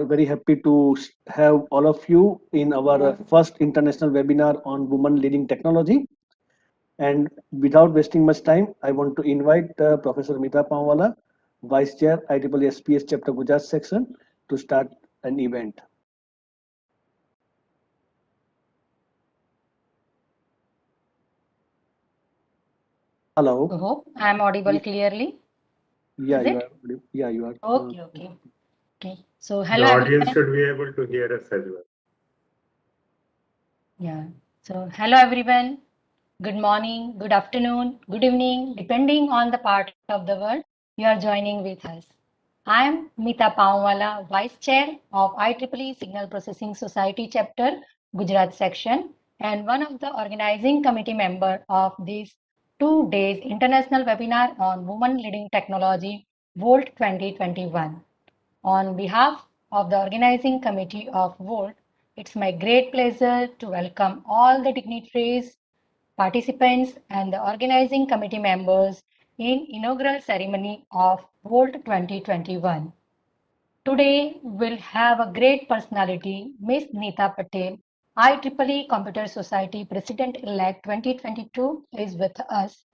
are very happy to have all of you in our first international webinar on women leading technology. And without wasting much time, I want to invite Professor Mita Paunwala, Vice Chair, IEEE SPS Chapter Gujarat section, to start an event. Hello. I hope I'm audible clearly. Yeah, Is you it? are. Yeah, you are. Okay. So The hello audience everyone. should be able to hear us as well. Yeah. So hello everyone. Good morning, good afternoon, good evening, depending on the part of the world you are joining with us. I am Mita Paunwala, Vice Chair of IEEE Signal Processing Society Chapter, Gujarat section, and one of the organizing committee member of this 2 days international webinar on women leading technology, WoLT 2021. On behalf of the organizing committee of WoLT, it's my great pleasure to welcome all the dignitaries, participants, and the organizing committee members in inaugural ceremony of WoLT 2021. Today, we'll have a great personality, Miss Neeta Patel, IEEE Computer Society President-elect 2022 is with us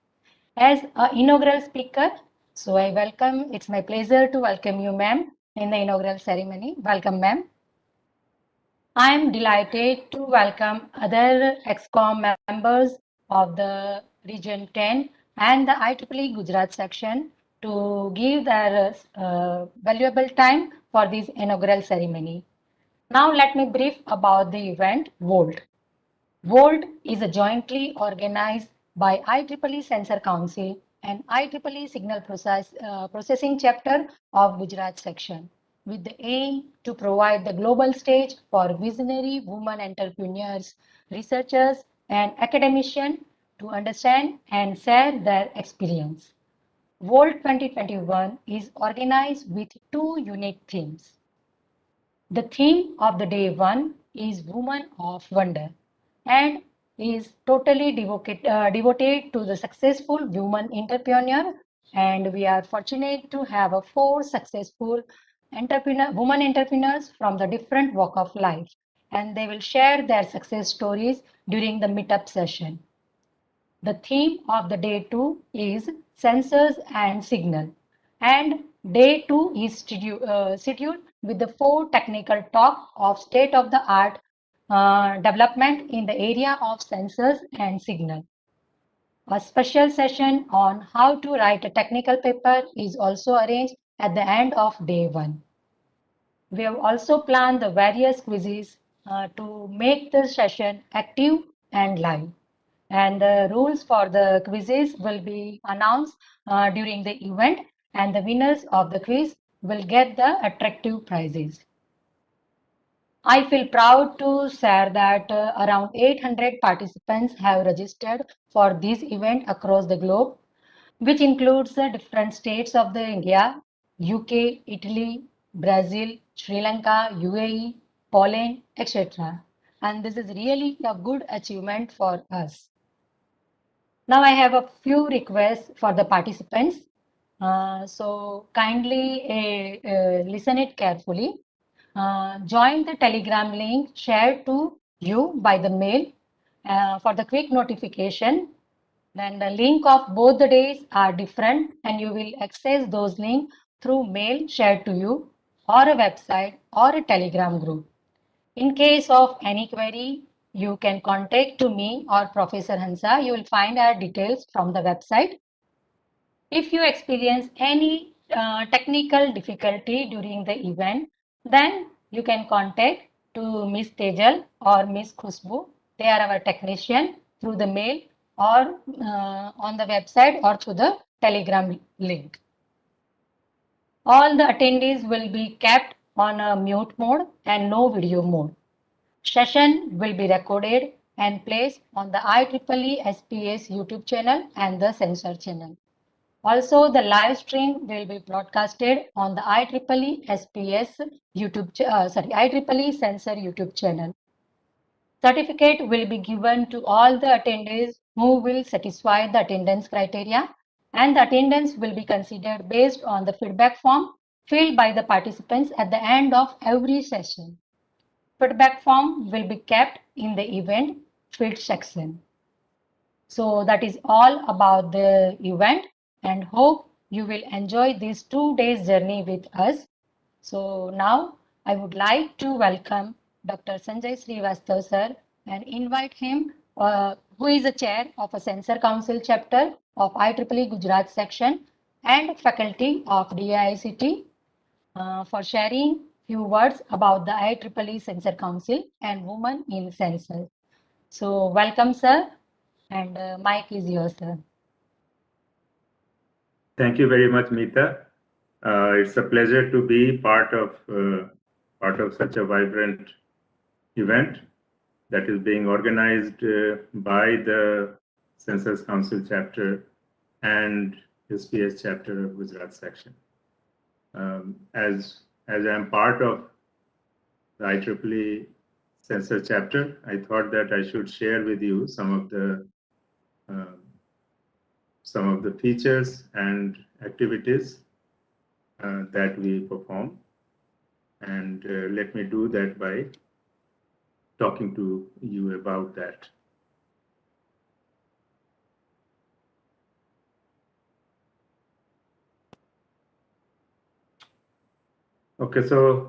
as an inaugural speaker. So it's my pleasure to welcome you, ma'am, in the inaugural ceremony. Welcome, ma'am. I am delighted to welcome other EXCOM members of the Region 10 and the IEEE Gujarat section to give their valuable time for this inaugural ceremony. Now let me brief about the event WoLT. WoLT is a jointly organized by IEEE Sensor Council and IEEE Signal Processing Chapter of Gujarat section with the aim to provide the global stage for visionary women entrepreneurs, researchers, and academicians to understand and share their experience. WoLT 2021 is organized with two unique themes. The theme of the day one is Woman of Wonder and is totally devoted to the successful woman entrepreneur. And we are fortunate to have four successful women entrepreneurs from the different walk of life. And they will share their success stories during the meetup session. The theme of the day two is sensors and signal. And day two is scheduled with the four technical talk of state of the art development in the area of sensors and signal. A special session on how to write a technical paper is also arranged at the end of day one. We have also planned the various quizzes to make the session active and live. And the rules for the quizzes will be announced during the event, and the winners of the quiz will get the attractive prizes. I feel proud to share that around 800 participants have registered for this event across the globe, which includes the different states of the India, UK, Italy, Brazil, Sri Lanka, UAE, Poland, etc. And this is really a good achievement for us. Now I have a few requests for the participants. So kindly listen it carefully. Join the Telegram link shared to you by the mail for the quick notification. Then the link of both the days are different and you will access those links through mail shared to you or a website or a Telegram group. In case of any query, you can contact to me or Professor Hansa. You will find our details from the website. If you experience any technical difficulty during the event, then you can contact to Miss Tejal or Miss Khushbu. They are our technician through the mail or on the website or through the Telegram link. All the attendees will be kept on a mute mode and no video mode. Session will be recorded and placed on the IEEE SPS YouTube channel and the Sensor channel. Also, the live stream will be broadcasted on the IEEE SPS IEEE Sensor YouTube channel. Certificate will be given to all the attendees who will satisfy the attendance criteria, and the attendance will be considered based on the feedback form filled by the participants at the end of every session. Feedback form will be kept in the event field section. So that is all about the event, and hope you will enjoy this 2 days journey with us. So now I would like to welcome Dr. Sanjay Srivastava sir and invite him, who is the chair of a Sensor Council chapter of IEEE Gujarat section and faculty of DA-IICT, for sharing few words about the IEEE Sensor Council and Women in Sensors. So welcome, sir, and mic is yours, sir. Thank you very much, Mita. It's a pleasure to be part of such a vibrant event that is being organized by the Census Council chapter and SPS chapter of Gujarat section. As I'm part of the IEEE Censor chapter, I thought that I should share with you some of the features and activities that we perform. And let me do that by talking to you about that. Okay, so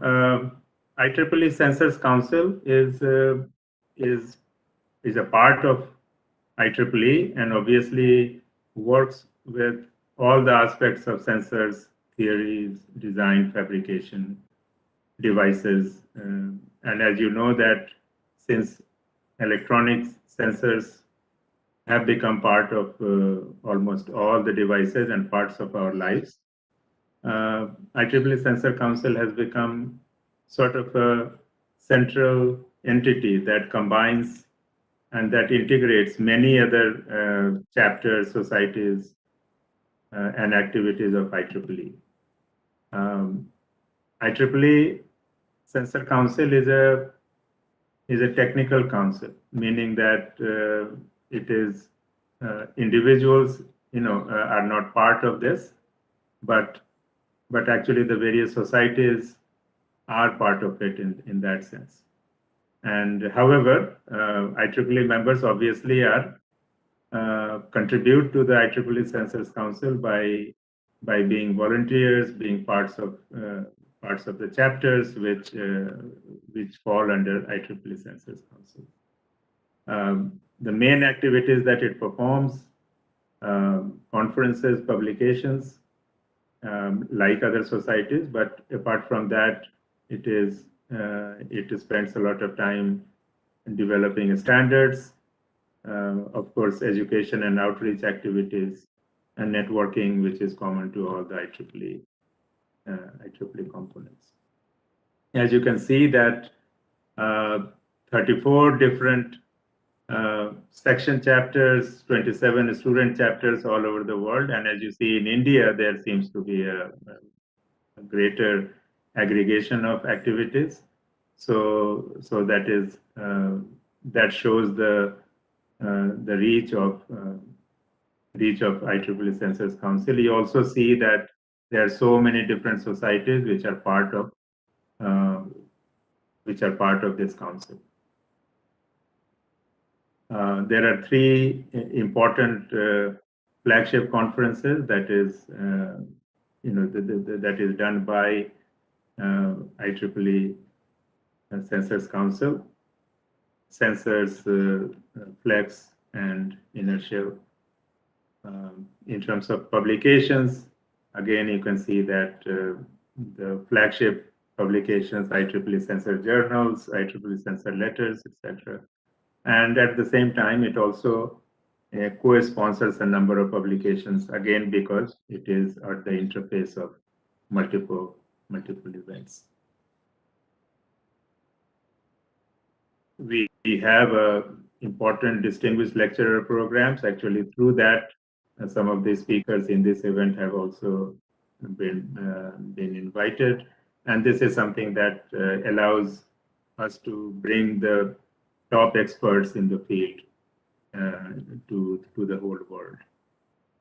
IEEE Censors Council is a part of IEEE and obviously works with all the aspects of sensors, theories, design, fabrication, devices. And as you know that since electronics sensors have become part of almost all the devices and parts of our lives, IEEE Sensor Council has become sort of a central entity that combines and that integrates many other chapters, societies, and activities of IEEE. IEEE Sensor Council is a technical council, meaning that it is individuals, are not part of this, but actually the various societies are part of it in that sense. And however, IEEE members obviously are contribute to the IEEE Censors Council by being volunteers, being parts of the chapters which fall under IEEE Censors Council. The main activities that it performs, conferences, publications, like other societies, but apart from that, it spends a lot of time in developing standards, of course, education and outreach activities, and networking, which is common to all the IEEE components. As you can see that 34 different section chapters, 27 student chapters all over the world. And as you see in India, there seems to be a greater aggregation of activities. So that is that shows the reach of IEEE Censors Council. You also see that there are so many different societies which are part of this council. There are three important flagship conferences that is that is done by IEEE Censors Council, Sensors, Flex, and Inertial. In terms of publications, again, you can see that the flagship publications, IEEE Sensor Journals, IEEE Sensor Letters, etc. And at the same time, it also co-sponsors a number of publications, again, because it is at the interface of multiple events. We have important distinguished lecturer programs. Actually, through that, some of the speakers in this event have also been invited. And this is something that allows us to bring the top experts in the field to the whole world.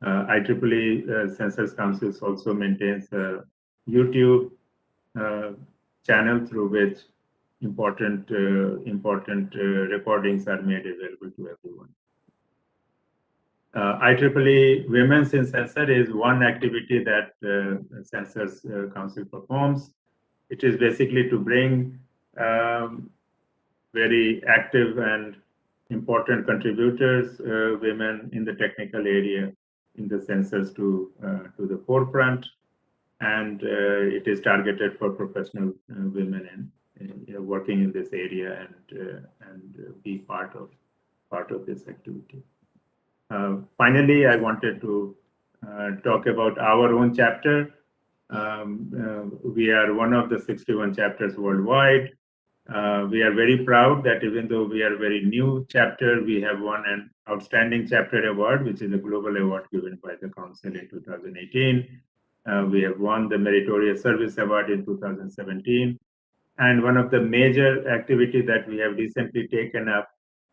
IEEE Censors Council also maintains a YouTube channel through which important recordings are made available to everyone. IEEE Women's in Sensor is one activity that Sensors Council performs. It is basically to bring very active and important contributors, women in the technical area in the sensors to the forefront, and it is targeted for professional women in working in this area and be part of this activity. Finally, I wanted to talk about our own chapter. We are one of the 61 chapters worldwide. We are very proud that even though we are a very new chapter, we have won an Outstanding Chapter Award, which is a global award given by the Council in 2018. We have won the Meritorious Service Award in 2017. And one of the major activities that we have recently taken up,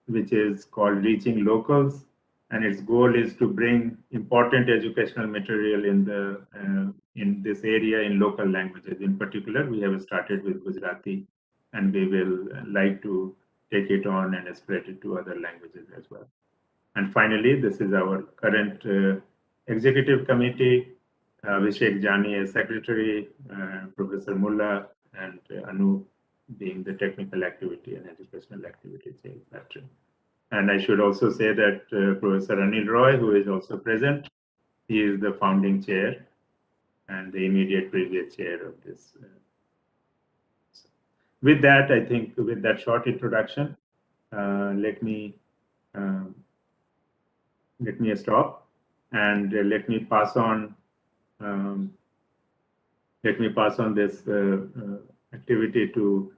which is called Reaching Locals, and its goal is to bring important educational material in this area in local languages. In particular, we have started with Gujarati, and we will like to take it on and spread it to other languages as well. And finally, this is our current executive committee, Vishek Jani as secretary, Professor Mulla and Anu being the technical activity and educational activity chair. And I should also say that Professor Anil Roy, who is also present, he is the founding chair and the immediate previous chair of this. With that, I think with that short introduction, let me stop and let me pass on this activity to.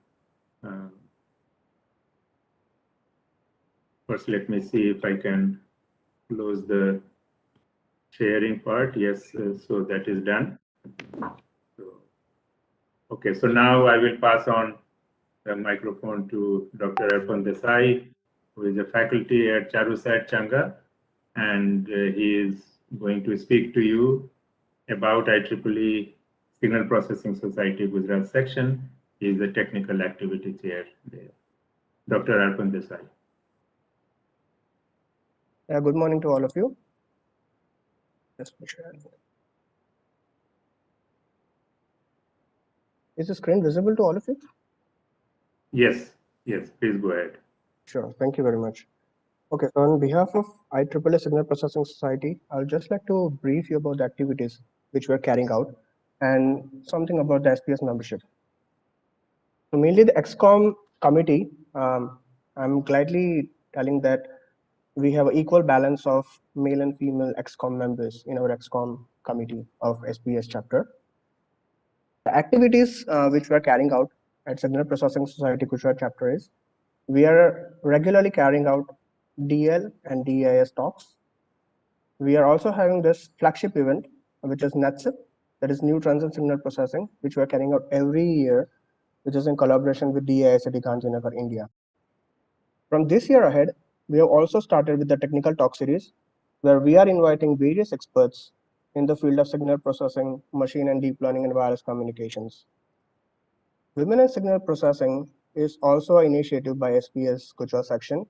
First, let me see if I can close the sharing part. Yes, so that is done. Okay, so now I will pass on the microphone to Dr. Arpan Desai, who is a faculty at Charusat Changa, and he is going to speak to you about IEEE Signal Processing Society Gujarat section. He is the technical activity chair there. Dr. Arpan Desai. Good morning to all of you. Just share. Is the screen visible to all of you? Yes, please go ahead. Sure, thank you very much. Okay, so on behalf of IEEE Signal Processing Society, I'll just like to brief you about the activities which we're carrying out and something about the SPS membership. So mainly the XCOM committee, I'm gladly telling that we have an equal balance of male and female XCOM members in our XCOM committee of SPS chapter. The activities which we are carrying out at Signal Processing Society Gujarat chapter is, we are regularly carrying out DL and DIS talks. We are also having this flagship event, which is NetSIP, that is New Transit Signal Processing, which we are carrying out every year, which is in collaboration with DA-IICT Gandhinagar, India. From this year ahead, we have also started with the technical talk series, where we are inviting various experts in the field of signal processing, machine and deep learning, and wireless communications. Women in Signal Processing is also an initiative by SPS Gujarat section,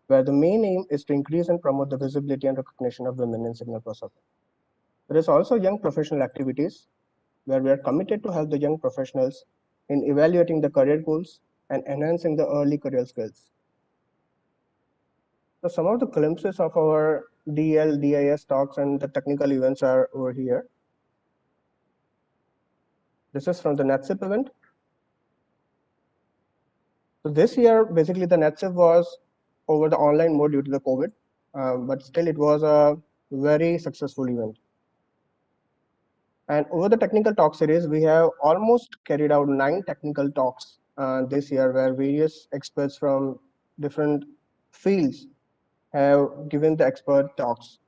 where the main aim is to increase and promote the visibility and recognition of women in signal processing. There is also young professional activities, where we are committed to help the young professionals in evaluating the career goals and enhancing the early career skills. So some of the glimpses of our DL, DIS talks and the technical events are over here. This is from the NetSIP event. So this year, basically the NetSIP was over the online mode due to the COVID, but still it was a very successful event. And over the technical talk series, we have almost carried out 9 technical talks this year, where various experts from different fields have given the expert talks.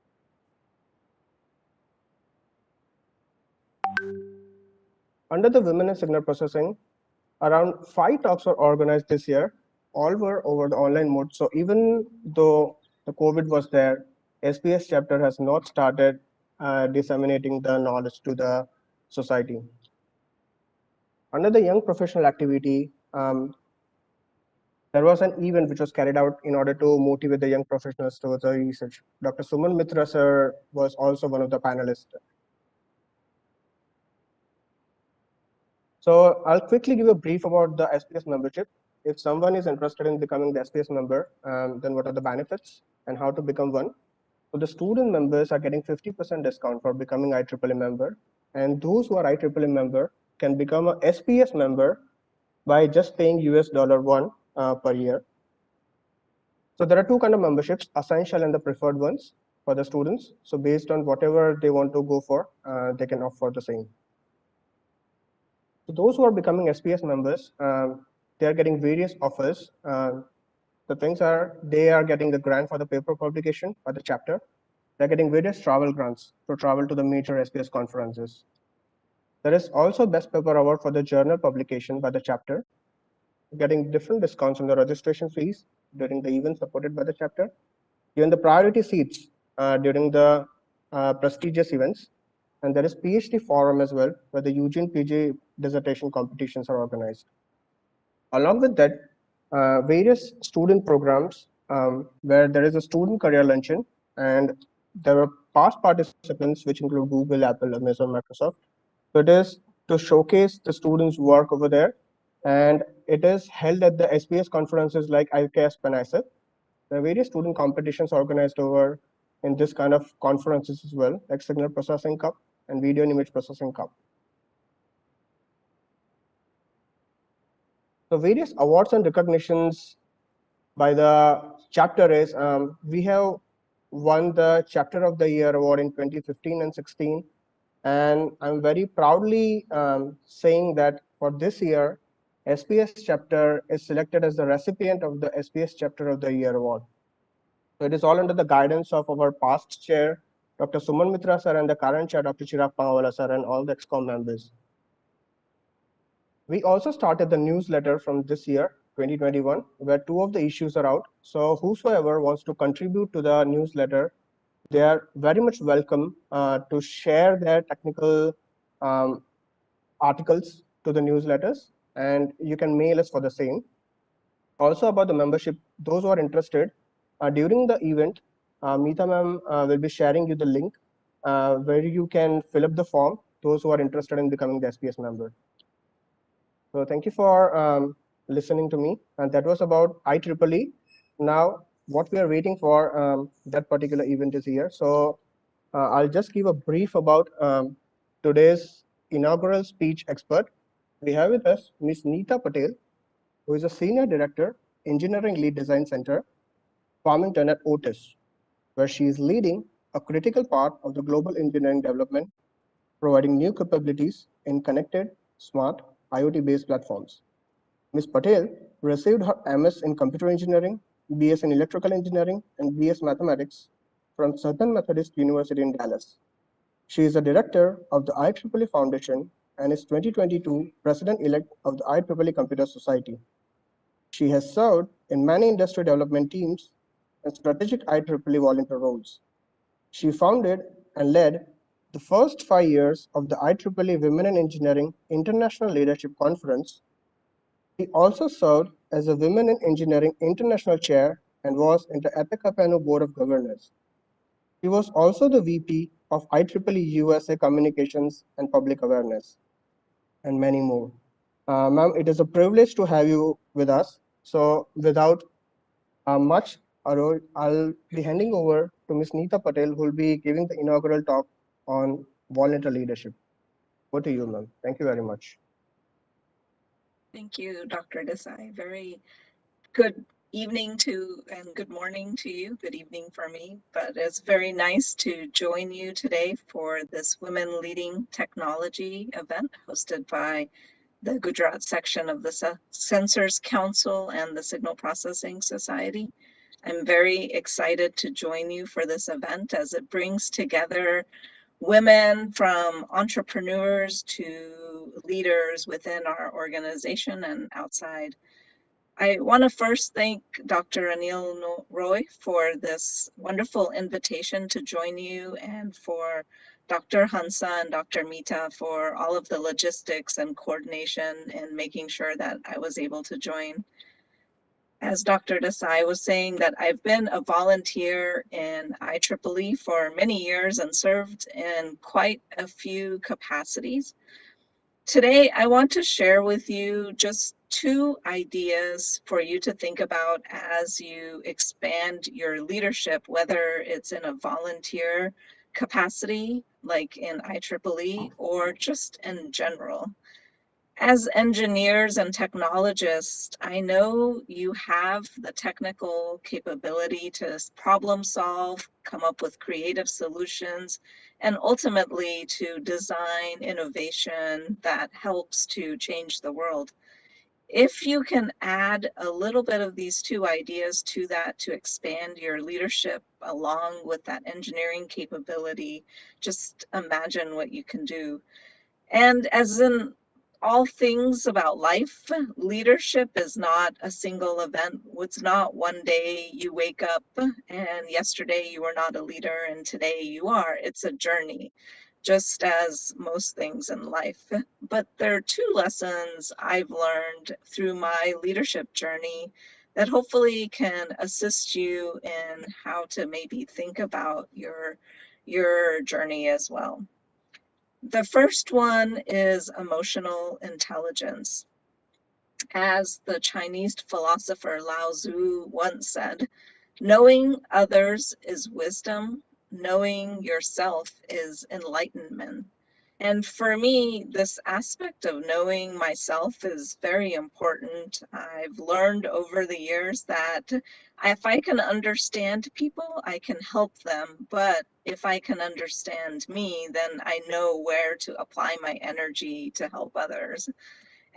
Under the Women in Signal Processing, around 5 talks were organized this year. All were over the online mode. So even though the COVID was there, SPS chapter has not started disseminating the knowledge to the society. Under the young professional activity, there was an event which was carried out in order to motivate the young professionals towards the research. Dr. Suman Mitra sir was also one of the panelists. So I'll quickly give a brief about the SPS membership. If someone is interested in becoming the SPS member, then what are the benefits and how to become one? So the student members are getting 50% discount for becoming IEEE member, and those who are IEEE member can become a SPS member by just paying $1 per year. So there are two kind of memberships, essential and the preferred ones for the students. So based on whatever they want to go for, they can opt for the same. So those who are becoming SPS members, they are getting various offers. The things are, they are getting the grant for the paper publication by the chapter. They're getting various travel grants to travel to the major SPS conferences. There is also Best Paper Award for the journal publication by the chapter, getting different discounts on the registration fees during the event supported by the chapter, given the priority seats during the prestigious events. And there is PhD forum as well, where the Eugene PG dissertation competitions are organized. Along with that, various student programs where there is a student career luncheon, and there are past participants, which include Google, Apple, Amazon, Microsoft. So it is to showcase the students' work over there, and it is held at the SPS conferences like IKS PANICET. There are various student competitions organized over in this kind of conferences as well, like Signal Processing Cup and Video and Image Processing Cup. So various awards and recognitions by the chapter is, we have won the Chapter of the Year award in 2015 and 16. And I'm very proudly saying that for this year, SPS chapter is selected as the recipient of the SPS Chapter of the Year award. So it is all under the guidance of our past chair, Dr. Suman Mitra sir, and the current chair, Dr. Paunwala sir, and all the EXCOM members. We also started the newsletter from this year, 2021, where 2 of the issues are out. So whosoever wants to contribute to the newsletter, they are very much welcome to share their technical articles to the newsletters, and you can mail us for the same. Also about the membership, those who are interested, during the event, Mita ma'am will be sharing you the link where you can fill up the form, those who are interested in becoming the SPS member. So thank you for listening to me. And that was about IEEE. Now, what we are waiting for, that particular event is here. So I'll just give a brief about today's inaugural speech expert. We have with us Ms. Neeta Patel, who is a Senior Director, Engineering Lead Design Center, Farmington at Otis, where she is leading a critical part of the global engineering development, providing new capabilities in connected, smart, IoT-based platforms. Ms. Patel received her MS in Computer Engineering, BS in Electrical Engineering, and BS Mathematics from Southern Methodist University in Dallas. She is a director of the IEEE Foundation and is 2022 President-elect of the IEEE Computer Society. She has served in many industry development teams and strategic IEEE volunteer roles. She founded and led the first 5 years of the IEEE Women in Engineering International Leadership Conference. She also served as a Women in Engineering International Chair and was in the Epicapano Board of Governors. She was also the VP of IEEE USA Communications and Public Awareness, and many more. Ma'am, it is a privilege to have you with us. So without much ado, I'll be handing over to Ms. Neeta Patel, who will be giving the inaugural talk on volunteer leadership. Over to you, ma'am. Thank you very much. Thank you, Dr. Desai. Very good evening to and good morning to you. Good evening for me, but it's very nice to join you today for this Women Leading Technology event hosted by the Gujarat section of the Sensors Council and the Signal Processing Society. I'm very excited to join you for this event as it brings together women from entrepreneurs to leaders within our organization and outside. I want to first thank Dr. Anil Roy for this wonderful invitation to join you and for Dr. Hansa and Dr. Mita for all of the logistics and coordination and making sure that I was able to join. As Dr. Desai was saying, that I've been a volunteer in IEEE for many years and served in quite a few capacities. Today, I want to share with you just 2 ideas for you to think about as you expand your leadership, whether it's in a volunteer capacity, like in IEEE, or just in general. As engineers and technologists, I know you have the technical capability to problem solve, come up with creative solutions, and ultimately to design innovation that helps to change the world. If you can add a little bit of these 2 ideas to that to expand your leadership along with that engineering capability, just imagine what you can do. And as in all things about life, leadership is not a single event. It's not one day you wake up and yesterday you were not a leader and today you are. It's a journey, just as most things in life. But there are 2 lessons I've learned through my leadership journey that hopefully can assist you in how to maybe think about your journey as well. The first one is emotional intelligence. As the Chinese philosopher Lao Tzu once said, knowing others is wisdom, knowing yourself is enlightenment. And for me, this aspect of knowing myself is very important. I've learned over the years that if I can understand people, I can help them. But if I can understand me, then I know where to apply my energy to help others.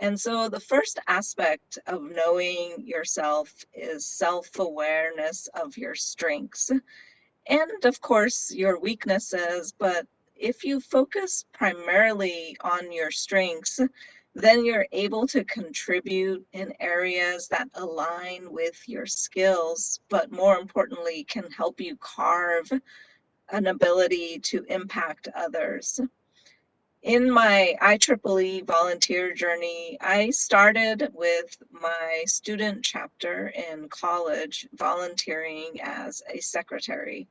And so the first aspect of knowing yourself is self-awareness of your strengths and of course your weaknesses. But if you focus primarily on your strengths, then you're able to contribute in areas that align with your skills, but more importantly, can help you carve an ability to impact others. In my IEEE volunteer journey, I started with my student chapter in college volunteering as a secretary.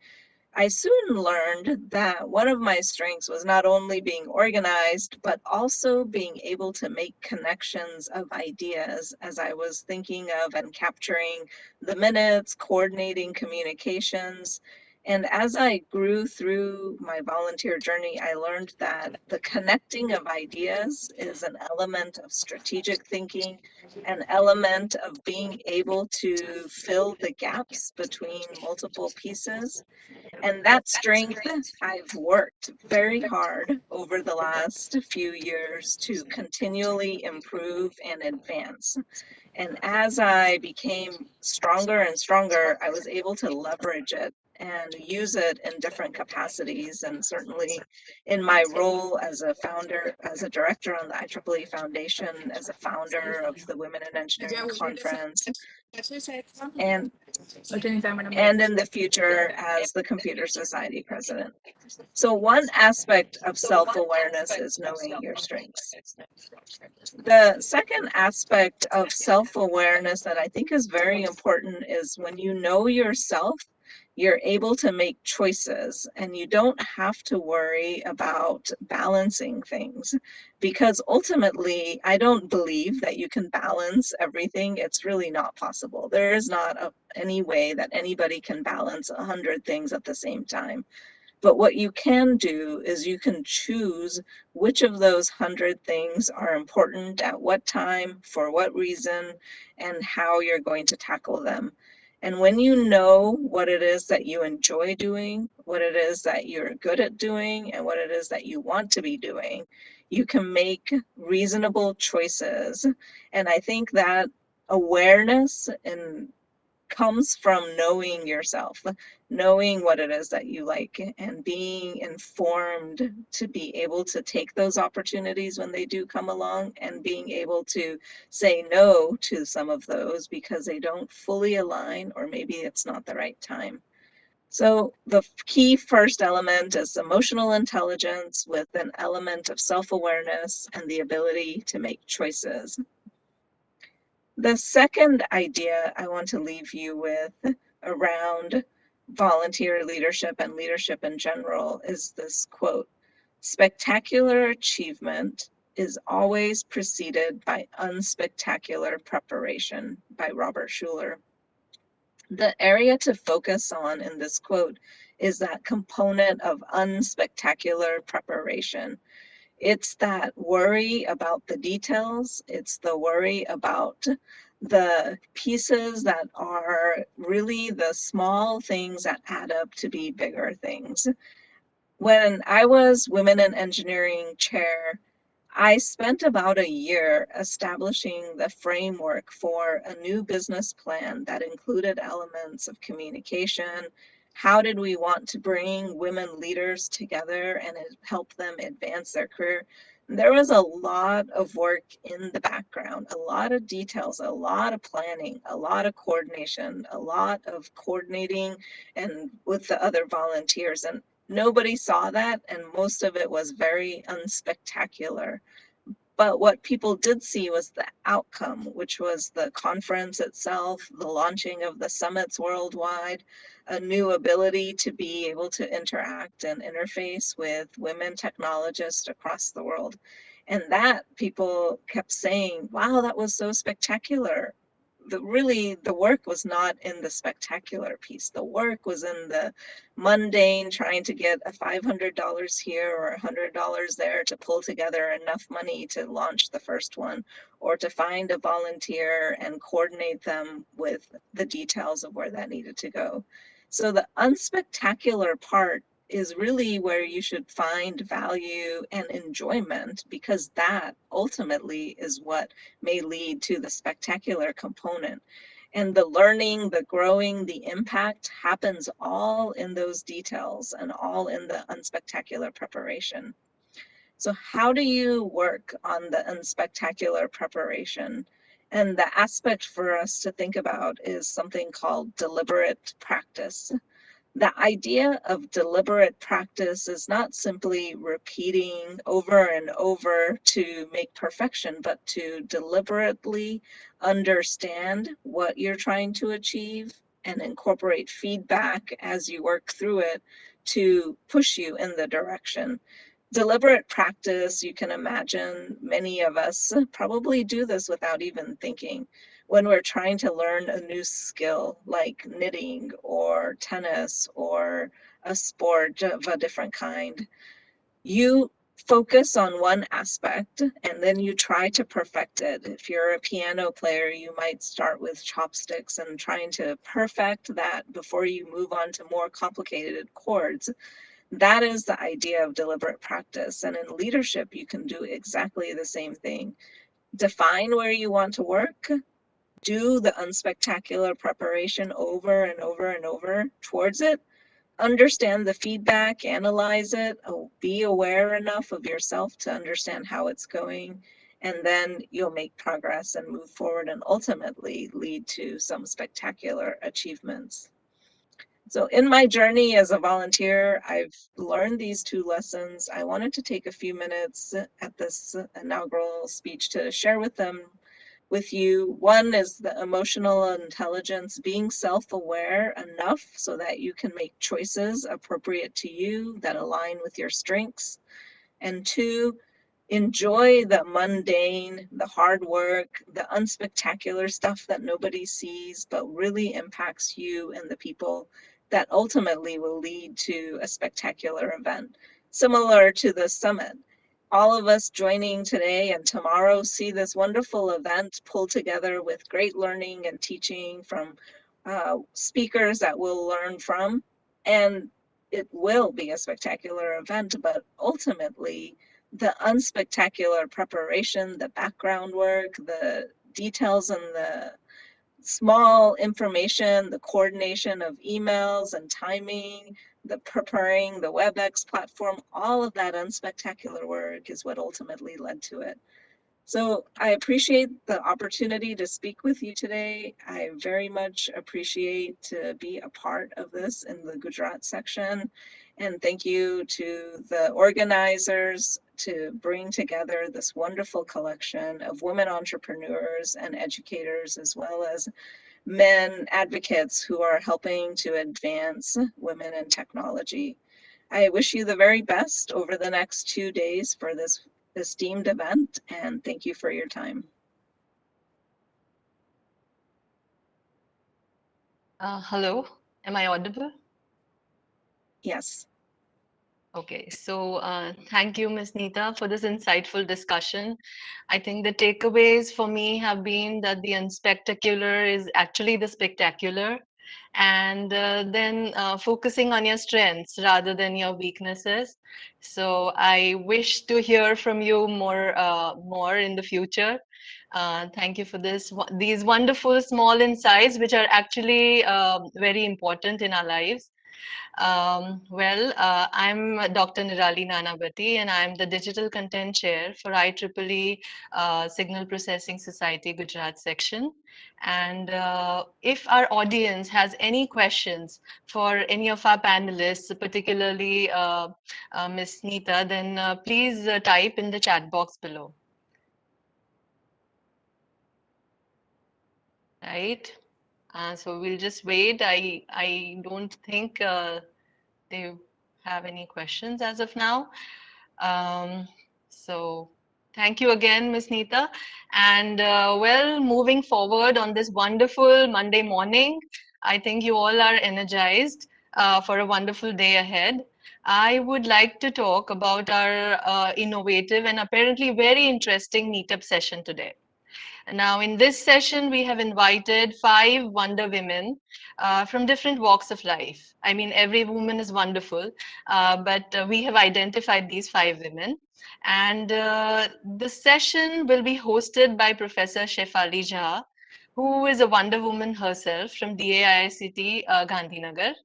I soon learned that one of my strengths was not only being organized, but also being able to make connections of ideas as I was thinking of and capturing the minutes, coordinating communications. And as I grew through my volunteer journey, I learned that the connecting of ideas is an element of strategic thinking, an element of being able to fill the gaps between multiple pieces. And that strength, I've worked very hard over the last few years to continually improve and advance. And as I became stronger and stronger, I was able to leverage it and use it in different capacities. And certainly in my role as a founder, as a director on the IEEE Foundation, as a founder of the Women in Engineering Conference, and in the future as the Computer Society president. So one aspect of self-awareness is knowing your strengths. The second aspect of self-awareness that I think is very important is when you know yourself, you're able to make choices and you don't have to worry about balancing things, because ultimately I don't believe that you can balance everything. It's really not possible. There is not any way that anybody can balance 100 things at the same time. But what you can do is you can choose which of those 100 things are important at what time, for what reason, and how you're going to tackle them. And when you know what it is that you enjoy doing, what it is that you're good at doing, and what it is that you want to be doing, you can make reasonable choices. And I think that awareness and comes from knowing yourself, knowing what it is that you like, and being informed to be able to take those opportunities when they do come along, and being able to say no to some of those because they don't fully align or maybe it's not the right time. So the key first element is emotional intelligence with an element of self-awareness and the ability to make choices. The second idea I want to leave you with around volunteer leadership and leadership in general is this quote: "Spectacular achievement is always preceded by unspectacular preparation," by Robert Schuller. The area to focus on in this quote is that component of unspectacular preparation. It's that worry about the details. It's the worry about the pieces that are really the small things that add up to be bigger things. When I was Women in Engineering chair, I spent about a year establishing the framework for a new business plan that included elements of communication. How did we want to bring women leaders together and help them advance their career? There was a lot of work in the background, a lot of details, a lot of planning, a lot of coordination, a lot of coordinating and with the other volunteers. And nobody saw that, and most of it was very unspectacular. But what people did see was the outcome, which was the conference itself, the launching of the summits worldwide, a new ability to be able to interact and interface with women technologists across the world. And that people kept saying, wow, that was so spectacular. The work was not in the spectacular piece. The work was in the mundane, trying to get a $500 here or $100 there to pull together enough money to launch the first one, or to find a volunteer and coordinate them with the details of where that needed to go. So the unspectacular part is really where you should find value and enjoyment, because that ultimately is what may lead to the spectacular component. And the learning, the growing, the impact happens all in those details and all in the unspectacular preparation. So how do you work on the unspectacular preparation? And the aspect for us to think about is something called deliberate practice. The idea of deliberate practice is not simply repeating over and over to make perfection, but to deliberately understand what you're trying to achieve and incorporate feedback as you work through it to push you in the direction. Deliberate practice, you can imagine many of us probably do this without even thinking. When we're trying to learn a new skill like knitting or tennis or a sport of a different kind, you focus on one aspect and then you try to perfect it. If you're a piano player, you might start with chopsticks and trying to perfect that before you move on to more complicated chords. That is the idea of deliberate practice. And in leadership, you can do exactly the same thing. Define where you want to work, do the unspectacular preparation over and over and over towards it, understand the feedback, analyze it, be aware enough of yourself to understand how it's going, and then you'll make progress and move forward and ultimately lead to some spectacular achievements. So in my journey as a volunteer, I've learned these two lessons. I wanted to take a few minutes at this inaugural speech to share with you. One is the emotional intelligence, being self-aware enough so that you can make choices appropriate to you that align with your strengths. And two, enjoy the mundane, the hard work, the unspectacular stuff that nobody sees, but really impacts you and the people that ultimately will lead to a spectacular event. Similar to the summit, all of us joining today and tomorrow see this wonderful event pulled together with great learning and teaching from speakers that we'll learn from. And it will be a spectacular event, but ultimately, the unspectacular preparation, the background work, the details and the small information, the coordination of emails and timing, the preparing the WebEx platform, all of that unspectacular work is what ultimately led to it. So I appreciate the opportunity to speak with you today. I very much appreciate to be a part of this in the Gujarat section. And thank you to the organizers to bring together this wonderful collection of women entrepreneurs and educators, as well as men advocates who are helping to advance women in technology. I wish you the very best over the next 2 days for this esteemed event, and thank you for your time. Hello, am I audible? Yes. Okay, so thank you, Ms. Nita, for this insightful discussion. I think the takeaways for me have been that the unspectacular is actually the spectacular, and then focusing on your strengths rather than your weaknesses. So I wish to hear from you more in the future. Thank you for these wonderful small insights, which are actually very important in our lives. I'm Dr. Nirali Nanavati, and I'm the Digital Content Chair for IEEE Signal Processing Society Gujarat section. And if our audience has any questions for any of our panelists, particularly Ms. Nita, then please type in the chat box below. Right? So we'll just wait. I don't think they have any questions as of now. So thank you again, Ms. Nita. And moving forward on this wonderful Monday morning, I think you all are energized for a wonderful day ahead. I would like to talk about our innovative and apparently very interesting meetup session today. Now, in this session, we have invited 5 Wonder Women from different walks of life. I mean, every woman is wonderful, but we have identified these 5 women. And the session will be hosted by Professor Shefali Jha, who is a Wonder Woman herself from DA-IICT Gandhinagar.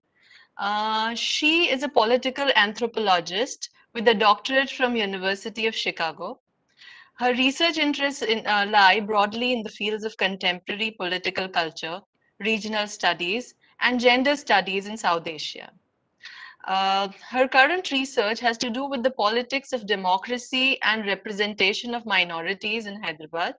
She is a political anthropologist with a doctorate from University of Chicago. Her research interests lie broadly in the fields of contemporary political culture, regional studies, and gender studies in South Asia. Her current research has to do with the politics of democracy and representation of minorities in Hyderabad.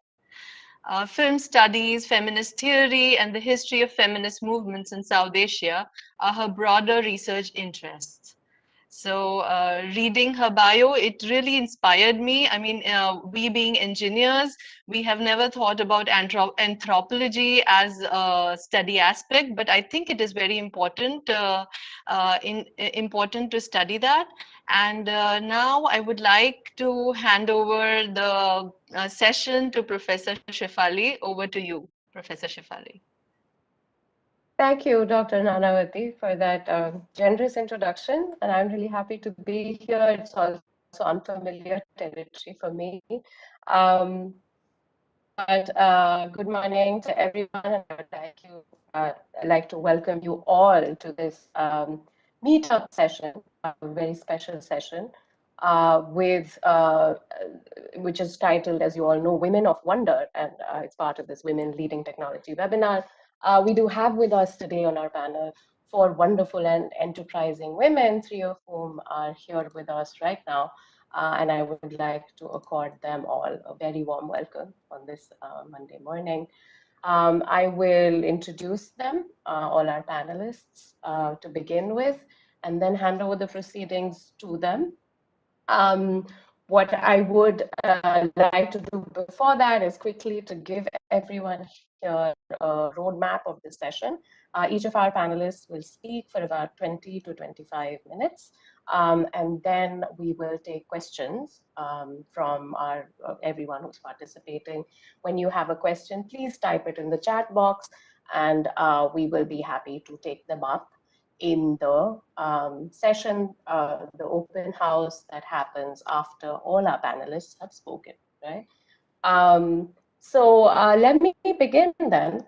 Film studies, feminist theory, and the history of feminist movements in South Asia are her broader research interests. So reading her bio, it really inspired me. I mean, we being engineers, we have never thought about anthropology as a study aspect, but I think it is very important, important to study that. And now I would like to hand over the session to Professor Shefali. Over to you, Professor Shefali. Thank you, Dr. Nanavati, for that generous introduction. And I'm really happy to be here. It's also unfamiliar territory for me. Good morning to everyone. And I'd like to welcome you all to this meetup session, a very special session, which is titled, as you all know, Women of Wonder. And it's part of this Women Leading Technology webinar. We do have with us today on our panel 4 wonderful and enterprising women, 3 of whom are here with us right now. And I would like to accord them all a very warm welcome on this Monday morning. I will introduce them, all our panelists, to begin with, and then hand over the proceedings to them. What I would like to do before that is quickly to give everyone here a roadmap of this session. Each of our panelists will speak for about 20 to 25 minutes, and then we will take questions from everyone who's participating. When you have a question, please type it in the chat box, and we will be happy to take them up in the session, the open house that happens after all our panelists have spoken, right? So let me begin then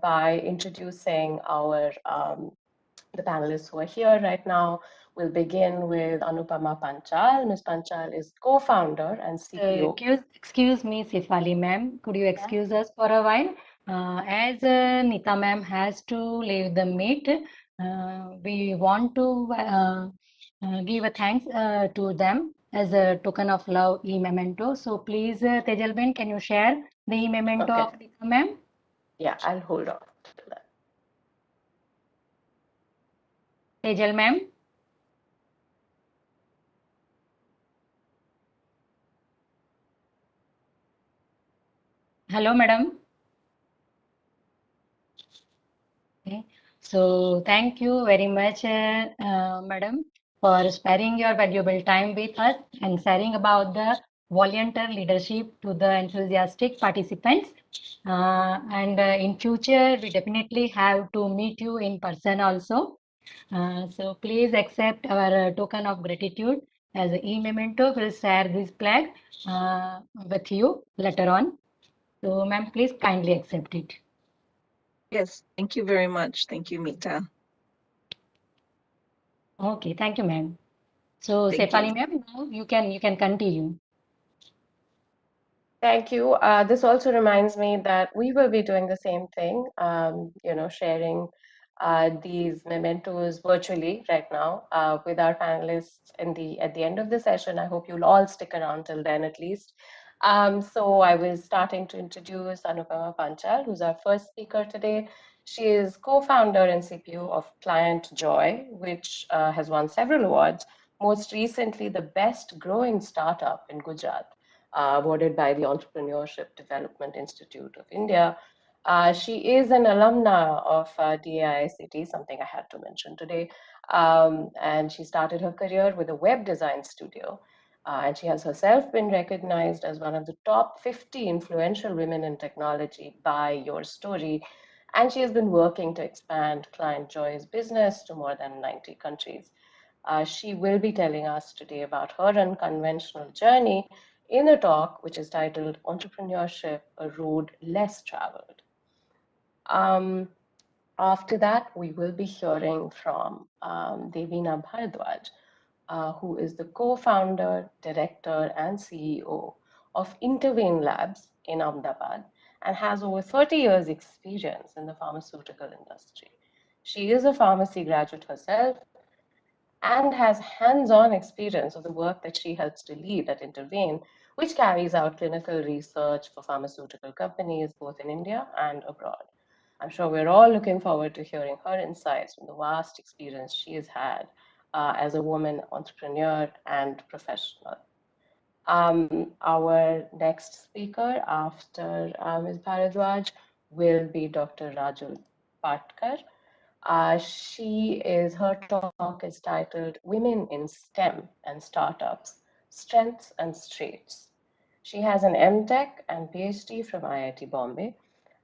by introducing the panelists who are here right now. We'll begin with Anupama Panchal. Ms. Panchal is co-founder and CPO. Excuse me, Sifali ma'am. Could you excuse us for a while? As Nita ma'am has to leave the meet, we want to give a thanks to them as a token of love e-memento. So please, Tejal Ben, can you share the e-memento Okay. of Nita ma'am? Yeah, I'll hold on to that. Tejal ma'am. Hello, madam. Okay. So thank you very much, madam, for sparing your valuable time with us and sharing about the volunteer leadership to the enthusiastic participants. And in future, we definitely have to meet you in person also. So please accept our token of gratitude as an e-memento. We'll share this flag with you later on. So ma'am, please kindly accept it. Yes, thank you very much. Thank you, Mita. Okay, thank you, ma'am. So, Thank Sefali you. ma'am, now you can continue. Thank you. This also reminds me that we will be doing the same thing, sharing these mementos virtually right now with our panelists at the end of the session. I hope you'll all stick around till then at least. So I was starting to introduce Anupama Panchal, who's our first speaker today. She is co-founder and CPO of Clientjoy, which has won several awards, most recently the best growing startup in Gujarat, awarded by the Entrepreneurship Development Institute of India. She is an alumna of DA-IICT, something I had to mention today. And she started her career with a web design studio. And she has herself been recognized as one of the top 50 influential women in technology by Your Story. And she has been working to expand Clientjoy's business to more than 90 countries. She will be telling us today about her unconventional journey in a talk which is titled Entrepreneurship, a Road Less Traveled. After that, we will be hearing from Devina Bhardwaj, who is the co-founder, director, and CEO of Intervein Labs in Ahmedabad and has over 30 years experience in the pharmaceutical industry. She is a pharmacy graduate herself and has hands-on experience of the work that she helps to lead at Intervein, which carries out clinical research for pharmaceutical companies both in India and abroad. I'm sure we're all looking forward to hearing her insights from the vast experience she has had as a woman entrepreneur and professional. Our next speaker after Ms. Bhardwaj will be Dr. Rajul Patkar. Her talk is titled Women in STEM and Startups, Strengths and Straits. She has an MTech and PhD from IIT Bombay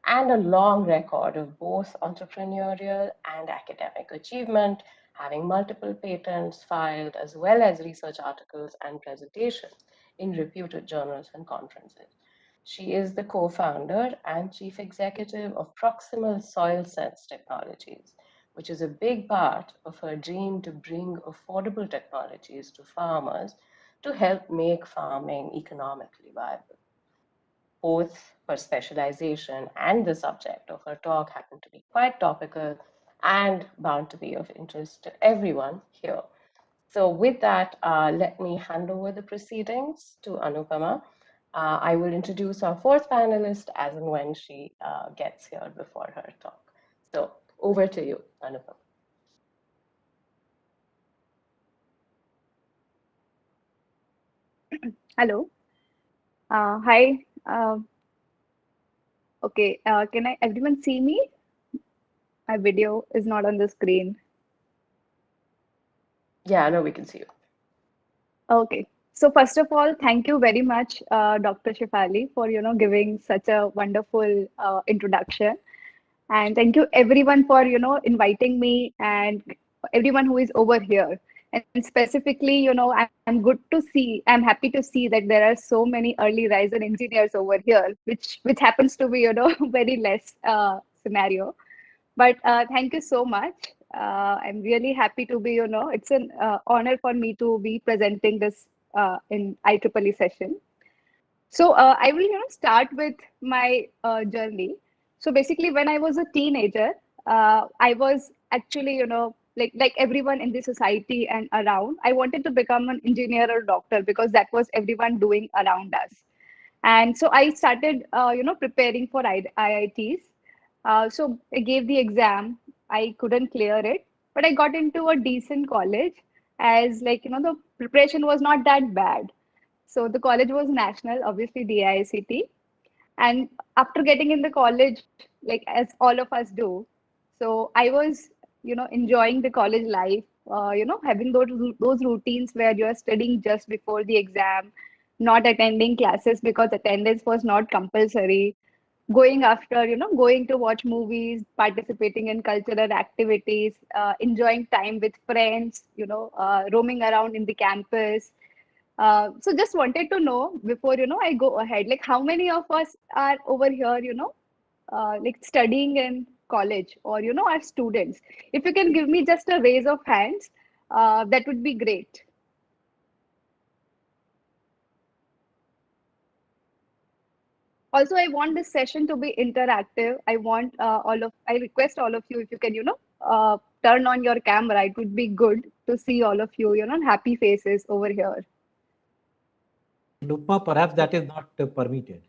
and a long record of both entrepreneurial and academic achievement, having multiple patents filed as well as research articles and presentations in reputed journals and conferences. She is the co-founder and chief executive of Proximal SoilSens Technologies, which is a big part of her dream to bring affordable technologies to farmers to help make farming economically viable. Both her specialization and the subject of her talk happen to be quite topical and bound to be of interest to everyone here. So with that, let me hand over the proceedings to Anupama. I will introduce our fourth panelist as and when she gets here before her talk. So over to you, Anupama. Hello. Hi. Okay. Can everyone see me? My video is not on the screen. Yeah, no, we can see you. Okay. So first of all, thank you very much, Dr. Shefali, for giving such a wonderful introduction, and thank you everyone for inviting me and everyone who is over here. And specifically, I'm happy to see that there are so many early riser engineers over here, which happens to be very less scenario. But thank you so much. I'm really happy to be, it's an honor for me to be presenting this in IEEE session. So I will, start with my journey. So basically, when I was a teenager, I was actually, like everyone in the society and around, I wanted to become an engineer or doctor because that was everyone doing around us. And so I started, preparing for IITs. So I gave the exam. I couldn't clear it, but I got into a decent college as like, the preparation was not that bad. So the college was national, obviously DA-IICT. And after getting in the college, like as all of us do, so I was, enjoying the college life, having those routines where you're studying just before the exam, not attending classes because attendance was not compulsory, going after, going to watch movies, participating in cultural activities, enjoying time with friends, roaming around in the campus. So just wanted to know before, I go ahead, like how many of us are over here, like studying in college or, are students? If you can give me just a raise of hands, that would be great. Also, I want this session to be interactive. I request all of you, if you can, turn on your camera, it would be good to see all of you, happy faces over here. Anupama, perhaps that is not permitted.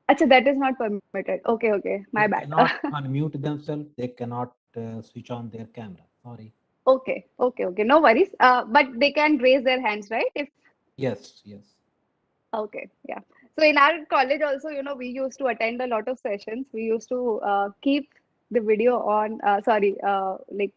Achha, that is not permitted. Okay, my They bad. cannot unmute themselves. They cannot switch on their camera. Sorry. Okay. No worries. But they can raise their hands, right? If Yes. okay, yeah. So in our college also, we used to attend a lot of sessions. We used to keep the video on. Like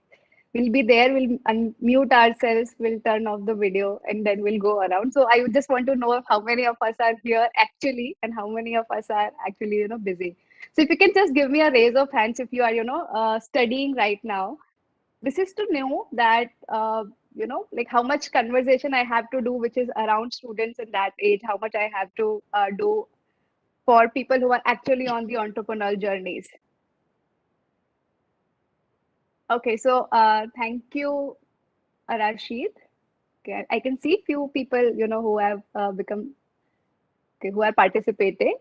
we'll be there. We'll unmute ourselves. We'll turn off the video, and then we'll go around. So I would just want to know how many of us are here actually, and how many of us are actually, busy. So if you can just give me a raise of hands if you are, studying right now. This is to know that like how much conversation I have to do, which is around students in that age, how much I have to do for people who are actually on the entrepreneurial journeys. Okay, so thank you, Rashid. Okay, I can see few people who have become okay, who are participating.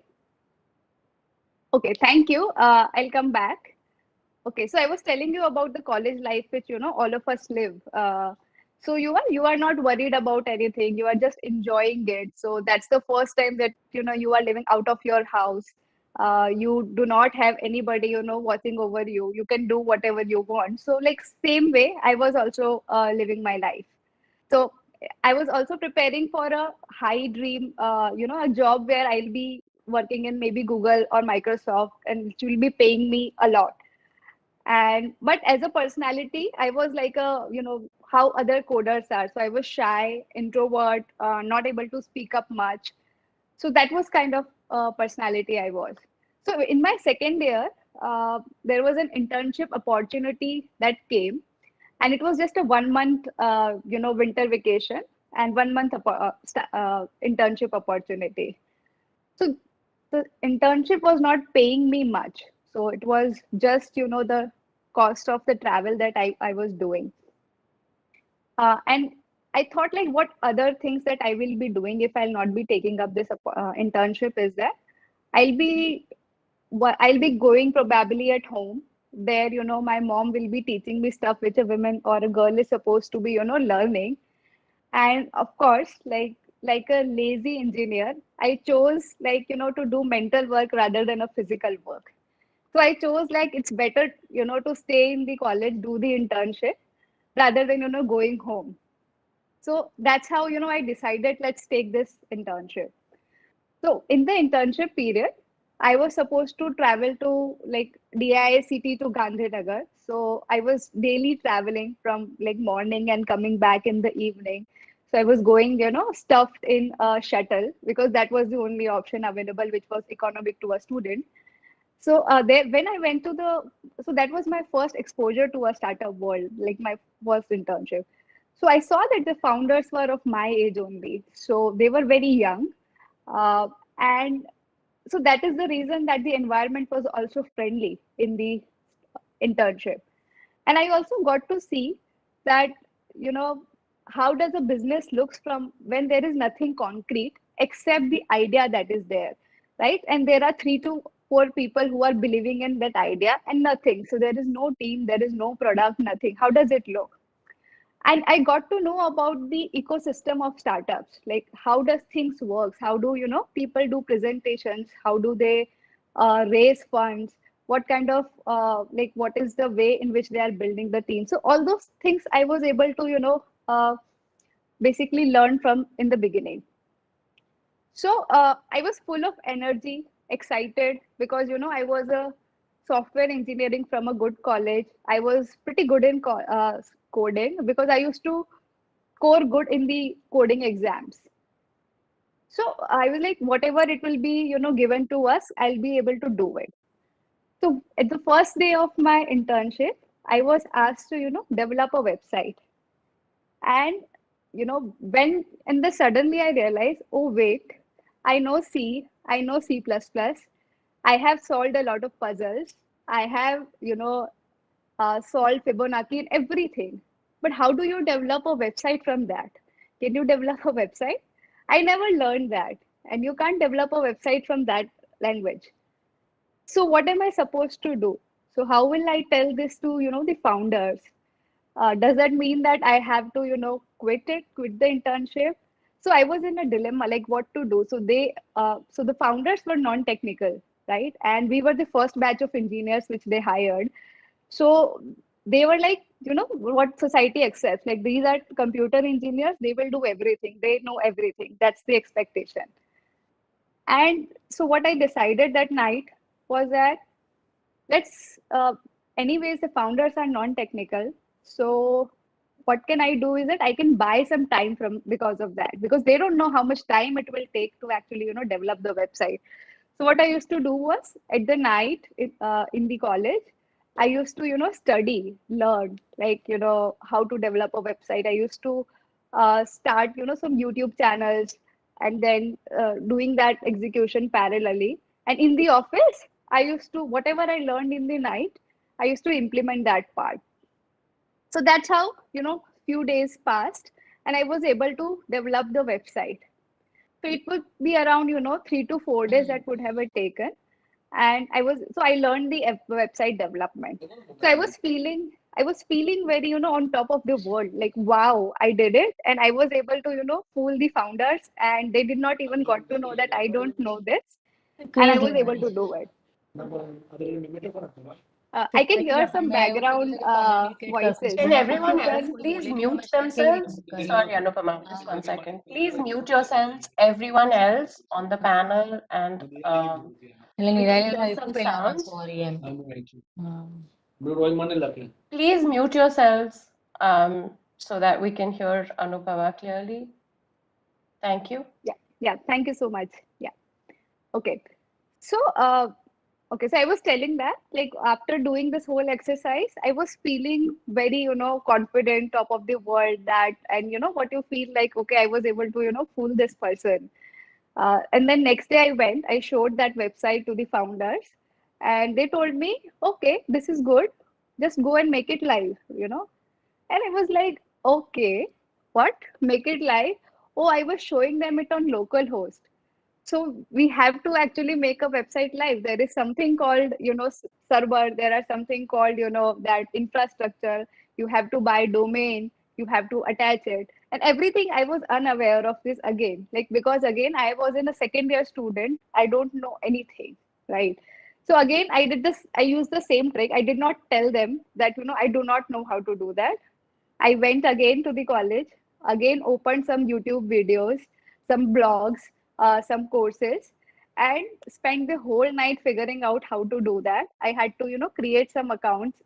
Okay, thank you. I'll come back. Okay, so I was telling you about the college life which all of us live. So you are not worried about anything. You are just enjoying it. So that's the first time that you are living out of your house. You do not have anybody watching over you. You can do whatever you want. So like same way, I was also living my life. So I was also preparing for a high dream, a job where I'll be working in maybe Google or Microsoft, and it will be paying me a lot. And but as a personality, I was like a how other coders are. So I was shy, introvert, not able to speak up much. So that was kind of personality I was. So in my second year, there was an internship opportunity that came, and it was just a 1 month winter vacation and 1 month internship opportunity. So the internship was not paying me much. So it was just, the cost of the travel that I was doing. And I thought like what other things that I will be doing if I'll not be taking up this internship is that I'll be I'll be going probably at home. There, my mom will be teaching me stuff which a woman or a girl is supposed to be, learning. And of course, like a lazy engineer, I chose like to do mental work rather than a physical work. So I chose like it's better to stay in the college, do the internship rather than going home. So that's how I decided let's take this internship. So in the internship period, I was supposed to travel to like DICT to Gandhinagar. So I was daily traveling from like morning and coming back in the evening. So I was going, stuffed in a shuttle because that was the only option available, which was economic to a student. So there, when I went to so that was my first exposure to a startup world, like my first internship. So I saw that the founders were of my age only. So they were very young. And so that is the reason that the environment was also friendly in the internship. And I also got to see that, you know, how does a business looks from when there is nothing concrete except the idea that is there, right? And there are 3 to 4 people who are believing in that idea and nothing. So there is no team, there is no product, nothing. How does it look? And I got to know about the ecosystem of startups, like how does things work? How do, you know, people do presentations? How do they raise funds? What kind of like what is the way in which they are building the team? So all those things I was able to, you know, basically learn from in the beginning. So I was full of energy, excited, because, you know, I was a software engineering from a good college. I was pretty good in coding because I used to score good in the coding exams. So I was like, whatever it will be, you know, given to us, I'll be able to do it. So at the first day of my internship, I was asked to, you know, develop a website. And, you know, when, and then suddenly I realized, oh, wait, I know C, I know C++. I have solved a lot of puzzles. I have, you know, solved Fibonacci and everything. But how do you develop a website from that? Can you develop a website? I never learned that. And you can't develop a website from that language. So what am I supposed to do? So how will I tell this to, you know, the founders? Does that mean that I have to, you know, quit the internship? So I was in a dilemma, like what to do. So so the founders were non-technical, right? And we were the first batch of engineers which they hired. So they were like, you know, what society accepts. Like these are computer engineers, they will do everything. They know everything. That's the expectation. And so what I decided that night was that let's, anyways, the founders are non-technical. So what can I do is that I can buy some time from because of that, because they don't know how much time it will take to actually, you know, develop the website. So what I used to do was at the night in the college, I used to, you know, study, learn, like, you know, how to develop a website. I used to start, you know, some YouTube channels and then doing that execution parallelly. And in the office, I used to, whatever I learned in the night, I used to implement that part. So that's how, you know, few days passed and I was able to develop the website. So it would be around, you know, 3 to 4 days that would have it taken. And I learned the website development. So I was feeling very, you know, on top of the world, like, wow, I did it. And I was able to, you know, fool the founders and they did not even got to know that I don't know this. And I was able to do it. I can hear some background voices. Can everyone You else can please mute themselves? Sorry, Anupama, just 1 second. Please mute yourselves, everyone else on the panel, and we can hear some sounds. Please mute yourselves so that we can hear Anupama clearly. Thank you. Yeah, thank you so much. Yeah. Okay. So okay, so I was telling that, like, after doing this whole exercise, I was feeling very, you know, confident, top of the world, that, and you know what you feel like, okay, I was able to, you know, fool this person. And then next day I showed that website to the founders and they told me, okay, this is good. Just go and make it live, you know. And I was like, okay, what? Make it live? Oh, I was showing them it on localhost. So we have to actually make a website live. There is something called, you know, server. There are something called, you know, that infrastructure. You have to buy domain. You have to attach it. And everything, I was unaware of this again. Like, because again, I was in a second year student. I don't know anything, right? So again, I used the same trick. I did not tell them that, you know, I do not know how to do that. I went again to the college, again opened some YouTube videos, some blogs, some courses, and spent the whole night figuring out how to do that. I had to, you know, create some accounts.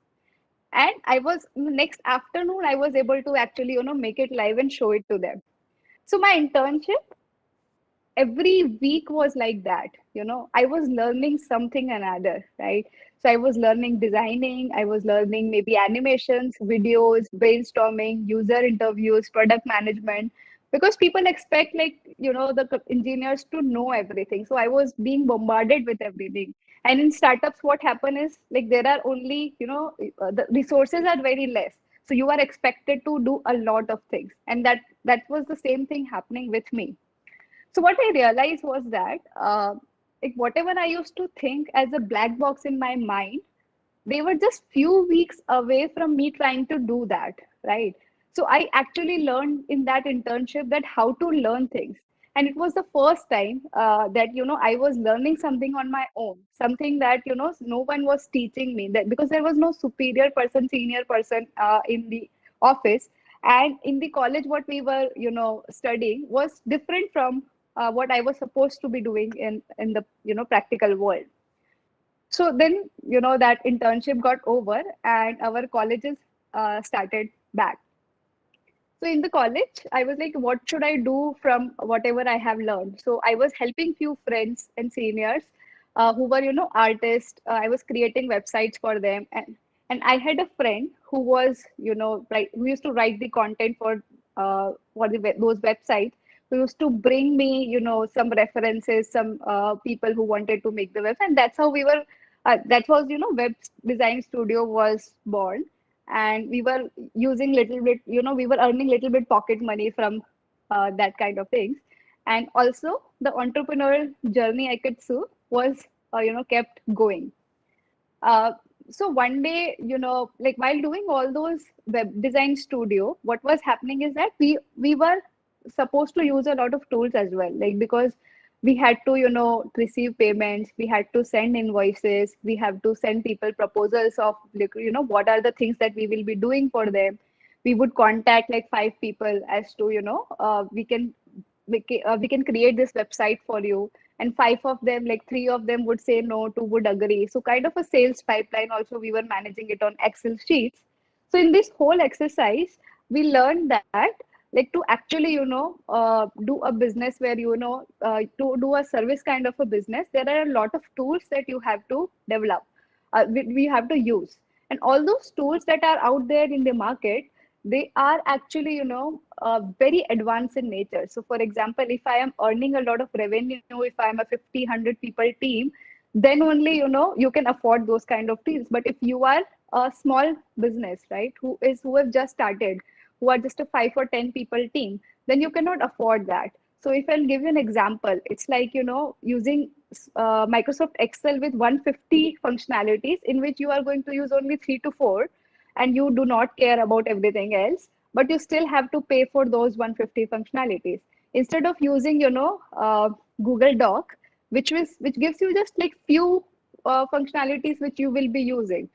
And I was, next afternoon, I was able to actually, you know, make it live and show it to them. So my internship, every week was like that. You know, I was learning something another, right? So I was learning designing, I was learning maybe animations, videos, brainstorming, user interviews, product management, because people expect like the engineers to know everything. So I was being bombarded with everything. And in startups what happen is like there are only the resources are very less, so you are expected to do a lot of things, and that was the same thing happening with me. So what I realized was that like whatever I used to think as a black box in my mind, they were just few weeks away from me trying to do that, right? So I actually learned in that internship that how to learn things. And it was the first time that I was learning something on my own, something that no one was teaching me, that because there was no superior person, senior person in the office. And in the college what we were studying was different from what I was supposed to be doing in the practical world. So then, that internship got over and our colleges started back. So in the college, I was like, what should I do from whatever I have learned? So I was helping few friends and seniors who were, artists. I was creating websites for them. And I had a friend who was, who used to write the content for those websites, who used to bring me, some references, some people who wanted to make the website. And that's how we were, that was, Web Design Studio was born. And we were using little bit, we were earning little bit pocket money from that kind of things. And also the entrepreneurial journey, I could say, was kept going. uh, so one day, like while doing all those web design studio, what was happening is that we were supposed to use a lot of tools as well, like because we had to receive payments, we had to send invoices, we have to send people proposals of like what are the things that we will be doing for them. We would contact like 5 people as to we can create this website for you, and 5 of them, like 3 of them would say no, 2 would agree. So kind of a sales pipeline also, we were managing it on Excel sheets. So in this whole exercise we learned that like to actually do a business where to do a service kind of a business, there are a lot of tools that you have to develop, we have to use. And all those tools that are out there in the market, they are actually very advanced in nature. So for example, if I am earning a lot of revenue, if I am a 50-100 people team, then only you can afford those kind of deals. But if you are a small business, right, who have just started, who are just a 5 or 10 people team, then you cannot afford that. So if I'll give you an example, it's like using Microsoft Excel with 150 functionalities, in which you are going to use only 3 to 4, and you do not care about everything else, but you still have to pay for those 150 functionalities, instead of using Google Doc, which gives you just like few functionalities which you will be using.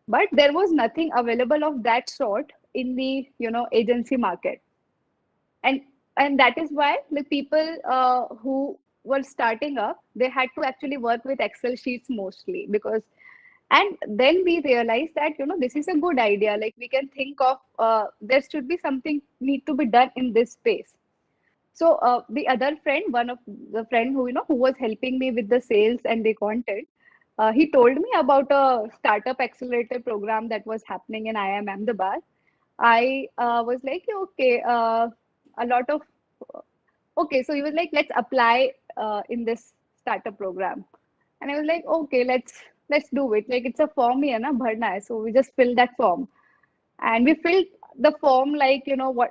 But there was nothing available of that sort in the agency market. And that is why the people who were starting up, they had to actually work with Excel sheets mostly, because and then we realized that this is a good idea, like we can think of there should be something need to be done in this space. So the other friend, one of the friend who was helping me with the sales and the content, he told me about a startup accelerator program that was happening in IIM Ahmedabad. I was like, okay, a lot of okay. So he was like, let's apply in this startup program. And I was like, okay, let's do it. Like it's a form here, na bharna hai. So we just filled that form, and we filled the form like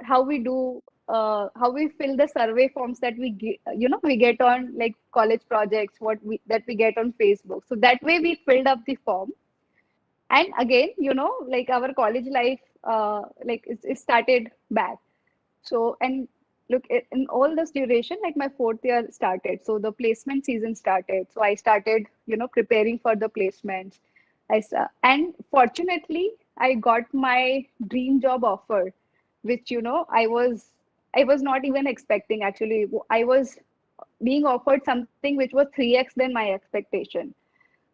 how we do, how we fill the survey forms that we get, we get on like college projects, that we get on Facebook. So that way we filled up the form. And again, like our college life, like it started back. So, and look, in all this duration, like my 4th year started. So the placement season started. So I started, preparing for the placements. And fortunately, I got my dream job offer, which, I was not even expecting actually. I was being offered something which was 3x than my expectation.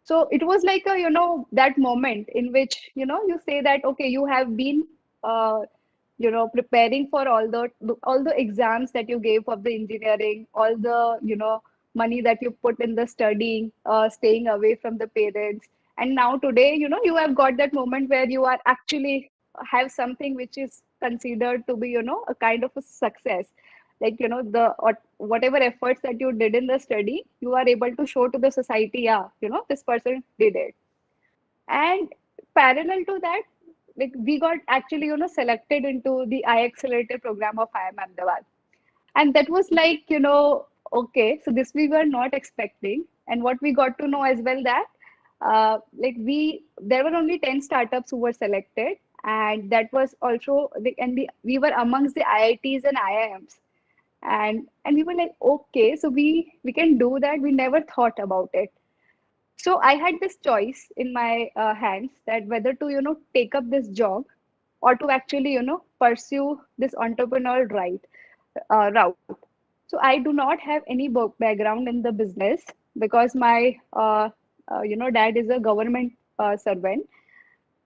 So it was like a that moment in which you say that okay, you have been uh, preparing for all the exams that you gave for the engineering, all the money that you put in the studying, staying away from the parents, and now today you have got that moment where you are actually have something which is considered to be a kind of a success. like whatever efforts that you did in the study, you are able to show to the society, yeah, this person did it. And parallel to that, like we got actually selected into the accelerator program of IIM Ahmedabad. And that was like, okay, so this we were not expecting. And what we got to know as well that there were only 10 startups who were selected, and that was also we were amongst the IITs and IIMs. And we were like, okay, so we can do that. We never thought about it. So I had this choice in my hands that whether to take up this job or to actually pursue this entrepreneurial route. So I do not have any background in the business because my dad is a government servant.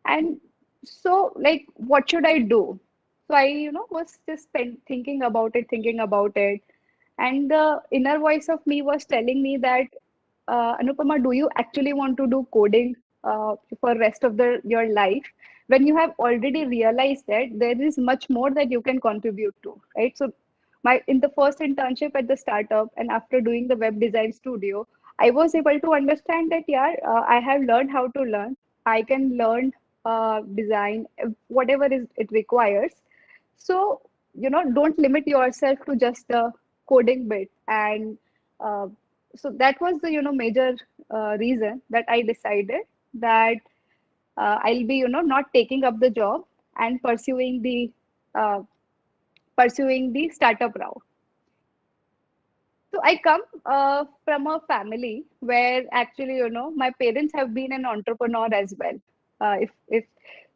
And so, like, what should I do? So I was just thinking about it, and the inner voice of me was telling me that, Anupama, do you actually want to do coding for rest of your life when you have already realized that there is much more that you can contribute to, right? So my in the first internship at the startup and after doing the web design studio, I was able to understand that, yeah, I have learned how to learn. I can learn design, whatever is it requires. So don't limit yourself to just the coding bit. And uh, so that was the major reason that I decided that I'll be not taking up the job and uh, pursuing the startup route. So I come from a family where actually, my parents have been an entrepreneur as well. If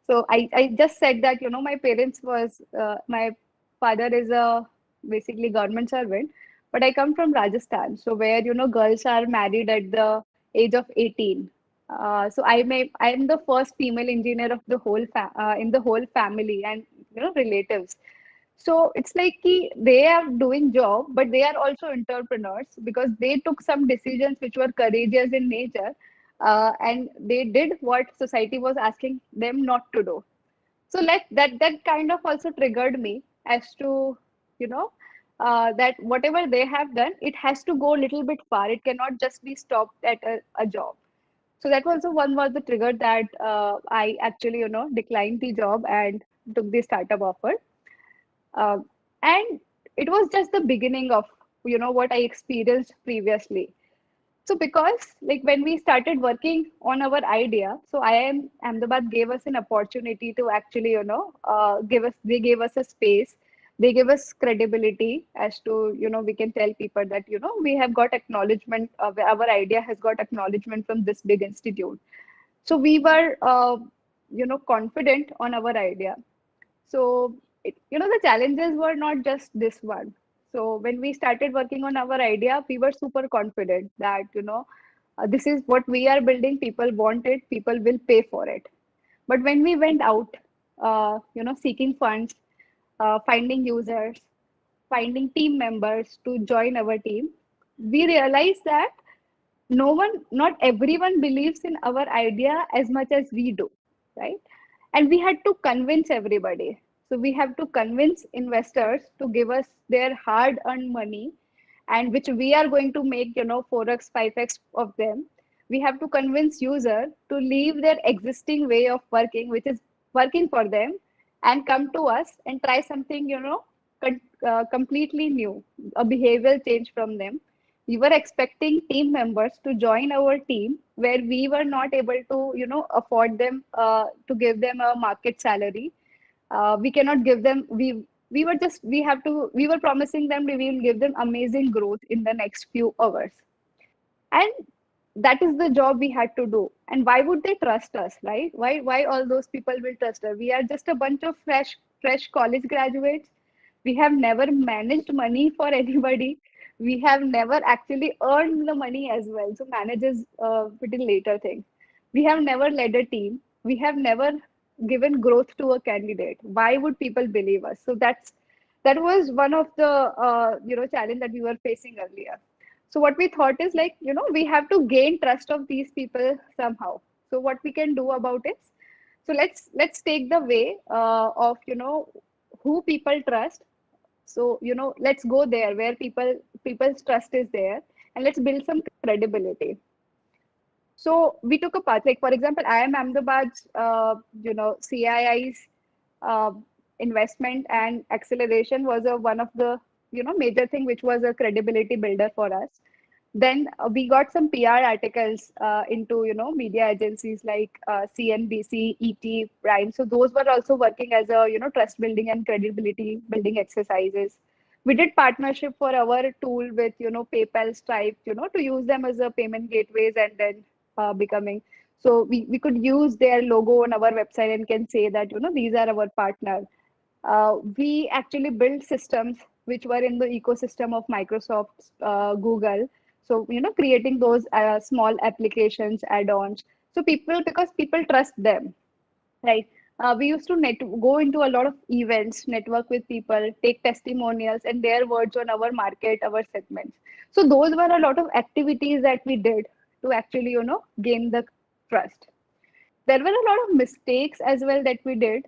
so, I just said that, my parents was my father is a basically government servant, but I come from Rajasthan, so where girls are married at the age of 18. So I am the first female engineer of the in the whole family and relatives. So it's like they are doing job, but they are also entrepreneurs because they took some decisions which were courageous in nature, and they did what society was asking them not to do. So like that kind of also triggered me as to that whatever they have done, it has to go a little bit far. It cannot just be stopped at a job. So that also one was the trigger that I actually declined the job and took the startup offer. uh, and it was just the beginning of what I experienced previously. So because like when we started working on our idea, so IIM Ahmedabad gave us an opportunity to actually they gave us a space, they gave us credibility as to we can tell people that we have got acknowledgement, our idea has got acknowledgement from this big institute. So we were confident on our idea. So the challenges were not just this one. So when we started working on our idea, we were super confident that this is what we are building, people want it, people will pay for it. But when we went out seeking funds, finding users, finding team members to join our team, we realized that not everyone believes in our idea as much as we do, right? And we had to convince everybody. So we have to convince investors to give us their hard earned money, and which we are going to make 4x 5x of them. We have to convince user to leave their existing way of working, which is working for them, and come to us and try something completely new, a behavioral change from them. We were expecting team members to join our team where we were not able to afford them, to give them a market salary. We cannot give them, we were promising them we will give them amazing growth in the next few hours. And that is the job we had to do. And why would they trust us, right? Why all those people will trust us? We are just a bunch of fresh college graduates. We have never managed money for anybody. We have never actually earned the money as well. So manage is a pretty later thing. We have never led a team. We have never given growth to a candidate. Why would people believe us? So that was one of the challenge that we were facing earlier. So what we thought is like, we have to gain trust of these people somehow. So what we can do about it, so let's take the way of who people trust. So, let's go there where people's trust is there, and let's build some credibility. So we took a path, like for example, I am Ahmedabad's, CII's uh, investment and acceleration was one of the, major thing which was a credibility builder for us. Then we got some PR articles into, media agencies like CNBC, ET, Prime. So those were also working as a, trust building and credibility building exercises. We did partnership for our tool with, PayPal, Stripe, to use them as a payment gateways, and then becoming. So we could use their logo on our website and can say that, these are our partners. We actually built systems which were in the ecosystem of Microsoft, Google. So, creating those small applications, add-ons. So because people trust them, right? We used to go into a lot of events, network with people, take testimonials and their words on our market, our segments. So those were a lot of activities that we did to actually, gain the trust. There were a lot of mistakes as well that we did.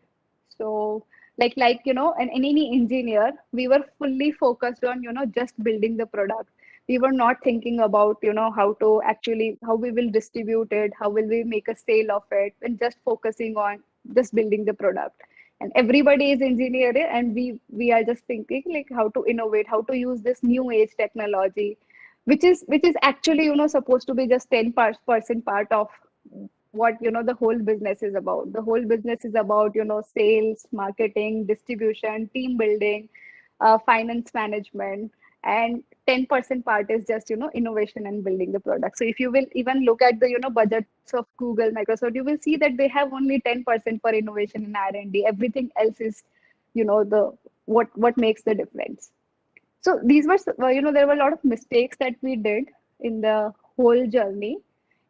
So and any engineer, we were fully focused on, just building the product. We were not thinking about, how we will distribute it, how will we make a sale of it, and just focusing on just building the product. And everybody is engineer, and we are just thinking like how to innovate, how to use this new age technology, which is actually, supposed to be just 10% part of what, the whole business is about. The whole business is about, sales, marketing, distribution, team building, finance management, and 10% part is just, innovation and building the product. So if you will even look at the, budgets of Google, Microsoft, you will see that they have only 10% for innovation and R&D. Everything else is, the what makes the difference. So these were, there were a lot of mistakes that we did in the whole journey.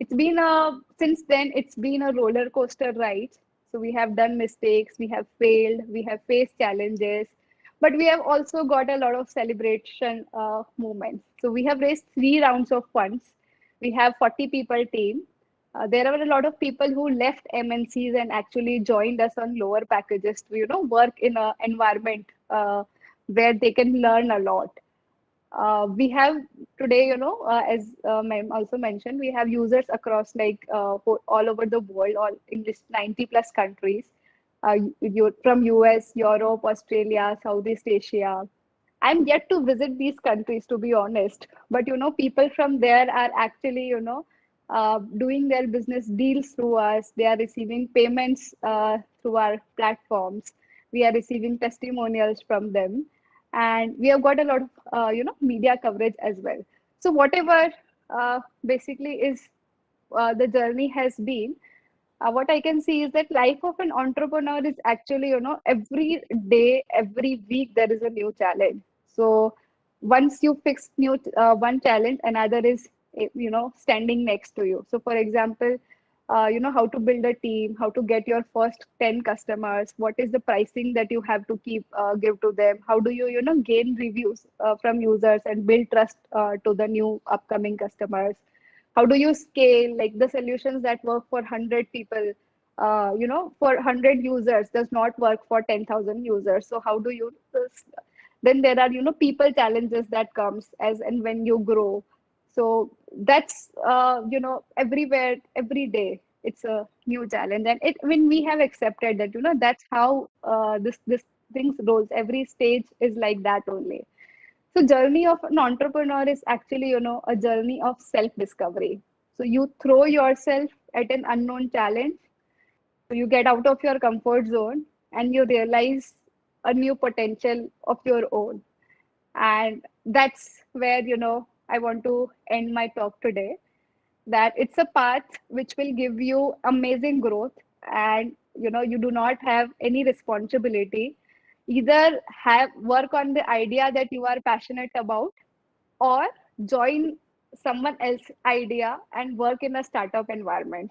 It's been since then, it's been a roller coaster ride. So we have done mistakes, we have failed, we have faced challenges, but we have also got a lot of celebration moments. So we have raised 3 rounds of funds. We have 40 people team. There are a lot of people who left MNCs and actually joined us on lower packages to, work in an environment where they can learn a lot. We have today, as ma'am also mentioned, we have users across all over the world, all in this 90 plus countries, from US, Europe, Australia, Southeast Asia. I'm yet to visit these countries, to be honest, but people from there are actually, doing their business deals through us. They are receiving payments through our platforms. We are receiving testimonials from them, and we have got a lot of media coverage as well. So whatever basically is the journey has been, what I can see is that life of an entrepreneur is actually, every day, every week, there is a new challenge. So once you fix one challenge, another is, standing next to you. So for example, how to build a team, how to get your first 10 customers, what is the pricing that you have to give to them, how do you, gain reviews from users and build trust to the new upcoming customers, how do you scale, like the solutions that work for 100 people, for 100 users does not work for 10,000 users. So how do you, then there are, people challenges that comes as and when you grow. So that's, everywhere, every day, it's a new challenge. And when we have accepted that, that's how this things rolls. Every stage is like that only. So journey of an entrepreneur is actually, a journey of self-discovery. So you throw yourself at an unknown challenge. So you get out of your comfort zone and you realize a new potential of your own. And that's where, I want to end my talk today, that it's a path which will give you amazing growth, and, you do not have any responsibility. Either work on the idea that you are passionate about, or join someone else's idea and work in a startup environment.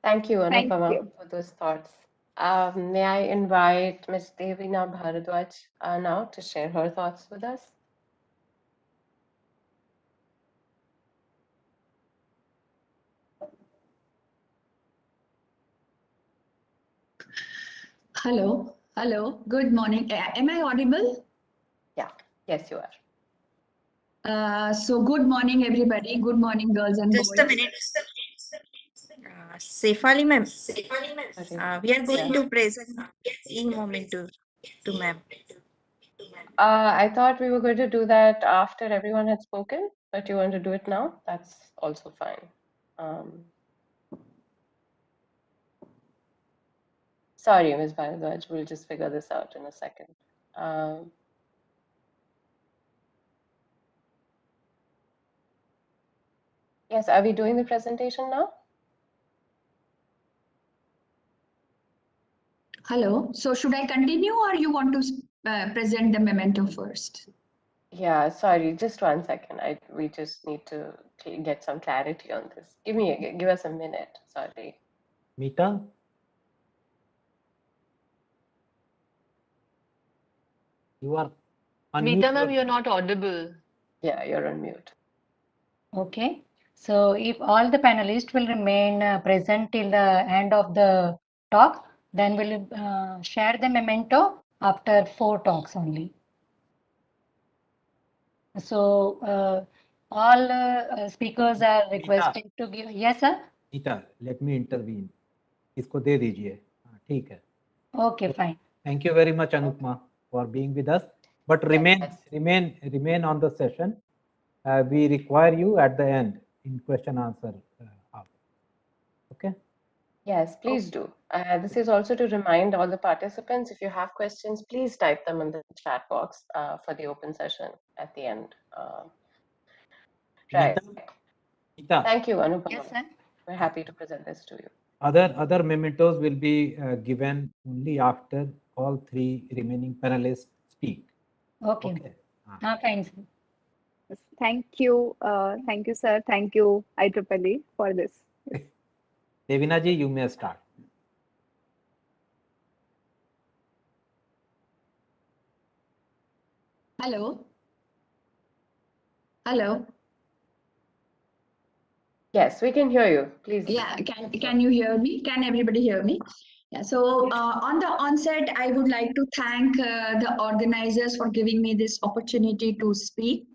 Thank you, Thank Anupama, you. for those thoughts. May I invite Ms. Devina Bhardwaj now to share her thoughts with us? Hello. Hello, good morning. Am I audible? Yeah, yes, you are. So good morning, everybody. Good morning, girls and Just boys. a minute. Sefali ma'am, we are going to present in moment to ma'am. I thought we were going to do that after everyone had spoken, but you want to do it now? That's also fine. Sorry, Ms. Bhardwaj, we'll just figure this out in a second. Yes, are we doing the presentation now? Hello. So should I continue or you want to present the memento first? Yeah, sorry, just 1 second. We just need to get some clarity on this. Give us a minute. Sorry. Mita? You are Mita unmute. ma'am, you're not audible. Yeah, you're on mute. Okay. So if all the panelists will remain present till the end of the talk, then we'll share the memento after 4 talks only. So all speakers are requested to give. Yes, sir. Mita, let me intervene. इसको दे दीजिए. ठीक है. Okay, fine. Thank you very much, Anupama, for being with us. But remain on the session. We require you at the end in question answer. Okay. Yes, please do. This is also to remind all the participants, if you have questions, please type them in the chat box for the open session at the end. Right. Mita. Thank you, Anupama. Yes, sir. We're happy to present this to you. Other mementos will be given only after all 3 remaining panelists speak. Okay. Fine, sir. Thank you, sir. Thank you, IEEE, for this. Devina ji, you may start. Hello. Hello. Yes, we can hear you. Please. Yeah, can you hear me? Can everybody hear me? Yeah, so on the onset, I would like to thank the organizers for giving me this opportunity to speak.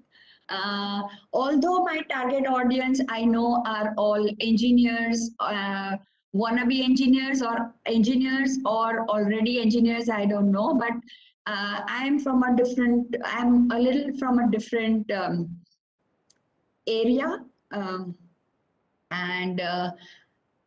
Although my target audience I know are all engineers, wannabe engineers or already engineers, I don't know, but I'm a little from a different area. And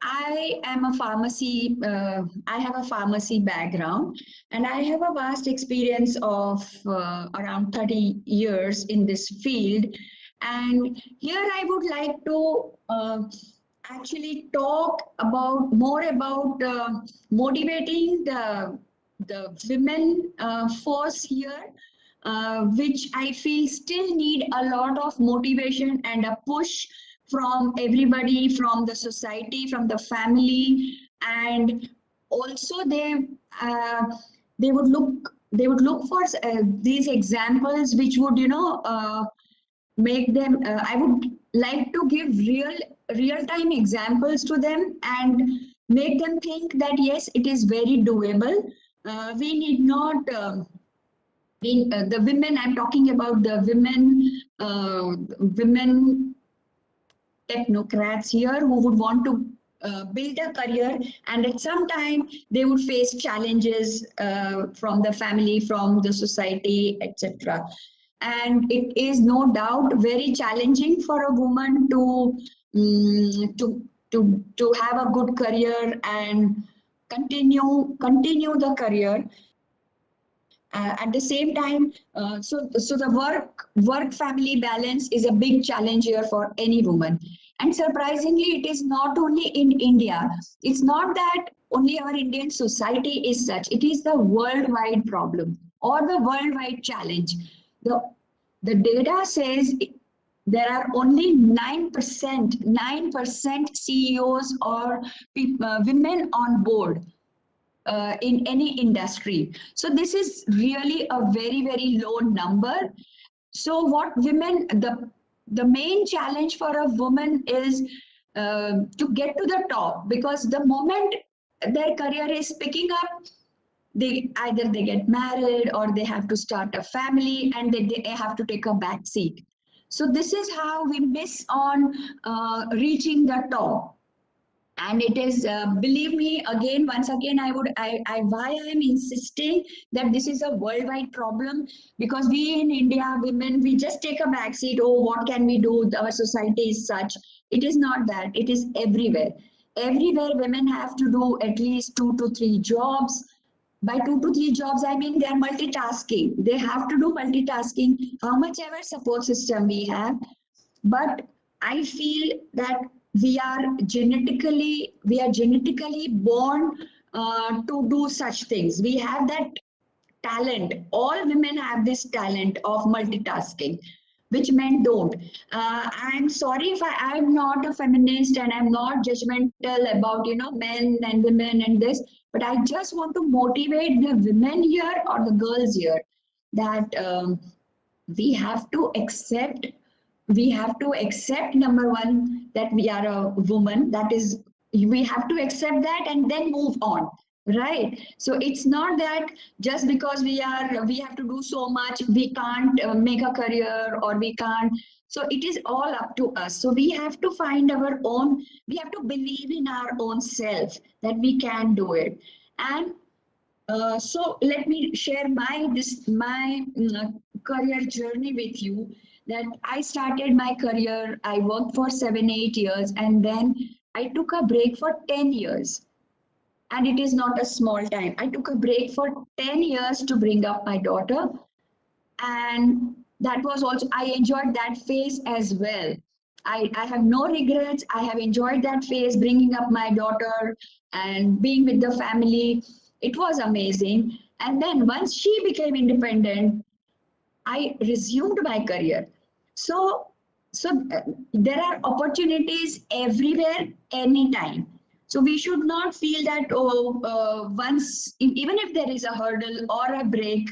I am a pharmacy, I have a pharmacy background, and I have a vast experience of around 30 years in this field. And here I would like to actually talk more about motivating the women force here, which I feel still need a lot of motivation and a push from everybody, from the society, from the family, and also they would look for these examples which would make them. I would like to give real-time examples to them and make them think that yes, it is very doable. We need not. The women, I'm talking about the women technocrats here who would want to build a career, and at some time they would face challenges from the family, from the society, etc. And it is no doubt very challenging for a woman to have a good career and continue the career. At the same time, so the work family balance is a big challenge here for any woman. And surprisingly, it is not only in India. It's not that only our Indian society is such. It is the worldwide problem or the worldwide challenge. The data says there are only 9% CEOs or women on board. In any industry. So this is really a very, very low number. So what women, the main challenge for a woman is to get to the top, because the moment their career is picking up, they either they get married or they have to start a family, and they have to take a back seat. So this is how we miss on reaching the top. And it is, believe me, again, once again, why I am insisting that this is a worldwide problem, because we in India, women, we just take a back seat. Oh, what can we do? Our society is such. It is not that. It is everywhere. Everywhere, women have to do at least 2 to 3 jobs. By 2 to 3 jobs, I mean they are multitasking. They have to do multitasking, how much ever support system we have. But I feel that we are genetically born to do such things. We have that talent. All women have this talent of multitasking, which men don't. I'm sorry if I'm not a feminist and I'm not judgmental about men and women and this, but I just want to motivate the women here or the girls here that we have to accept. We have to accept, number one, that we are a woman. That is, we have to accept that and then move on. Right. So it's not that just because we have to do so much, we can't make a career or we can't. So it is all up to us. So we have to find our own, we have to believe in our own self that we can do it. And so let me share my career journey with you. That I started my career, I worked for 7-8 years, and then I took a break for 10 years. And it is not a small time. I took a break for 10 years to bring up my daughter. And that was also, I enjoyed that phase as well. I have no regrets. I have enjoyed that phase, bringing up my daughter and being with the family. It was amazing. And then once she became independent, I resumed my career. So there are opportunities everywhere, anytime. So we should not feel that, once, even if there is a hurdle or a break,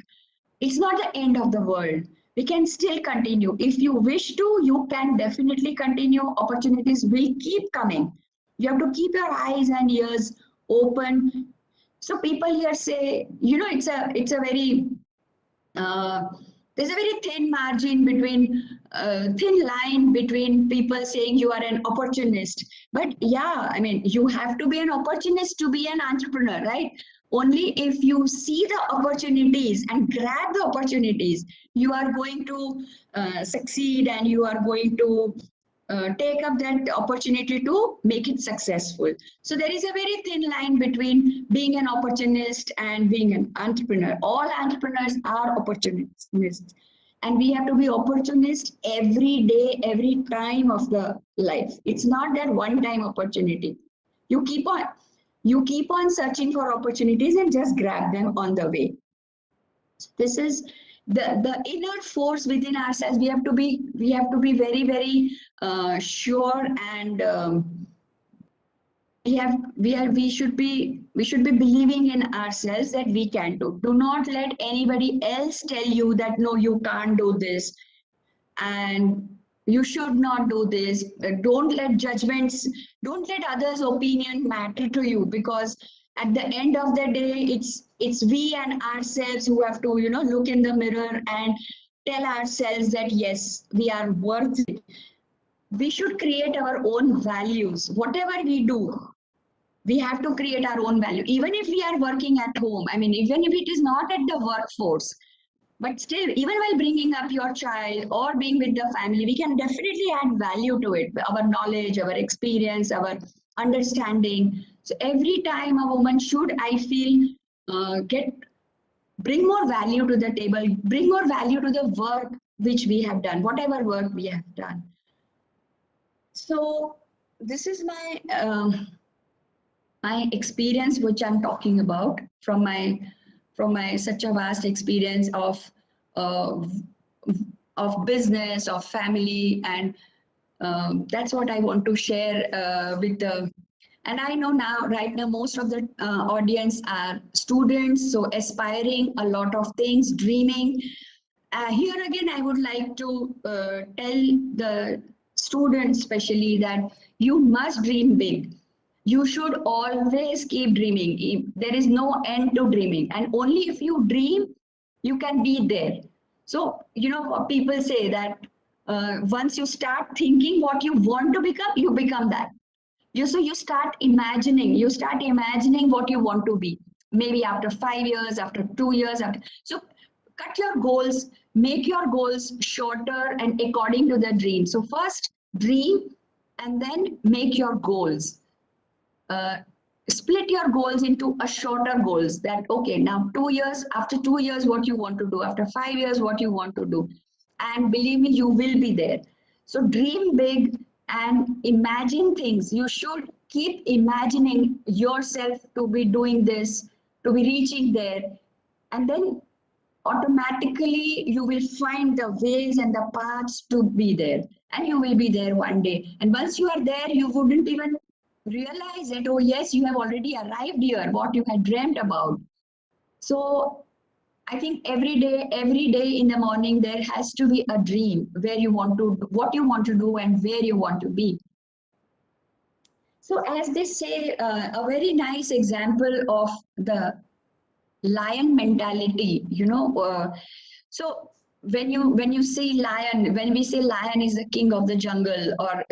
it's not the end of the world. We can still continue. If you wish to, you can definitely continue. Opportunities will keep coming. You have to keep your eyes and ears open. So people here say, it's a very, there's a very thin margin between, thin line between people saying you are an opportunist. But yeah, I mean, you have to be an opportunist to be an entrepreneur, right? Only if you see the opportunities and grab the opportunities, you are going to succeed, and you are going to take up that opportunity to make it successful. So there is a very thin line between being an opportunist and being an entrepreneur. All entrepreneurs are opportunists, and we have to be opportunist every day, every time of the life. It's not that one-time opportunity. You keep on searching for opportunities and just grab them on the way. This is the inner force within ourselves. We have to be very, very sure, and we should be believing in ourselves that we can do. Do not let anybody else tell you that no, you can't do this and you should not do this. Don't let others' opinion matter to you, because at the end of the day, it's we and ourselves who have to look in the mirror and tell ourselves that yes, we are worth it. We should create our own values. Whatever we do, we have to create our own value. Even if we are working at home, I mean, even if it is not at the workforce, but still, even while bringing up your child or being with the family, we can definitely add value to it. Our knowledge, our experience, our understanding. So every time a woman should, I feel, bring more value to the table, bring more value to the work which we have done, whatever work we have done. So this is my my experience, which I'm talking about from my such a vast experience of business, of family, and that's what I want to share with the. And I know right now, most of the audience are students, so aspiring a lot of things, dreaming. Here again, I would like to tell the students, especially, that you must dream big. You should always keep dreaming. There is no end to dreaming. And only if you dream, you can be there. So, people say that once you start thinking what you want to become, you become that. So you start imagining what you want to be. Maybe after 5 years, after 2 years, so cut your goals, make your goals shorter and according to the dream. So first dream and then make your goals. Split your goals into a shorter goals, that okay, now 2 years, after 2 years what you want to do, after 5 years what you want to do, and believe me, you will be there. So dream big and imagine things. You should keep imagining yourself to be doing this, to be reaching there, and then automatically you will find the ways and the paths to be there, and you will be there one day. And once you are there, you wouldn't even realize that, oh yes, you have already arrived here, what you had dreamt about. So I think every day in the morning, there has to be a dream where you want to, what you want to do and where you want to be. So as they say, a very nice example of the lion mentality, so when you see lion, when we say lion is the king of the jungle, or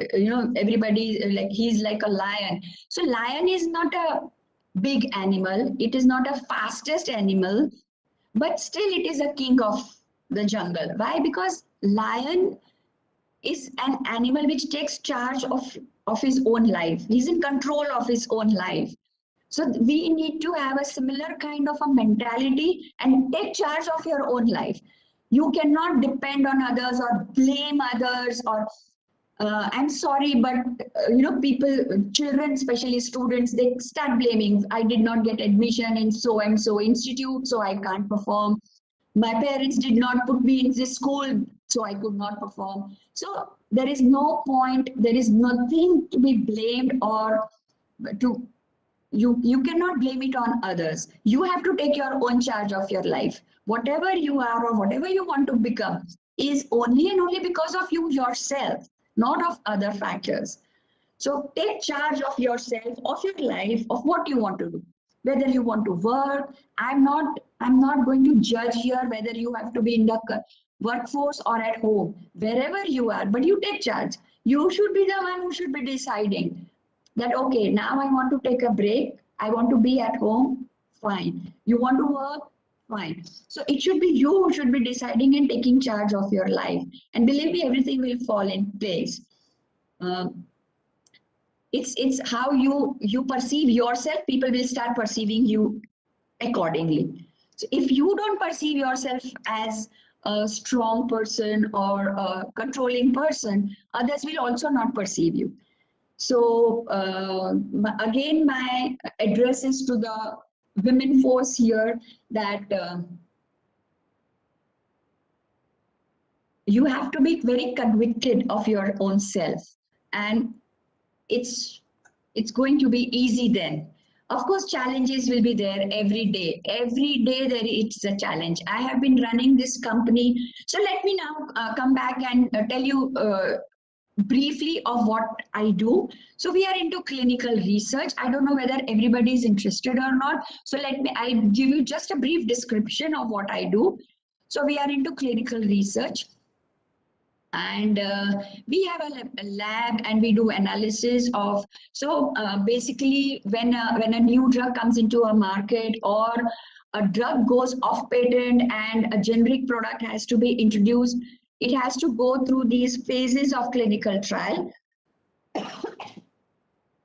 everybody like he's like a lion. So lion is not a big animal, it is not a fastest animal, but still it is a king of the jungle. Why? Because lion is an animal which takes charge of his own life. He's in control of his own life. So we need to have a similar kind of a mentality and take charge of your own life. You cannot depend on others or blame others, or I'm sorry, but people, children, especially students, they start blaming. I did not get admission in so and so institute, so I can't perform. My parents did not put me in this school, so I could not perform. So there is no point, there is nothing to be blamed, or to you cannot blame it on others. You have to take your own charge of your life. Whatever you are or whatever you want to become is only and only because of you yourself, not of other factors. So take charge of yourself, of your life, of what you want to do. Whether you want to work, I'm not going to judge here whether you have to be in the workforce or at home, wherever you are, but you take charge. You should be the one who should be deciding that, okay, now I want to take a break, I want to be at home, fine. You want to work, fine. So it should be you who should be deciding and taking charge of your life. And believe me, everything will fall in place. It's how you perceive yourself, people will start perceiving you accordingly. So if you don't perceive yourself as a strong person or a controlling person, others will also not perceive you. So again, my address is to the women force here, that you have to be very convicted of your own self, and it's going to be easy then. Of course, challenges will be there every day. Every day there it's a challenge. I have been running this company. So let me now come back and tell you briefly of what I do. So we are into clinical research. I don't know whether everybody is interested or not. So I give you just a brief description of what I do. So we are into clinical research. And we have a lab, and we do analysis of, so basically when a new drug comes into a market, or a drug goes off patent and a generic product has to be introduced, it has to go through these phases of clinical trial.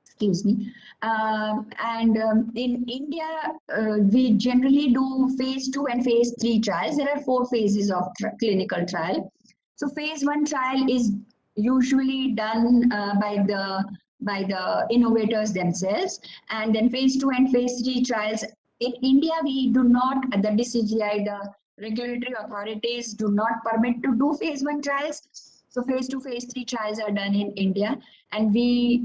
Excuse me. In India, we generally do phase 2 and phase 3 trials. There are 4 phases of clinical trial. So phase 1 trial is usually done by the innovators themselves, and then phase 2 and phase 3 trials. In India, we do not, the DCGI, the regulatory authorities do not permit to do phase 1 trials. So phase 2, phase 3 trials are done in India, and we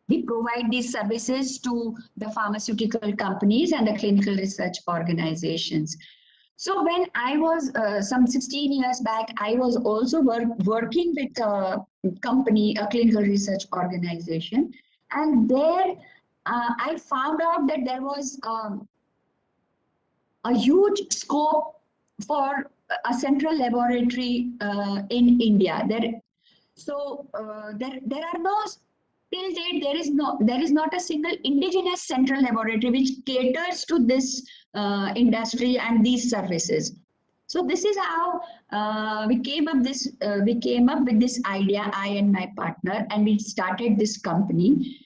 provide these services to the pharmaceutical companies and the clinical research organizations. So when I was some 16 years back, I was also working with a company, a clinical research organization. And there I found out that there was a huge scope for a central laboratory in India. There are no, till date there is not a single indigenous central laboratory which caters to this industry and these services. So this is how we came up with this idea, I and my partner, and we started this company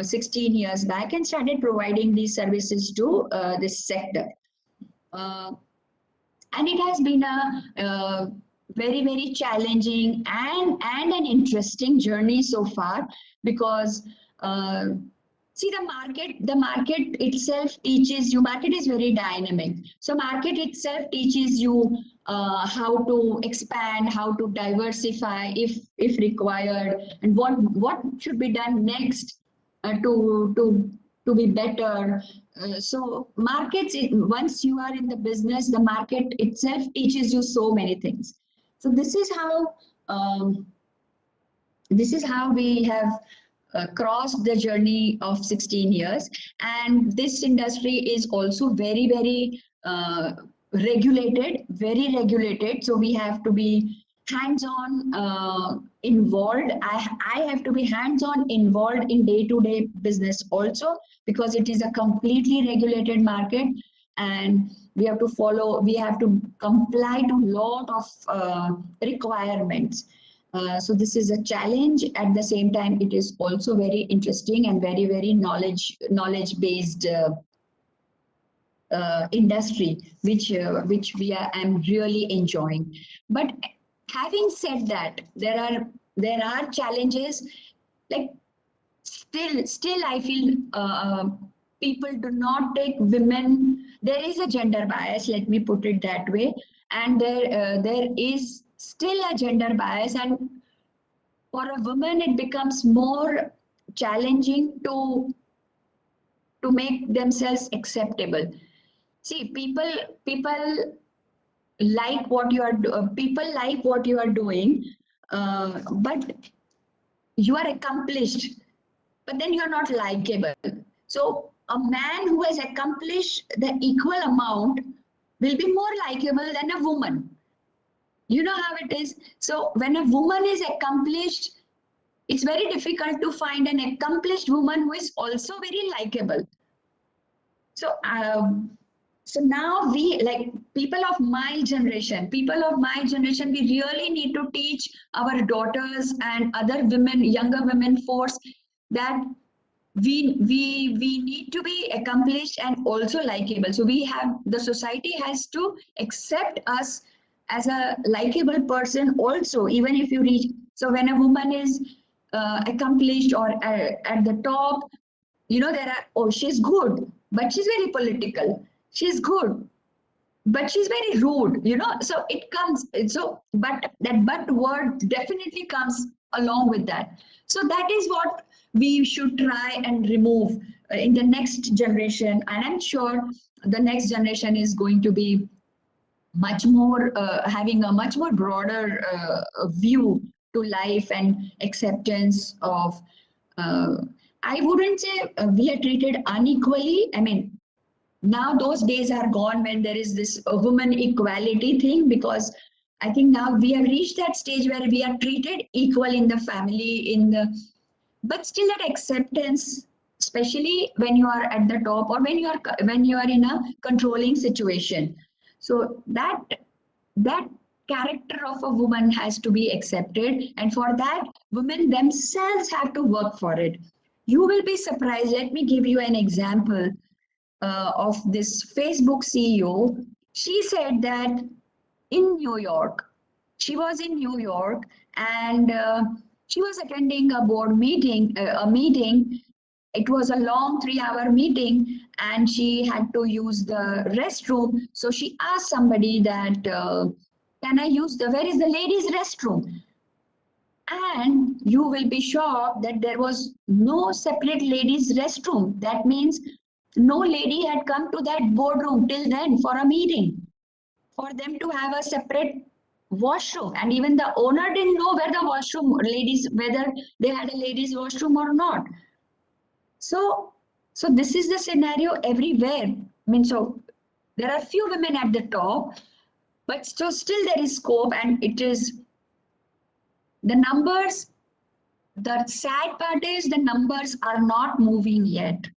16 years back and started providing these services to this sector. And it has been a very, very challenging and an interesting journey so far, because see, the market itself teaches you, market is very dynamic. So market itself teaches you how to expand, how to diversify if required, and what should be done next to be better. So markets, once you are in the business, the market itself teaches you so many things. So this is how we have crossed the journey of 16 years. And this industry is also very, very regulated. So we have to be hands-on involved. I have to be hands-on involved in day-to-day business also, because it is a completely regulated market, and we have to comply to a lot of requirements. So this is a challenge. At the same time, it is also very interesting and very, very knowledge-based industry, which I'm really enjoying. But having said that, there are challenges. Like still I feel people do not take women. There is a gender bias, let me put it that way, and there is still a gender bias, and for a woman it becomes more challenging to make themselves acceptable. See, people like what you are doing, but you are accomplished, but then you are not likable. So a man who has accomplished the equal amount will be more likable than a woman. You know how it is. So when a woman is accomplished, it's very difficult to find an accomplished woman who is also very likable. So now we, like people of my generation, we really need to teach our daughters and other women, younger women force, that we need to be accomplished and also likable. So the society has to accept us as a likable person also, even if you reach. So when a woman is accomplished or at the top, she's good, but she's very political. She's good, but she's very rude, so it comes. So, but that but word definitely comes along with that. So that is what we should try and remove in the next generation. And I'm sure the next generation is going to be much more, having a much more broader view to life and acceptance of, I wouldn't say we are treated unequally. I mean, now those days are gone when there is this woman equality thing, because I think now we have reached that stage where we are treated equal in the family, but still that acceptance, especially when you are at the top or when you are in a controlling situation. So that character of a woman has to be accepted, and for that women themselves have to work for it. You will be surprised. Let me give you an example of this Facebook CEO. She said that in New York, she was in New York, and she was attending a board meeting, It was a long 3-hour meeting, and she had to use the restroom. So she asked somebody that, can I use where is the ladies' restroom? And you will be shocked that there was no separate ladies' restroom. That means no lady had come to that boardroom till then for a meeting, for them to have a separate washroom. And even the owner didn't know where the washroom, whether they had a ladies' washroom or not. So this is the scenario everywhere. I mean, so there are few women at the top, but still there is scope, and it is the numbers. The sad part is the numbers are not moving yet.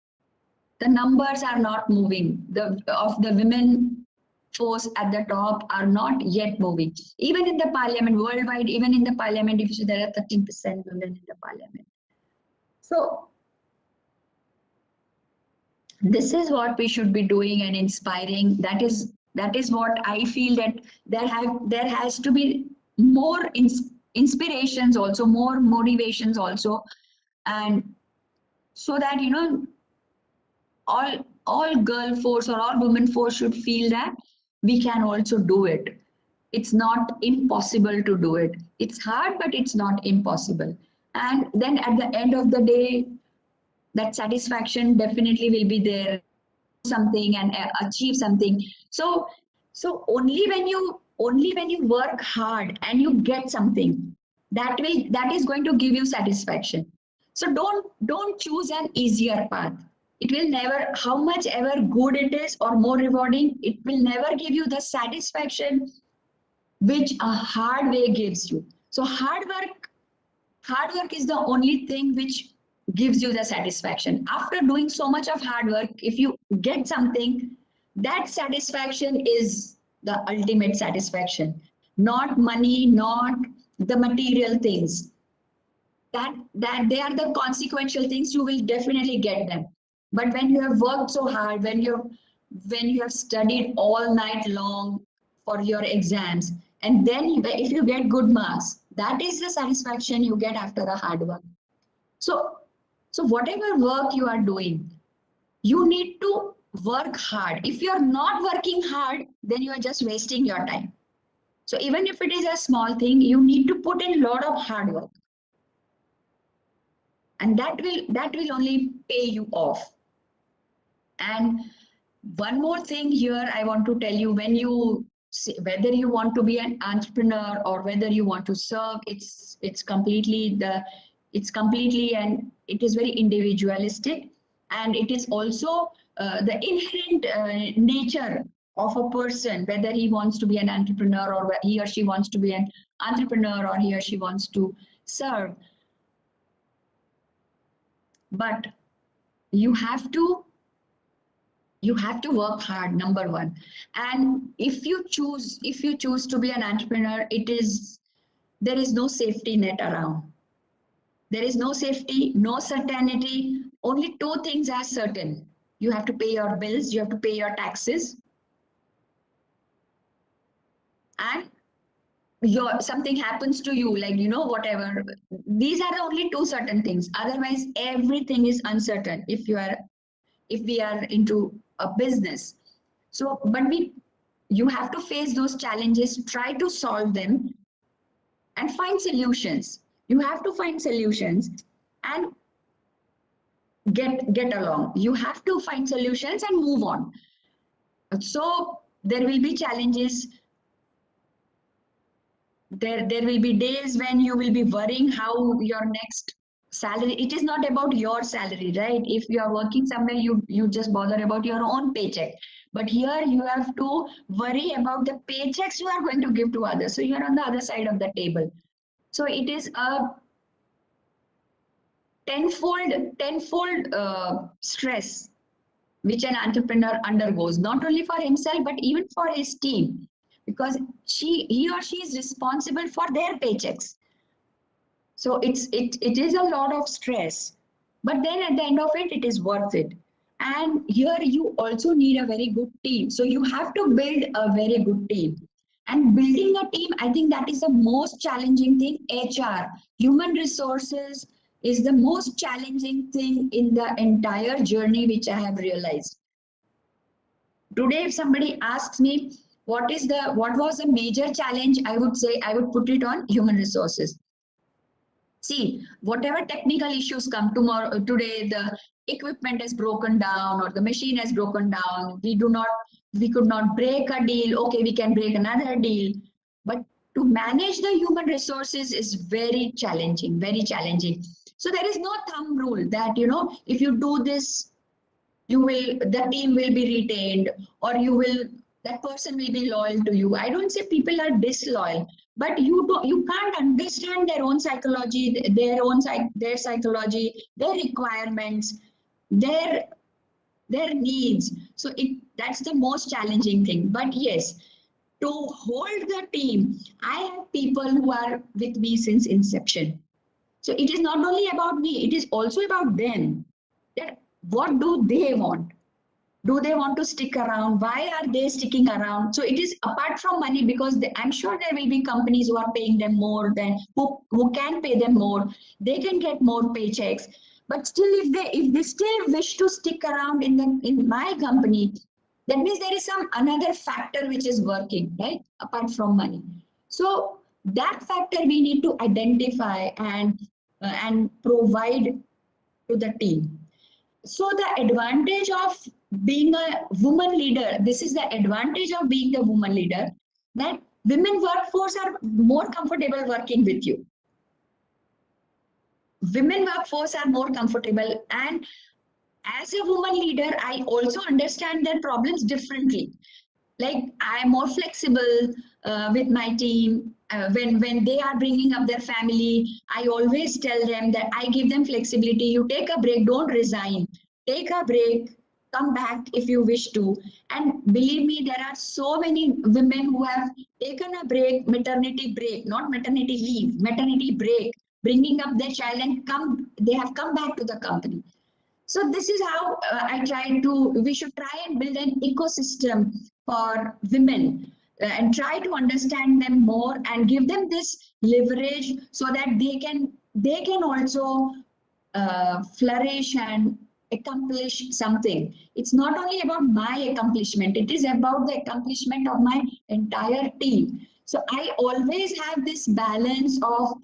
The numbers are not moving. Of the women force at the top are not yet moving. Even in the parliament, worldwide, even in the parliament, if you see, there are 13% women in the parliament. So this is what we should be doing and inspiring. That is what I feel, that there has to be more inspirations also, more motivations also, and so that, you know, all girl force or all women force should feel that we can also do it. It's not impossible to do it. It's hard, but it's not impossible. And then at the end of the day, that satisfaction definitely will be there, something and achieve something. So only when you work hard and you get something, that is going to give you satisfaction. So don't choose an easier path. It will never, how much ever good it is or more rewarding, it will never give you the satisfaction which a hard way gives you. So hard work is the only thing which gives you the satisfaction. After doing so much of hard work, if you get something, that satisfaction is the ultimate satisfaction. Not money, not the material things. That they are the consequential things. You will definitely get them. But when you have worked so hard, when you have studied all night long for your exams, and then if you get good marks, that is the satisfaction you get after the hard work. So whatever work you are doing, you need to work hard. If you're not working hard, then you are just wasting your time. So even if it is a small thing, you need to put in a lot of hard work. And that will only pay you off. And one more thing here I want to tell you, when you, whether you want to be an entrepreneur or whether you want to serve, it's completely and it is very individualistic, and it is also the inherent nature of a person, whether he wants to be an entrepreneur or he or she wants to be an entrepreneur or he or she wants to serve. But you have to work hard, number one. And if you choose to be an entrepreneur, there is no safety net around. There is no safety, no certainty. Only two things are certain. You have to pay your bills, you have to pay your taxes, and something happens to you, like, you know, whatever. These are the only two certain things. Otherwise, everything is uncertain if we are into a business. So, but you have to face those challenges, try to solve them, and find solutions. You have to find solutions and get along. You have to find solutions and move on. So there will be challenges. There will be days when you will be worrying how your next salary. It is not about your salary, right? If you are working somewhere, you just bother about your own paycheck. But here you have to worry about the paychecks you are going to give to others. So you are on the other side of the table. So it is a tenfold stress which an entrepreneur undergoes, not only for himself, but even for his team, because he or she is responsible for their paychecks. So it is a lot of stress, but then at the end of it, it is worth it. And here you also need a very good team. So you have to build a very good team. And building a team, I think that is the most challenging thing. HR, human resources, is the most challenging thing in the entire journey, which I have realized. Today, if somebody asks me what was the major challenge, I would say I would put it on human resources. See, whatever technical issues come today, the equipment is broken down or the machine has broken down. We could not break a deal. Okay, we can break another deal. But to manage the human resources is very challenging, very challenging. So there is no thumb rule that, if you do this, the team will be retained, or that person will be loyal to you. I don't say people are disloyal, but you can't understand their own psychology, their psychology, their requirements, their needs. So that's the most challenging thing. But yes, to hold the team, I have people who are with me since inception. So it is not only about me, it is also about them. That what do they want? Do they want to stick around? Why are they sticking around? So it is apart from money, because I'm sure there will be companies who are paying them more than who can pay them more. They can get more paychecks. But still, if they still wish to stick around in my company, that means there is some another factor which is working, right? Apart from money. So that factor we need to identify and provide to the team. So the advantage of being a woman leader, this is the advantage of being a woman leader, that women workforce are more comfortable working with you. Women workforce are more comfortable, and as a woman leader, I also understand their problems differently. Like, I'm more flexible with my team. When they are bringing up their family, I always tell them that I give them flexibility. You take a break, don't resign. Take a break, come back if you wish to. And believe me, there are so many women who have taken a break, maternity break, not maternity leave, maternity break, bringing up their child, and they have come back to the company. So this is how we should try and build an ecosystem for women and try to understand them more and give them this leverage so that they can also flourish and accomplish something. It's not only about my accomplishment, it is about the accomplishment of my entire team. So I always have this balance of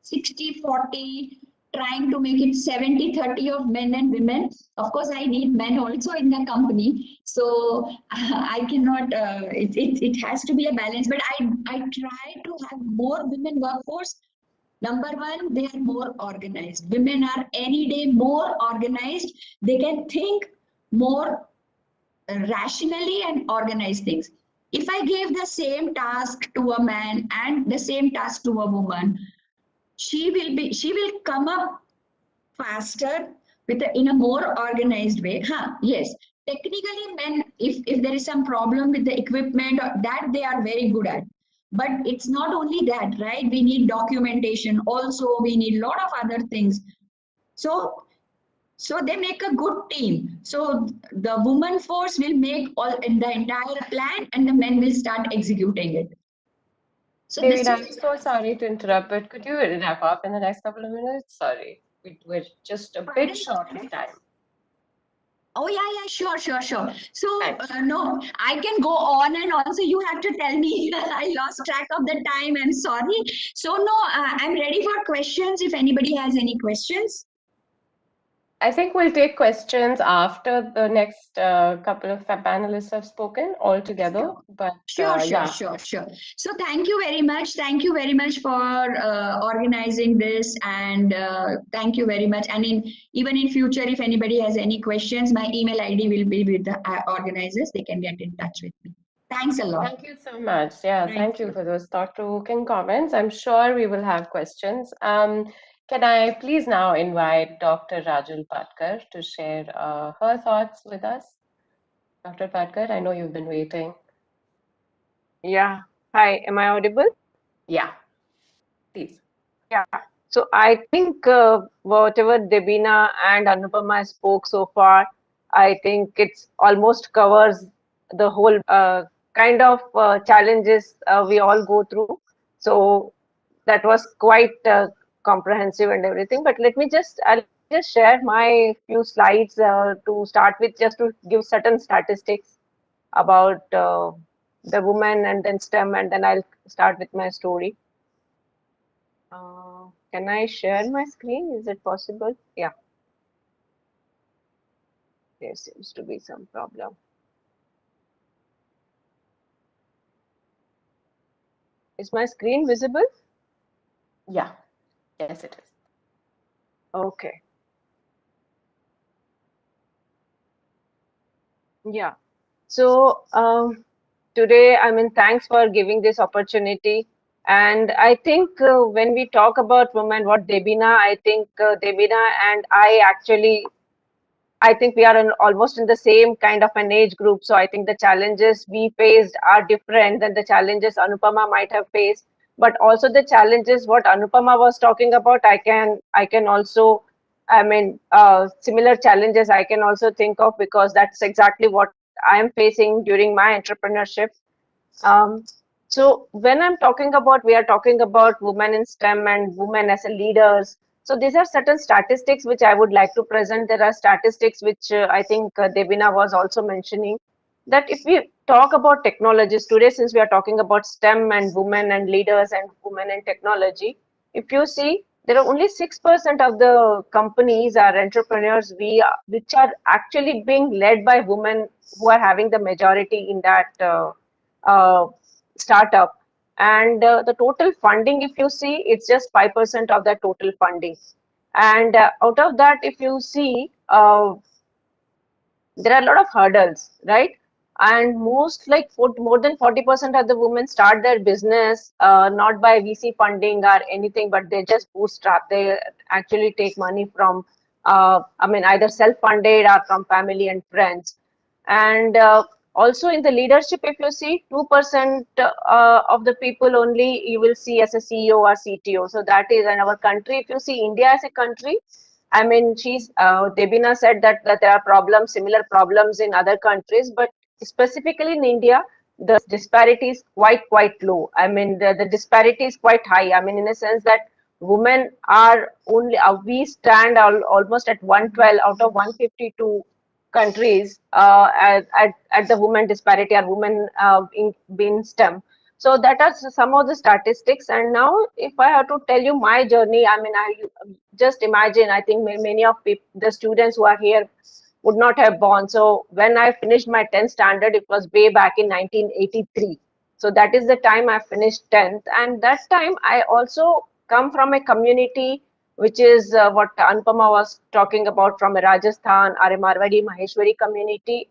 60-40, trying to make it 70-30 of men and women. Of course, I need men also in the company. So I cannot, it has to be a balance, but I try to have more women workforce. Number one, they are more organized. Women are any day more organized. They can think more rationally and organize things. If I gave the same task to a man and the same task to a woman, she will come up faster in a more organized way. Yes, technically men, if there is some problem with the equipment, that they are very good at. But it's not only that, right? We need documentation also, we need a lot of other things. So they make a good team. So the woman force will make all in the entire plan, and the men will start executing it. So Devina, I'm so sorry to interrupt, but could you wrap up in the next couple of minutes? Sorry, we're just a bit short of time. Oh, yeah, sure. So, no, I can go on and on. So you have to tell me. I lost track of the time. I'm sorry. So, no, I'm ready for questions if anybody has any questions. I think we'll take questions after the next couple of panelists have spoken all together. But Sure. So thank you very much. Thank you very much for organizing this, and thank you very much. And even in future, if anybody has any questions, my email ID will be with the organizers. They can get in touch with me. Thanks a lot. Thank you so much. Yeah, thank you for those thought-provoking comments. I'm sure we will have questions. Can I please now invite Dr. Rajul Patkar to share her thoughts with us? Dr. Patkar, I know you've been waiting. Yeah. Hi, am I audible? Yeah, please. Yeah. So I think whatever Devina and Anupama spoke so far, I think it's almost covers the whole kind of challenges we all go through. So that was quite comprehensive and everything. But I'll just share my few slides to start with, just to give certain statistics about the woman and then STEM, and then I'll start with my story. Can I share my screen? Is it possible? Yeah. There seems to be some problem. Is my screen visible? Yeah. Yes, it is. Okay. Yeah. So today, I mean, thanks for giving this opportunity. And I think when we talk about women, what Devina, I think Devina and I actually, I think we are almost in the same kind of an age group. So I think the challenges we faced are different than the challenges Anupama might have faced. But also the challenges what Anupama was talking about, I can also, I mean, similar challenges I can also think of, because that's exactly what I am facing during my entrepreneurship. Um, so when I'm talking about, we are talking about women in STEM and women as a leaders. So these are certain statistics which I would like to present. There are statistics which I think Devina was also mentioning, that if we talk about technologies today, since we are talking about STEM and women and leaders and women in technology, if you see, there are only 6% of the companies or entrepreneurs which are actually being led by women who are having the majority in that uh, startup. And the total funding, if you see, it's just 5% of the total funding. And out of that, if you see, there are a lot of hurdles, right? And most, like more than 40% of the women start their business not by VC funding or anything, but they just bootstrap. They actually take money from, I mean, either self-funded or from family and friends. And also in the leadership, if you see, 2% of the people only you will see as a CEO or CTO. So that is in our country. If you see India as a country, I mean, Devina said that there are problems, similar problems in other countries, but specifically in India, the disparity is quite low. I mean, the disparity is quite high. I mean, in a sense that women are only, we stand almost at 112 out of 152 countries at the women disparity or women in STEM. So that are some of the statistics. And now, if I have to tell you my journey, I mean, I just imagine, I think many of the students who are here would not have born. So when I finished my 10th standard, it was way back in 1983. So that is the time I finished 10th. And that time I also come from a community which is what Anupama was talking about, from a Rajasthan or a Marwadi Maheshwari community,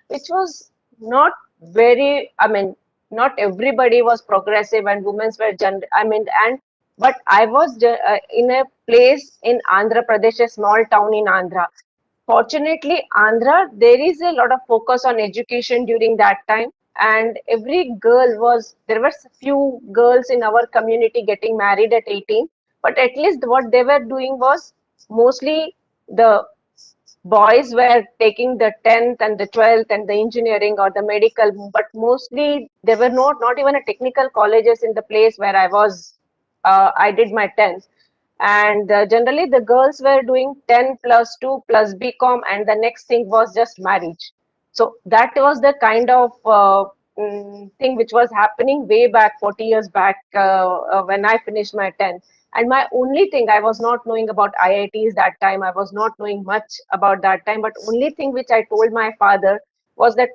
which was not very, I mean, not everybody was progressive and women were, I mean, and but I was in a place in Andhra Pradesh, a small town in Andhra. Fortunately, Andhra, there is a lot of focus on education during that time, and there were few girls in our community getting married at 18, but at least what they were doing was mostly the boys were taking the 10th and the 12th and the engineering or the medical, but mostly there were not even a technical colleges in the place where I did my 10th. And generally the girls were doing 10 plus 2 plus BCom, and the next thing was just marriage. So that was the kind of thing which was happening way back 40 years back when I finished my 10th. And my only thing, I was not knowing about IITs that time. I was not knowing much about that time. But only thing which I told my father was that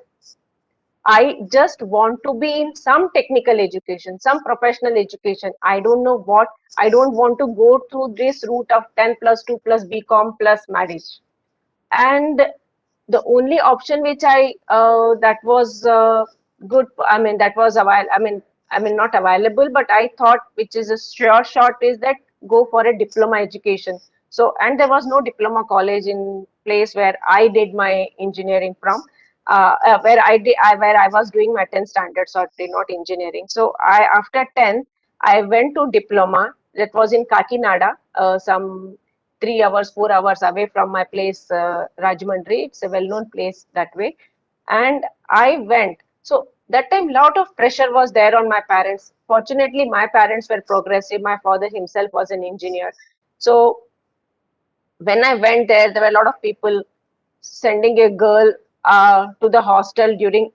I just want to be in some technical education, some professional education. I don't know what. I don't want to go through this route of 10 plus 2 plus BCom plus marriage. And the only option which that was good, I mean, that was available, I mean not available, but I thought which is a sure shot is that go for a diploma education. So, and there was no diploma college in place where I did my engineering from, where I was doing my 10th standard, sorry, not engineering. So I, after 10 I went to diploma. That was in Kakinada, some 3 hours, 4 hours away from my place, Rajmundry. It's a well-known place that way. And I went. So that time, lot of pressure was there on my parents. Fortunately, my parents were progressive. My father himself was an engineer. So when I went there, there were a lot of people sending a girl to the hostel during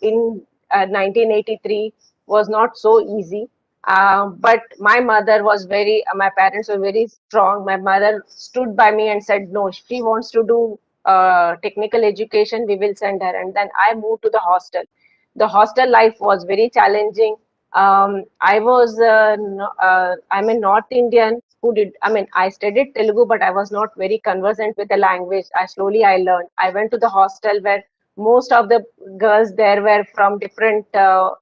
in 1983 was not so easy. But my mother was my parents were very strong. My mother stood by me and said, no, she wants to do technical education, we will send her. And then I moved to the hostel. The hostel life was very challenging. I was, I'm a North Indian who did, I mean, I studied Telugu, but I was not very conversant with the language. I learned. I went to the hostel where most of the girls there were from different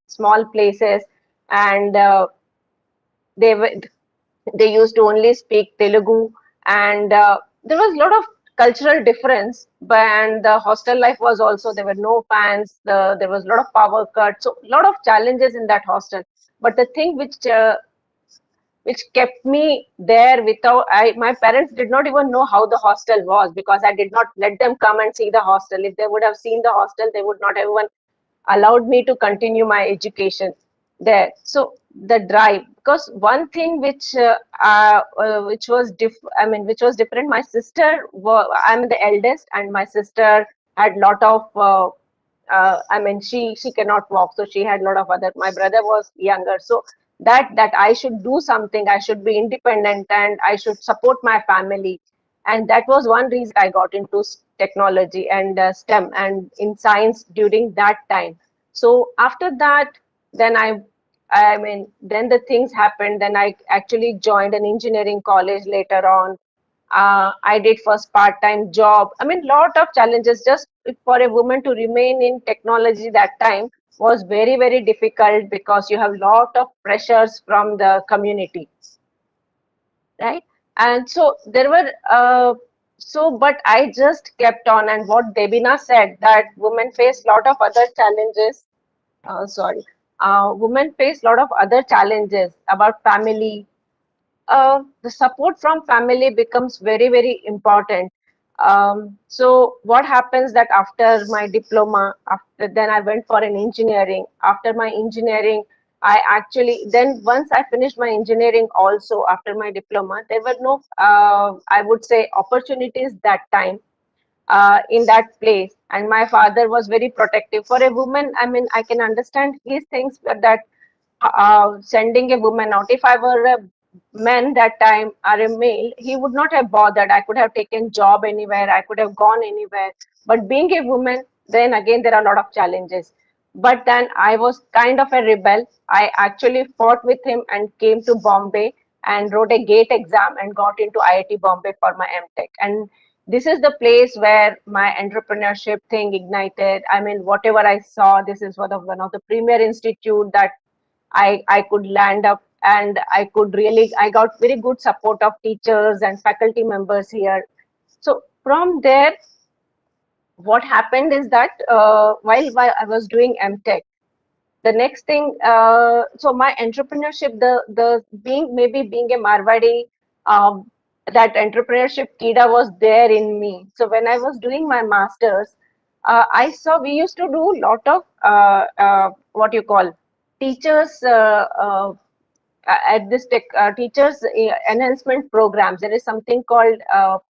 small places, and they were they used to only speak Telugu, and there was a lot of cultural difference. But and the hostel life was also, there were no fans. There was a lot of power cuts, so a lot of challenges in that hostel. But the thing which kept me there without, my parents did not even know how the hostel was, because I did not let them come and see the hostel. If they would have seen the hostel, they would not have even allowed me to continue my education there. So the drive, because one thing which was which was different. My sister, I'm the eldest, and my sister had lot of she cannot walk, so she had a lot of other. My brother was younger, so that I should do something, I should be independent, and I should support my family. And that was one reason I got into technology and STEM and in science during that time. So after that, then then the things happened. Then I actually joined an engineering college later on. I did first part-time job. I mean, lot of challenges. Just for a woman to remain in technology that time was very, very difficult, because you have lot of pressures from the community, right? And so there were, but I just kept on. And what Devina said, that women face lot of other challenges. Sorry, women face lot of other challenges about family. The support from family becomes very, very important. So what happens that after my diploma, after then I went for an engineering. After my engineering, I actually, then once I finished my engineering also after my diploma, there were no, I would say, opportunities that time in that place. And my father was very protective. For a woman, I mean, I can understand his things, that sending a woman out. If I were a man that time or a male, he would not have bothered. I could have taken job anywhere. I could have gone anywhere. But being a woman, then again, there are a lot of challenges. But then I was kind of a rebel. I actually fought with him and came to Bombay and wrote a GATE exam and got into IIT Bombay for my MTech. And this is the place where my entrepreneurship thing ignited. I mean, whatever I saw, this is one of the premier institute that I could land up, and I got very good support of teachers and faculty members here. So from there, what happened is that while I was doing MTech, the next thing, so my entrepreneurship, the being a Marwadi, that entrepreneurship kida was there in me. So when I was doing my masters, I saw we used to do lot of what you call teachers at this teachers enhancement programs. There is something called,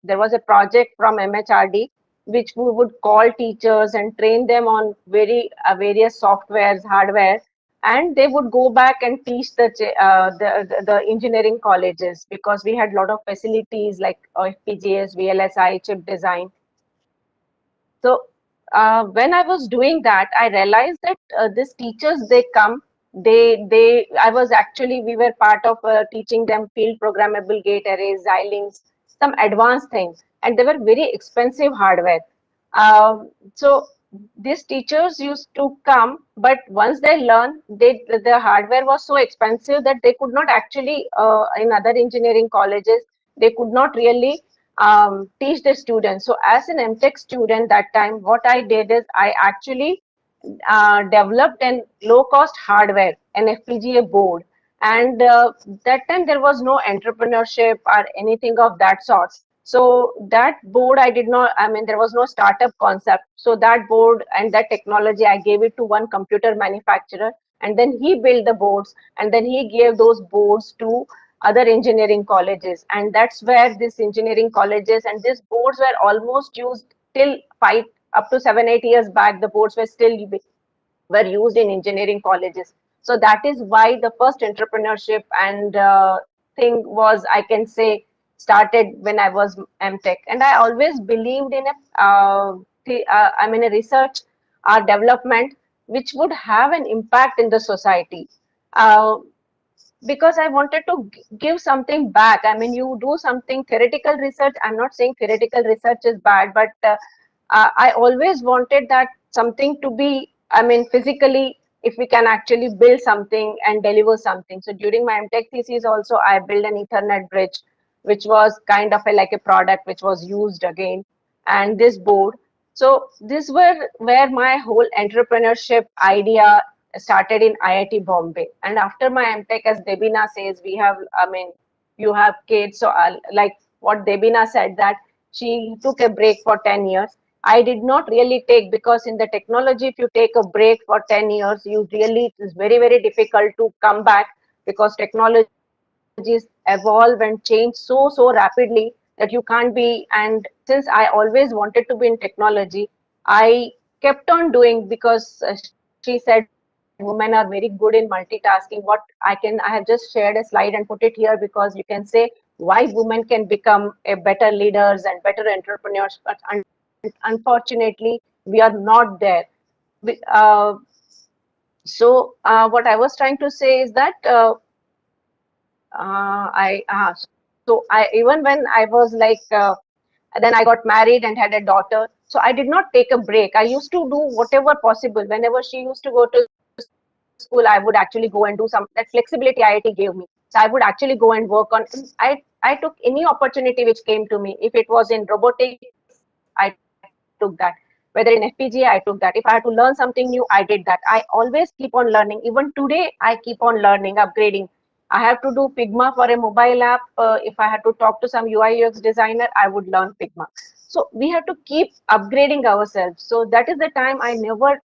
there was a project from MHRD, which we would call teachers and train them on various softwares, hardware, and they would go back and teach the engineering colleges, because we had a lot of facilities like FPGAs, VLSI, chip design. So when I was doing that, I realized that these teachers, they come, I was actually, we were part of teaching them field programmable gate arrays, Xilinx, some advanced things, and they were very expensive hardware. So these teachers used to come, but once they learn, the hardware was so expensive that they could not actually, in other engineering colleges, they could not really teach the students. So as an MTech student that time, what I did is I actually developed an low-cost hardware, an FPGA board. And that time there was no entrepreneurship or anything of that sort. So that board, I did not, I mean, there was no startup concept. So that board and that technology, I gave it to one computer manufacturer, and then he built the boards, and then he gave those boards to other engineering colleges. And that's where these engineering colleges and these boards were almost used till up to 7-8 years back. The boards were used in engineering colleges. So that is why the first entrepreneurship and thing was, I can say, started when I was MTech. And I always believed in a research or development which would have an impact in the society. because I wanted to give something back. I mean, you do something theoretical research. I'm not saying theoretical research is bad, but I always wanted that something to be, I mean, physically, if we can actually build something and deliver something. So during my MTech thesis also, I built an Ethernet bridge, which was kind of like a product which was used again, and this board. So this were where my whole entrepreneurship idea started in IIT Bombay. And after my MTech, as Devina says, we have, I mean, you have kids. So like what Devina said, that she took a break for 10 years. I did not really take, because in the technology, if you take a break for 10 years, you really, it is very, very difficult to come back, because technologies evolve and change so rapidly that you can't be. And since I always wanted to be in technology, I kept on doing, because she said women are very good in multitasking. I have just shared a slide and put it here, because you can say why women can become a better leaders and better entrepreneurs, but unfortunately we are not there. We, what I was trying to say is that so I, even when I was like then I got married and had a daughter, so I did not take a break. I used to do whatever possible. Whenever she used to go to school, I would actually go and do some, that flexibility IIT gave me. So I would actually go and work on, I took any opportunity which came to me. If it was in robotics, I took that. Whether in FPGA, I took that. If I had to learn something new, I did that. I always keep on learning. Even today, I keep on learning, upgrading. I have to do Figma for a mobile app. If I had to talk to some UI UX designer, I would learn Figma. So we have to keep upgrading ourselves. So that is the time I never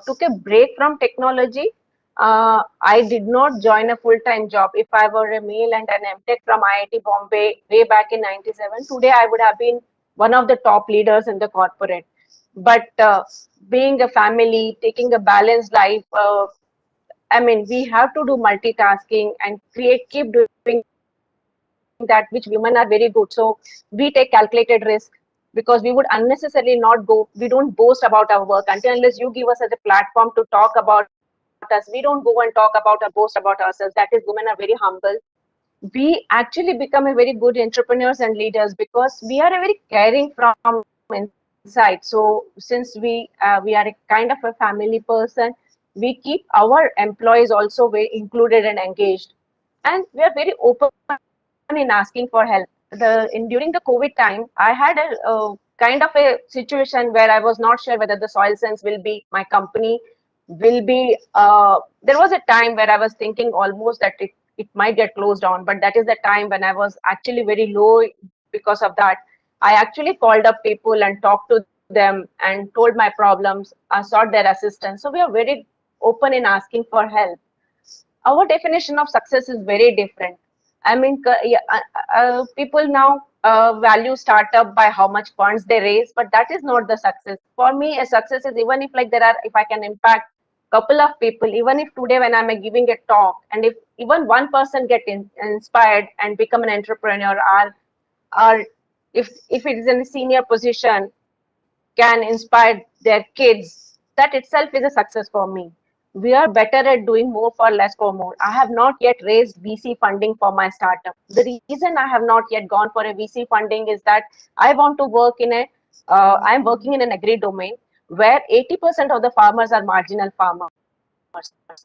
took a break from technology. I did not join a full-time job. If I were a male and an MTech from IIT Bombay way back in '97, today I would have been one of the top leaders in the corporate. But being a family, taking a balanced life, I mean, we have to do multitasking and keep doing that, which women are very good. So we take calculated risk, because we would unnecessarily not go. We don't boast about our work until unless you give us as a platform to talk about us. We don't go and talk about or boast about ourselves. That is, women are very humble. We actually become a very good entrepreneurs and leaders because we are a very caring from inside. So since we are a kind of a family person, we keep our employees also very included and engaged, and we are very open in asking for help. During the COVID time, I had a kind of a situation where I was not sure whether the SoilSens will be my company will be. There was a time where I was thinking almost that it might get closed down, but that is the time when I was actually very low because of that. I actually called up people and talked to them and told my problems, sought their assistance. So we are very open in asking for help. Our definition of success is very different. I mean, people now value startup by how much funds they raise, but that is not the success. For me, a success is even if like if I can impact couple of people, even if today when I'm giving a talk, and if even one person get inspired and become an entrepreneur, or if it is in a senior position, can inspire their kids, that itself is a success for me. We are better at doing more for less for more. I have not yet raised VC funding for my startup. The reason I have not yet gone for a VC funding is that I want to work in I'm working in an agri domain where 80% of the farmers are marginal farmers.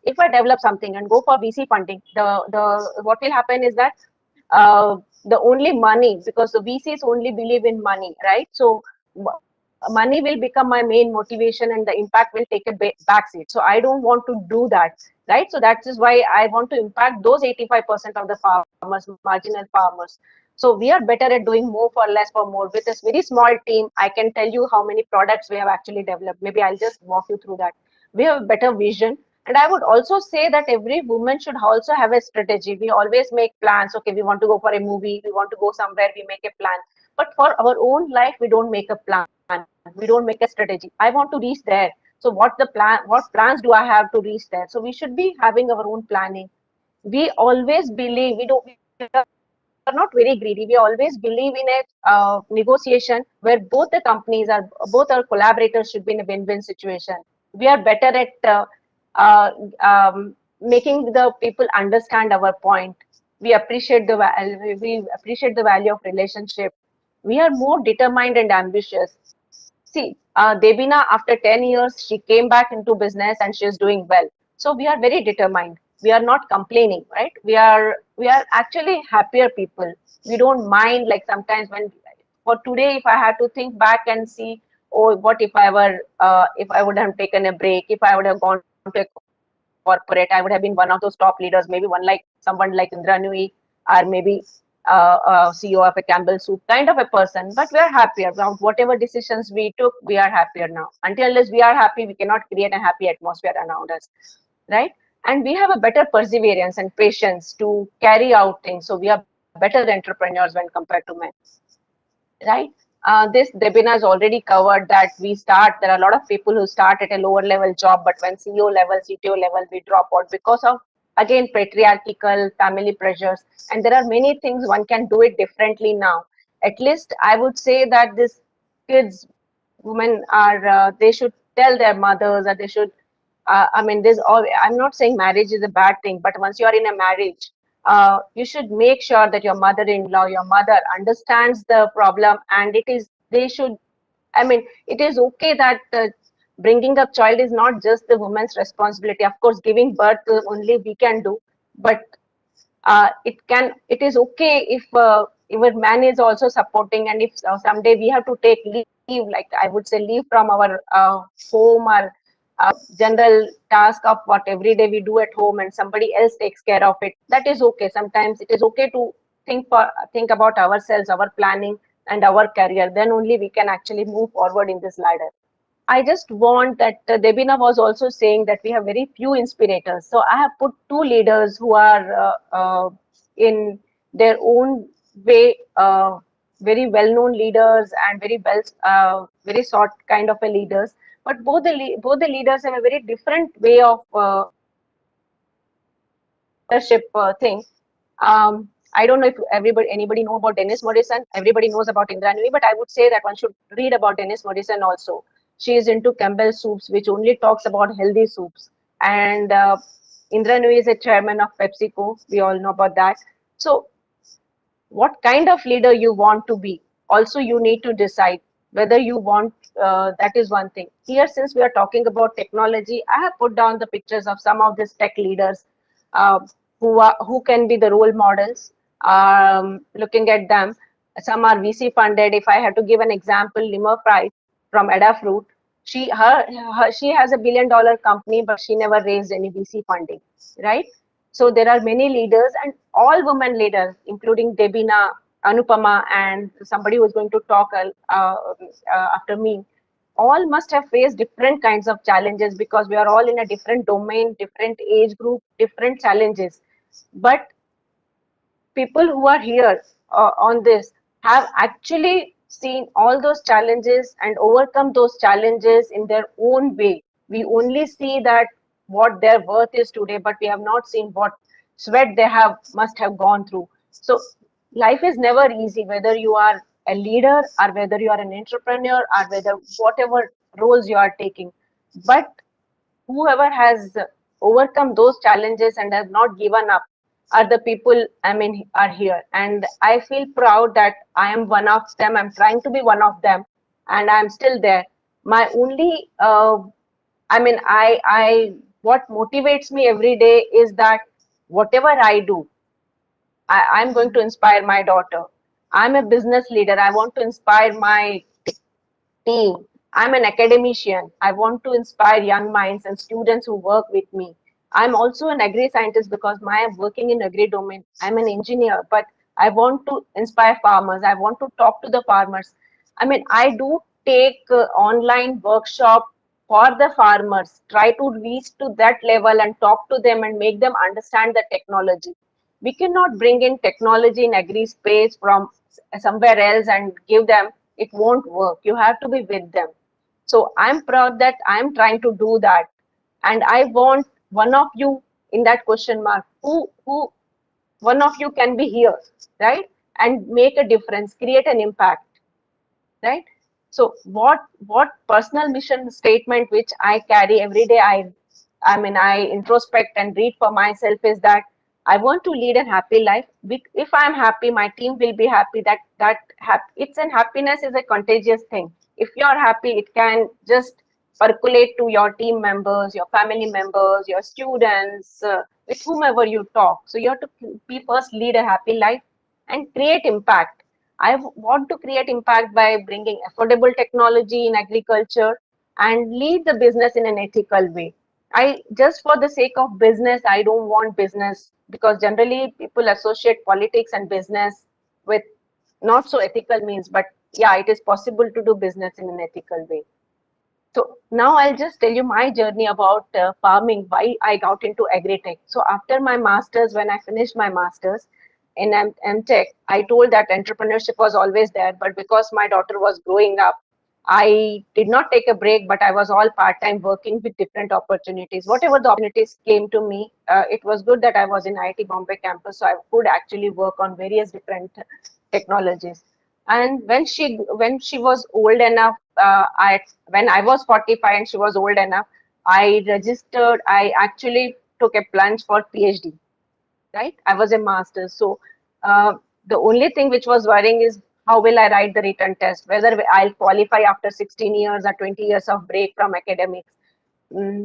If I develop something and go for VC funding, what will happen is that the only money, because the VCs only believe in money, right? So money will become my main motivation and the impact will take a backseat. So I don't want to do that, right? So that is why I want to impact those 85% of the farmers, marginal farmers. So we are better at doing more for less for more. With a very small team, I can tell you how many products we have actually developed. Maybe I'll just walk you through that. We have a better vision. And I would also say that every woman should also have a strategy. We always make plans. Okay, we want to go for a movie, we want to go somewhere, we make a plan. But for our own life, we don't make a plan. We don't make a strategy. I want to reach there. So what plans do I have to reach there? So we should be having our own planning. We always believe we are not very greedy. We always believe in a negotiation where both the companies are both our collaborators should be in a win-win situation. We are better at uh, um, making the people understand our point. We appreciate the value of relationship. We are more determined and ambitious. See, Devina, after 10 years, she came back into business and she is doing well. So we are very determined. We are not complaining, right? We are actually happier people. We don't mind, like sometimes when for today, if I had to think back and see, oh, what if I would have taken a break, if I would have gone to a corporate, I would have been one of those top leaders, maybe someone like Indranui, or maybe CEO of a Campbell Soup kind of a person. But we are happier now. Whatever decisions we took, we are happier now. Until unless we are happy, we cannot create a happy atmosphere around us, right? And we have a better perseverance and patience to carry out things. So we are better entrepreneurs when compared to men, right? This Devina has already covered that there are a lot of people who start at a lower level job, but when CEO level, CTO level, we drop out because of, again, patriarchal family pressures. And there are many things one can do it differently now. At least I would say that this kids, women they should tell their mothers, or they should, I'm not saying marriage is a bad thing, but once you are in a marriage, you should make sure that your mother-in-law, your mother understands the problem, and it is okay that bringing up child is not just the woman's responsibility. Of course, giving birth only we can do, but it is okay if a man is also supporting, and if someday we have to take leave, like I would say, leave from our home or general task of what every day we do at home, and somebody else takes care of it, that is okay. Sometimes it is okay to think about ourselves, our planning and our career. Then only we can actually move forward in this ladder. I just want that Devina was also saying that we have very few inspirators. So I have put two leaders who are in their own way very well-known leaders, and very sort kind of a leaders. But both the leaders have a very different way of leadership thing. I don't know if anybody know about Dennis Morrison. Everybody knows about Indra Nooyi, but I would say that one should read about Dennis Morrison also. She is into Campbell Soups, which only talks about healthy soups. And Indra Nooyi is a chairman of PepsiCo. We all know about that. So what kind of leader you want to be, also you need to decide whether you want, that is one thing. Here, since we are talking about technology, I have put down the pictures of some of these tech leaders who can be the role models. Looking at them, some are VC funded. If I have to give an example, Limor Price from Adafruit, she has a $1 billion company, but she never raised any VC funding, right? So there are many leaders, and all women leaders, including Devina, Anupama, and somebody who is going to talk after me, all must have faced different kinds of challenges, because we are all in a different domain, different age group, different challenges. But people who are here on this have actually seen all those challenges and overcome those challenges in their own way. We only see that what their worth is today, but we have not seen what sweat they must have gone through. So life is never easy, whether you are a leader or whether you are an entrepreneur or whether whatever roles you are taking. But whoever has overcome those challenges and have not given up are the people are here, and I feel proud that I am one of them. I'm trying to be one of them, and I'm still there. My only I what motivates me every day is that whatever I do, I'm going to inspire my daughter. I'm a business leader. I want to inspire my team. I'm an academician. I want to inspire young minds and students who work with me. I'm also an agri scientist because I'm working in agri domain. I'm an engineer, but I want to inspire farmers. I want to talk to the farmers. I do take online workshop for the farmers, try to reach to that level and talk to them and make them understand the technology. We cannot bring in technology in agri space from somewhere else and give them. It won't work. You have to be with them. So I'm proud that I'm trying to do that, and I want one of you in that question mark, who one of you can be here, right, and make a difference, create an impact, right? So what personal mission statement which I carry every day, I introspect and read for myself is that I want to lead a happy life. If I'm happy, my team will be happy. It's an happiness is a contagious thing. If you're happy, it can just percolate to your team members, your family members, your students, with whomever you talk. So you have to be first lead a happy life and create impact. Want to create impact by bringing affordable technology in agriculture and lead the business in an ethical way. I just for the sake of business, I don't want business because generally people associate politics and business with not so ethical means, but yeah, it is possible to do business in an ethical way. So now I'll just tell you my journey about farming, why I got into agri-tech. So after my master's, when I finished my master's in M-Tech, I told that entrepreneurship was always there, but because my daughter was growing up, I did not take a break, but I was all part-time working with different opportunities. Whatever the opportunities came to me, it was good that I was in IIT Bombay campus, so I could actually work on various different technologies. And when she was old enough, when I was 45 and she was old enough, I actually took a plunge for PhD, right? I was a master. So the only thing which was worrying is how will I write the written test, whether I'll qualify after 16 years or 20 years of break from academics.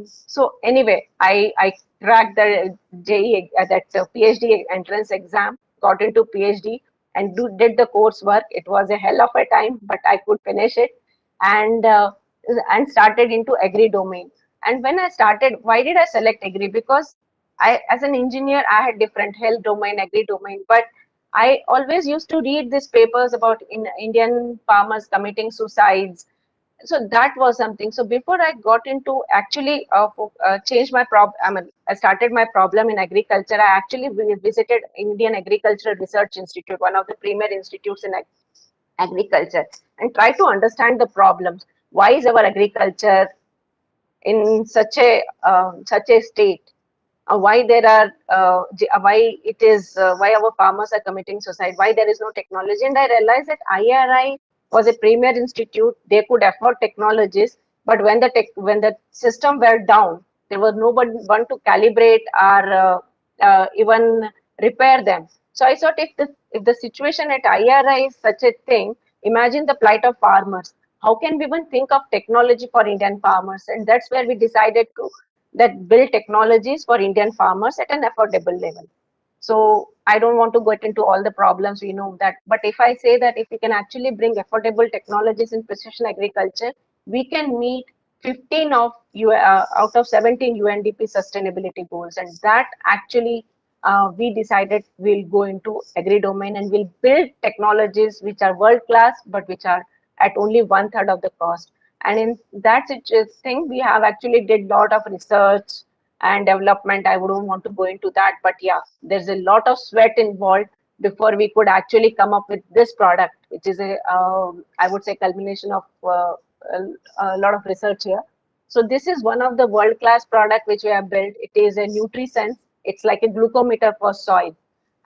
So anyway, I cracked the JE, PhD entrance exam, got into PhD and did the coursework. It was a hell of a time, but I could finish it and started into agri domain. And when I started, why did I select agri? Because as an engineer, I had different health domain, agri domain, but I always used to read these papers about Indian farmers committing suicides. So that was something. So before I got into actually change my I started my problem in agriculture. I actually visited Indian Agricultural Research Institute, one of the premier institutes in agriculture, and try to understand the problems. Why is our agriculture in such a state? Why there are why it is why our farmers are committing suicide, why there is no technology. And I realized that IRI was a premier institute, they could afford technologies, but when the system were down, there was nobody one to calibrate or even repair them. So I thought if the situation at IRI is such a thing, imagine the plight of farmers. How can we even think of technology for Indian farmers? And that's where we decided to that build technologies for Indian farmers at an affordable level. So I don't want to get into all the problems, we know that. But if I say that if we can actually bring affordable technologies in precision agriculture, we can meet 15 out of 17 UNDP sustainability goals. And that actually we decided we'll go into agri domain and we'll build technologies which are world class, but which are at only 1/3 of the cost. And in that thing, we have actually did lot of research and development. I wouldn't want to go into that, but yeah, there's a lot of sweat involved before we could actually come up with this product, which is I would say culmination of a lot of research here. So this is one of the world-class product which we have built. It is a NutriSense. It's like a glucometer for soil.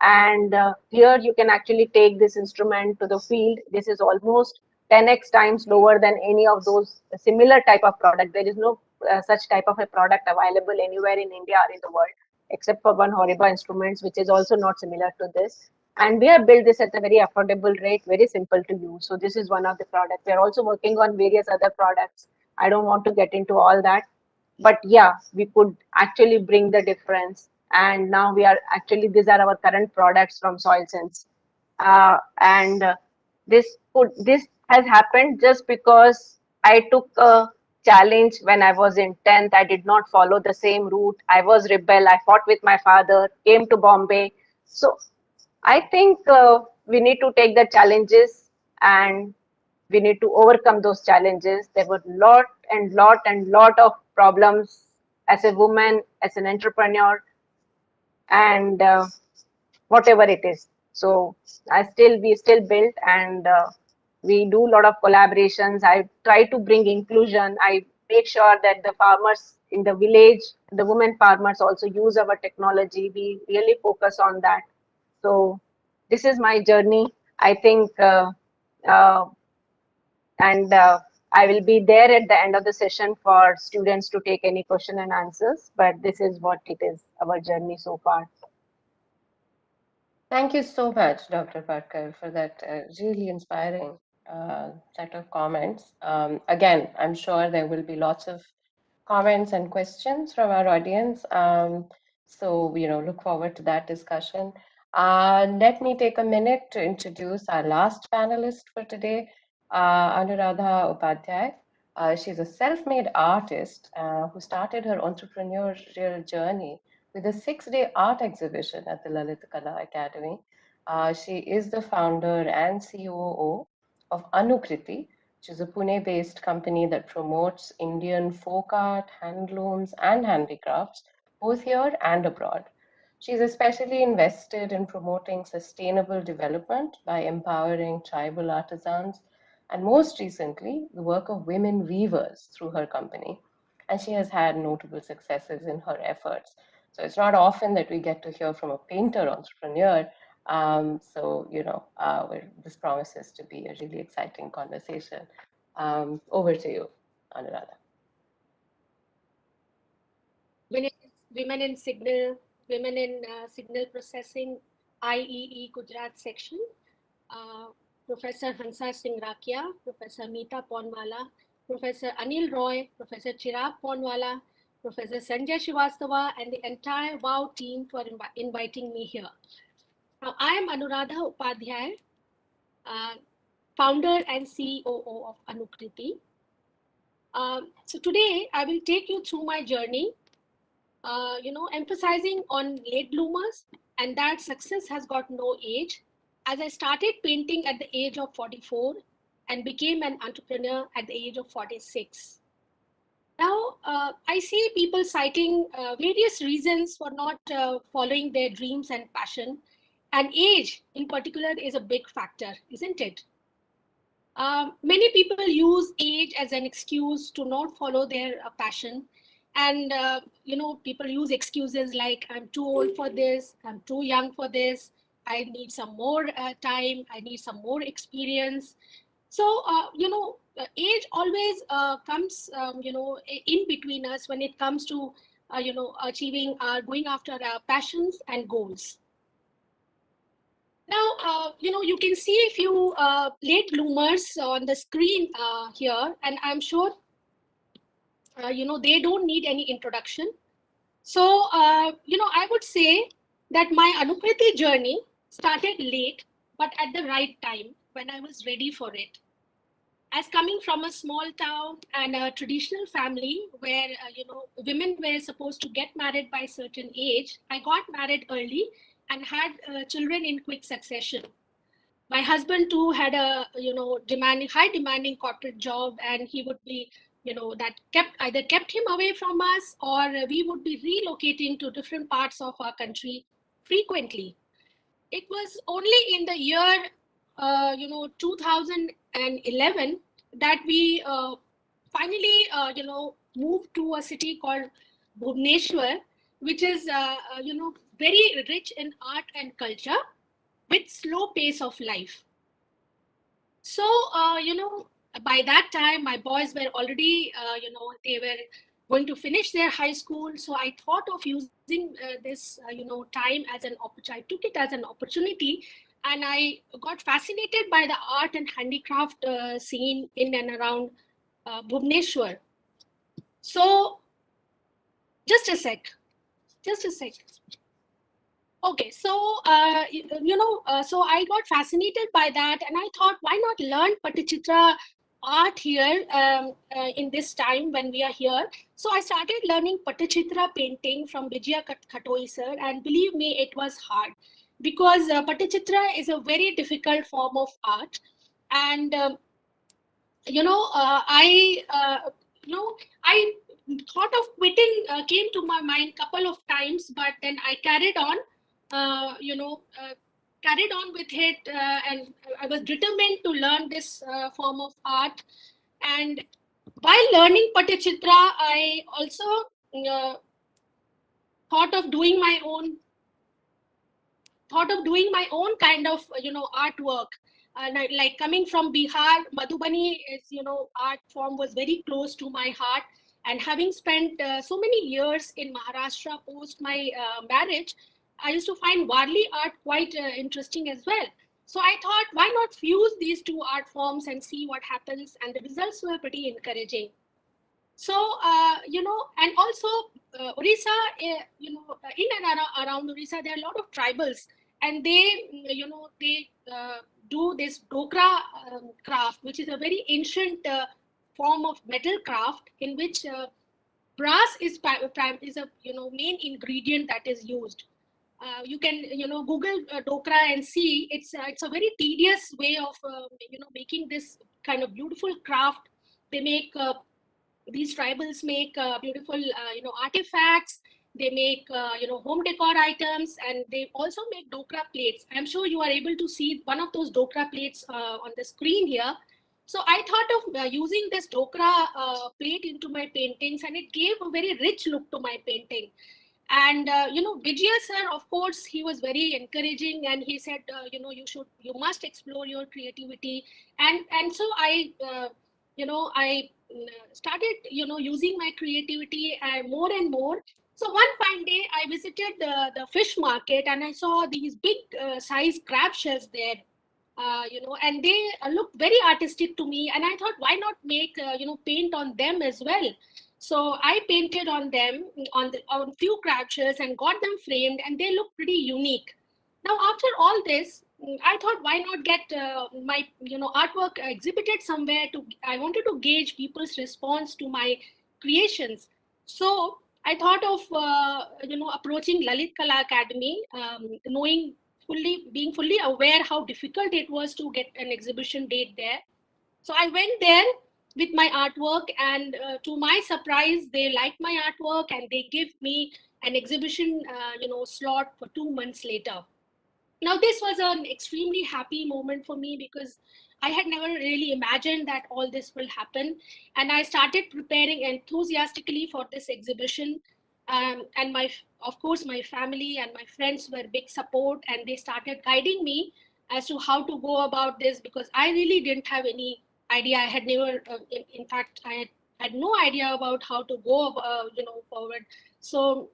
And here you can actually take this instrument to the field. This is almost 10x times lower than any of those similar type of product. There is no such type of a product available anywhere in India or in the world, except for one Horiba Instruments, which is also not similar to this. And we have built this at a very affordable rate, very simple to use. So this is one of the products. We are also working on various other products. I don't want to get into all that, but yeah, we could actually bring the difference. And now we are actually, these are our current products from SoilSens. And this has happened just because I took a challenge when I was in 10th. I did not follow the same route. I was rebel. I fought with my father, came to Bombay. So I think we need to take the challenges and we need to overcome those challenges. There were lot of problems as a woman, as an entrepreneur, and whatever it is. So we still build and we do a lot of collaborations. I try to bring inclusion. I make sure that the farmers in the village, the women farmers also use our technology. We really focus on that. So this is my journey. I think, and I will be there at the end of the session for students to take any question and answers, but this is what it is, our journey so far. Thank you so much, Dr. Patkar, for that really inspiring set of comments. Again, I'm sure there will be lots of comments and questions from our audience. So, look forward to that discussion. Let me take a minute to introduce our last panelist for today, Anuradha Upadhyay. She's a self-made artist who started her entrepreneurial journey with a 6-day art exhibition at the Lalit Kala Academy. She is the founder and COO of Anukriti, which is a Pune-based company that promotes Indian folk art, handlooms, and handicrafts, both here and abroad. She's especially invested in promoting sustainable development by empowering tribal artisans, and most recently, the work of women weavers through her company. And she has had notable successes in her efforts. So it's not often that we get to hear from a painter entrepreneur. This promises to be a really exciting conversation. Over to you, Anuradha. Women in Signal, Women in Signal Processing, IEE Gujarat section, Professor Hansa Shingrakhia, Professor Mita Paunwala, Professor Anil Roy, Professor Chirag Paunwala, Professor Sanjay Srivastava, and the entire WoW team for inviting me here. Now, I am Anuradha Upadhyay, founder and COO of Anukriti. So today I will take you through my journey, emphasizing on late bloomers and that success has got no age, as I started painting at the age of 44 and became an entrepreneur at the age of 46. Now, I see people citing various reasons for not following their dreams and passion, and age in particular is a big factor, isn't it? Many people use age as an excuse to not follow their passion. And, people use excuses like, I'm too old for this, I'm too young for this, I need some more time, I need some more experience. So, age always comes, in between us when it comes to, achieving, going after our passions and goals. Now, you can see a few late bloomers on the screen here, and I'm sure, they don't need any introduction. So, I would say that my Anukriti journey started late, but at the right time when I was ready for it. As coming from a small town and a traditional family where, women were supposed to get married by a certain age, I got married early and had children in quick succession. My husband too had a, high demanding corporate job, and he would be, that either kept him away from us, or we would be relocating to different parts of our country frequently. It was only in the year, 2011 that we finally, moved to a city called Bhubaneswar, which is, very rich in art and culture with slow pace of life. So, by that time, my boys were already, they were going to finish their high school. So I thought of using this, time as an opportunity. I took it as an opportunity, and I got fascinated by the art and handicraft scene in and around Bhubaneswar. So, just a sec. Okay, so, so I got fascinated by that, and I thought, why not learn Patichitra art here in this time when we are here? So I started learning Patichitra painting from Vijaya Khatoi sir, and believe me, it was hard because Patichitra is a very difficult form of art, and I thought of quitting came to my mind couple of times, but then I carried on. Carried on with it, and I was determined to learn this form of art. And while learning Patichitra, I also thought of doing my own kind of artwork. Like coming from Bihar, Madhubani is, art form was very close to my heart. And having spent so many years in Maharashtra post my marriage, I used to find Warli art quite interesting as well. So I thought, why not fuse these two art forms and see what happens? And the results were pretty encouraging. So, and also Orissa, in and around Orissa, there are a lot of tribals, and they, they do this dokra craft, which is a very ancient form of metal craft in which brass is a main ingredient that is used. You can Google dokra and see it's a very tedious way of making this kind of beautiful craft. They make these tribals make beautiful artifacts. They make home decor items, and they also make dokra plates. I'm sure you are able to see one of those dokra plates on the screen here. So I thought of using this dokra plate into my paintings, and it gave a very rich look to my painting. And Vijaya sir, of course, he was very encouraging, and he said, you must explore your creativity. And so I started using my creativity more and more. So one fine day I visited the fish market, and I saw these big size crab shells there, and they looked very artistic to me. And I thought, why not make paint on them as well? So I painted on them, on few crab shells, and got them framed, and they look pretty unique. Now, after all this, I thought, why not get my artwork exhibited somewhere? I wanted to gauge people's response to my creations. So I thought of approaching Lalit Kala Academy, being fully aware how difficult it was to get an exhibition date there. So I went there with my artwork, and to my surprise, they liked my artwork, and they gave me an exhibition slot for 2 months later. Now, this was an extremely happy moment for me, because I had never really imagined that all this will happen. And I started preparing enthusiastically for this exhibition. And of course, my family and my friends were big support, and they started guiding me as to how to go about this, because I really didn't have any idea. I had never, in fact, I had no idea about how to go, forward. So,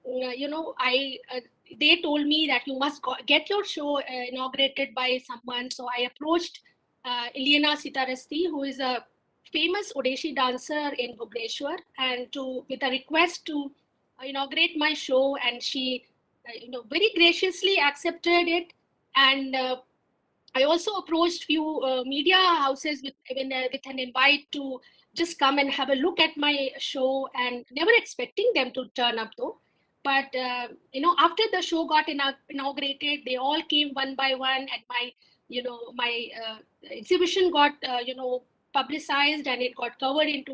they told me that you must get your show inaugurated by someone. So I approached Ileana Sitarasti, who is a famous Odeshi dancer in Bhubaneswar, and with a request to inaugurate my show, and she very graciously accepted it. And I also approached few media houses with an invite to just come and have a look at my show, and never expecting them to turn up though. But after the show got inaugurated, they all came one by one, and my exhibition got publicized, and it got covered in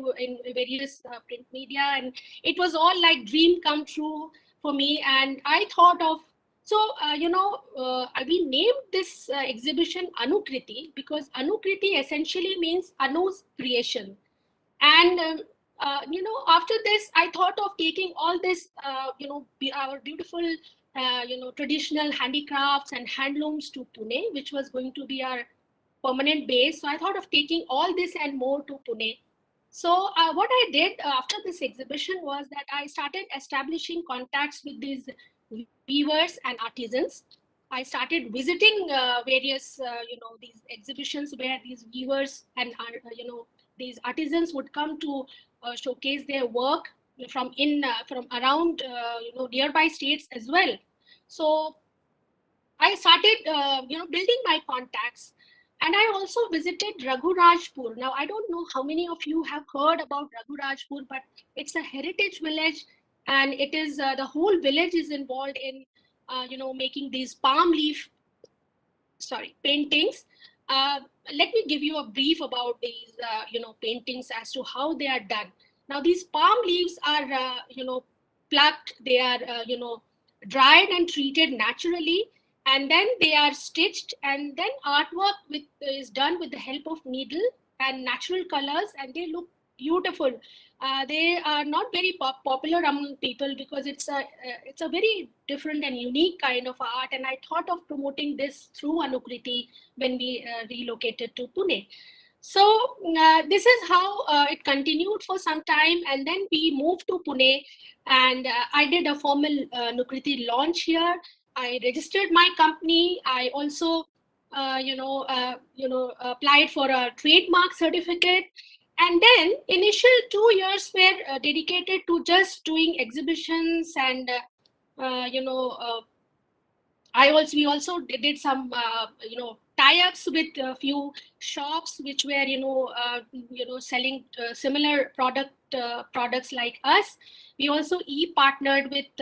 various print media, and it was all like dream come true for me. And I thought of, so we named this exhibition Anukriti, because Anukriti essentially means Anu's creation. And after this, I thought of taking all this, our beautiful, traditional handicrafts and handlooms to Pune, which was going to be our permanent base. So I thought of taking all this and more to Pune. So what I did after this exhibition was that I started establishing contacts with these weavers and artisans. I started visiting various, these exhibitions where these weavers and these artisans would come to showcase their work from around nearby states as well. So I started building my contacts, and I also visited Raghurajpur. Now, I don't know how many of you have heard about Raghurajpur, but it's a heritage village, and it is the whole village is involved in making these palm leaf paintings. Let me give you a brief about these paintings as to how they are done. Now, these palm leaves are plucked, they are dried and treated naturally, and then they are stitched, and then artwork is done with the help of needle and natural colors, and they look beautiful. They are not very popular among people because it's a very different and unique kind of art. And I thought of promoting this through Anukriti when we relocated to Pune. So this is how it continued for some time, and then we moved to Pune, and I did a formal Anukriti launch here. I registered my company. I also applied for a trademark certificate. And then initial 2 years were dedicated to just doing exhibitions and we also did some tie-ups with a few shops which were selling similar products like us. We also partnered with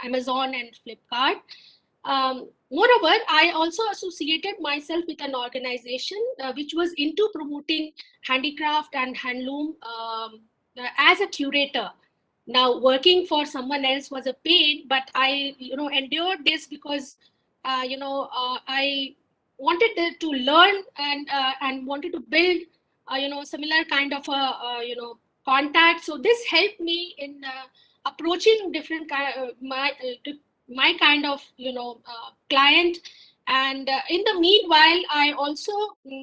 Amazon and Flipkart. Moreover, I also associated myself with an organization which was into promoting handicraft and handloom as a curator. Now, working for someone else was a pain, but I, endured this because, I wanted to learn and wanted to build, similar kind of contact. So this helped me in approaching different my kind of client. And in the meanwhile, I also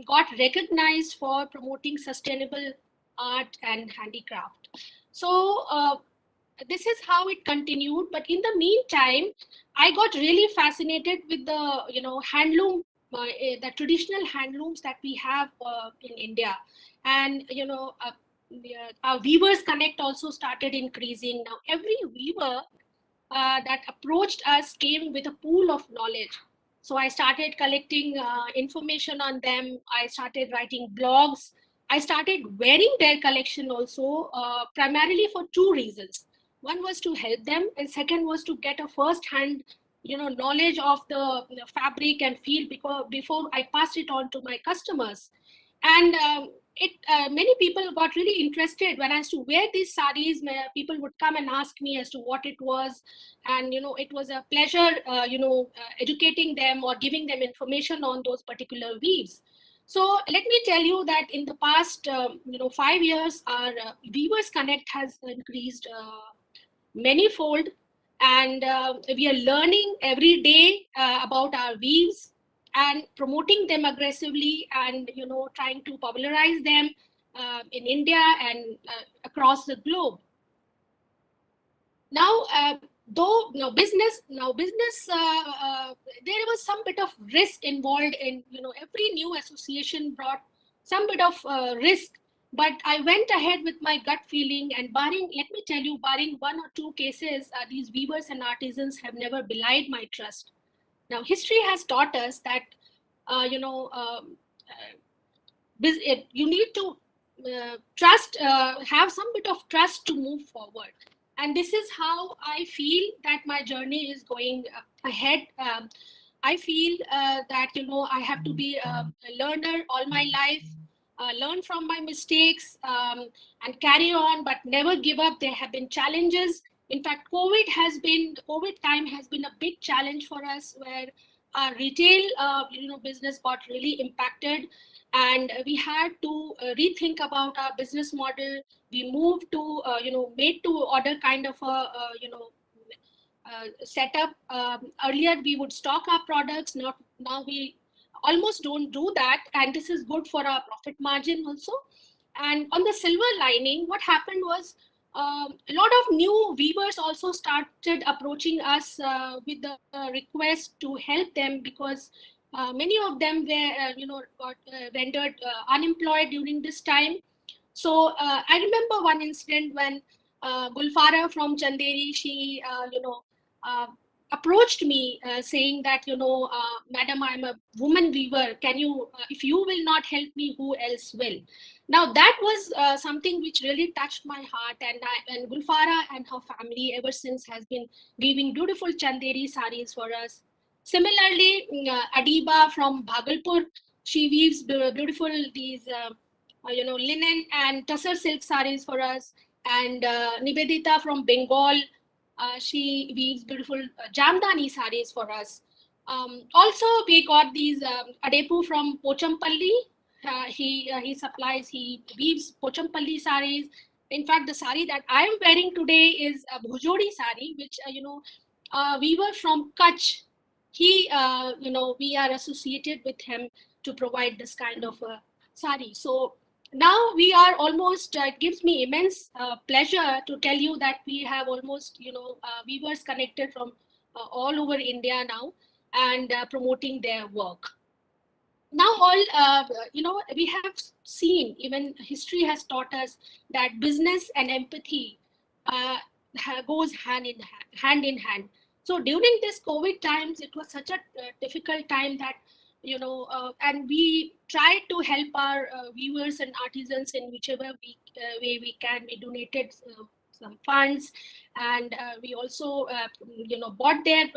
got recognized for promoting sustainable art and handicraft. So this is how it continued. But in the meantime, I got really fascinated with the handloom, the traditional handlooms that we have in India. And our Weavers Connect also started increasing. Now every weaver that approached us came with a pool of knowledge. So I started collecting information on them. I started writing blogs. I started wearing their collection also, primarily for two reasons. One was to help them, and second was to get a first-hand, knowledge of the fabric and feel before I passed it on to my customers. And many people got really interested when I used to wear these sarees. People would come and ask me as to what it was, and it was a pleasure, educating them or giving them information on those particular weaves. So let me tell you that in the past, 5 years, our Weavers Connect has increased manyfold, and we are learning every day about our weaves and promoting them aggressively, and trying to popularize them in India and across the globe. Now, business, there was some bit of risk involved in, every new association brought some bit of risk. But I went ahead with my gut feeling, and let me tell you, barring one or two cases, these weavers and artisans have never belied my trust. Now, history has taught us that, you need to trust, have some bit of trust to move forward. And this is how I feel that my journey is going ahead. I feel that, I have to be a learner all my life, learn from my mistakes, and carry on, but never give up. There have been challenges. In fact, COVID time has been a big challenge for us, where our retail, business got really impacted, and we had to rethink about our business model. We moved to, made to order kind of a, setup. Earlier, we would stock our products. Now we almost don't do that, and this is good for our profit margin also. And on the silver lining, what happened was, a lot of new weavers also started approaching us with the request to help them, because many of them were, got rendered unemployed during this time. So I remember one incident when Gulfara from Chanderi, she, approached me saying that, madam, I'm a woman weaver. Can you, if you will not help me, who else will? Now that was something which really touched my heart, and Gulfara and her family ever since has been weaving beautiful Chanderi saris for us. Similarly, Adiba from Bhagalpur, she weaves beautiful these linen and tussar silk saris for us. And Nivedita from Bengal, she weaves beautiful Jamdani saris for us. Also, we got these Adepu from Pochampalli. He supplies, he weaves Pochampalli saris. In fact, the sari that I am wearing today is a Bhojodi sari, which weaver from Kutch. He, we are associated with him to provide this kind of sari. So now we are almost. It gives me immense pleasure to tell you that we have almost weavers connected from all over India now and promoting their work. Now we have seen, even history has taught us that business and empathy goes hand in hand. So during this COVID times, it was such a difficult time that and we tried to help our viewers and artisans in whichever way we can. We donated some funds, and we also bought their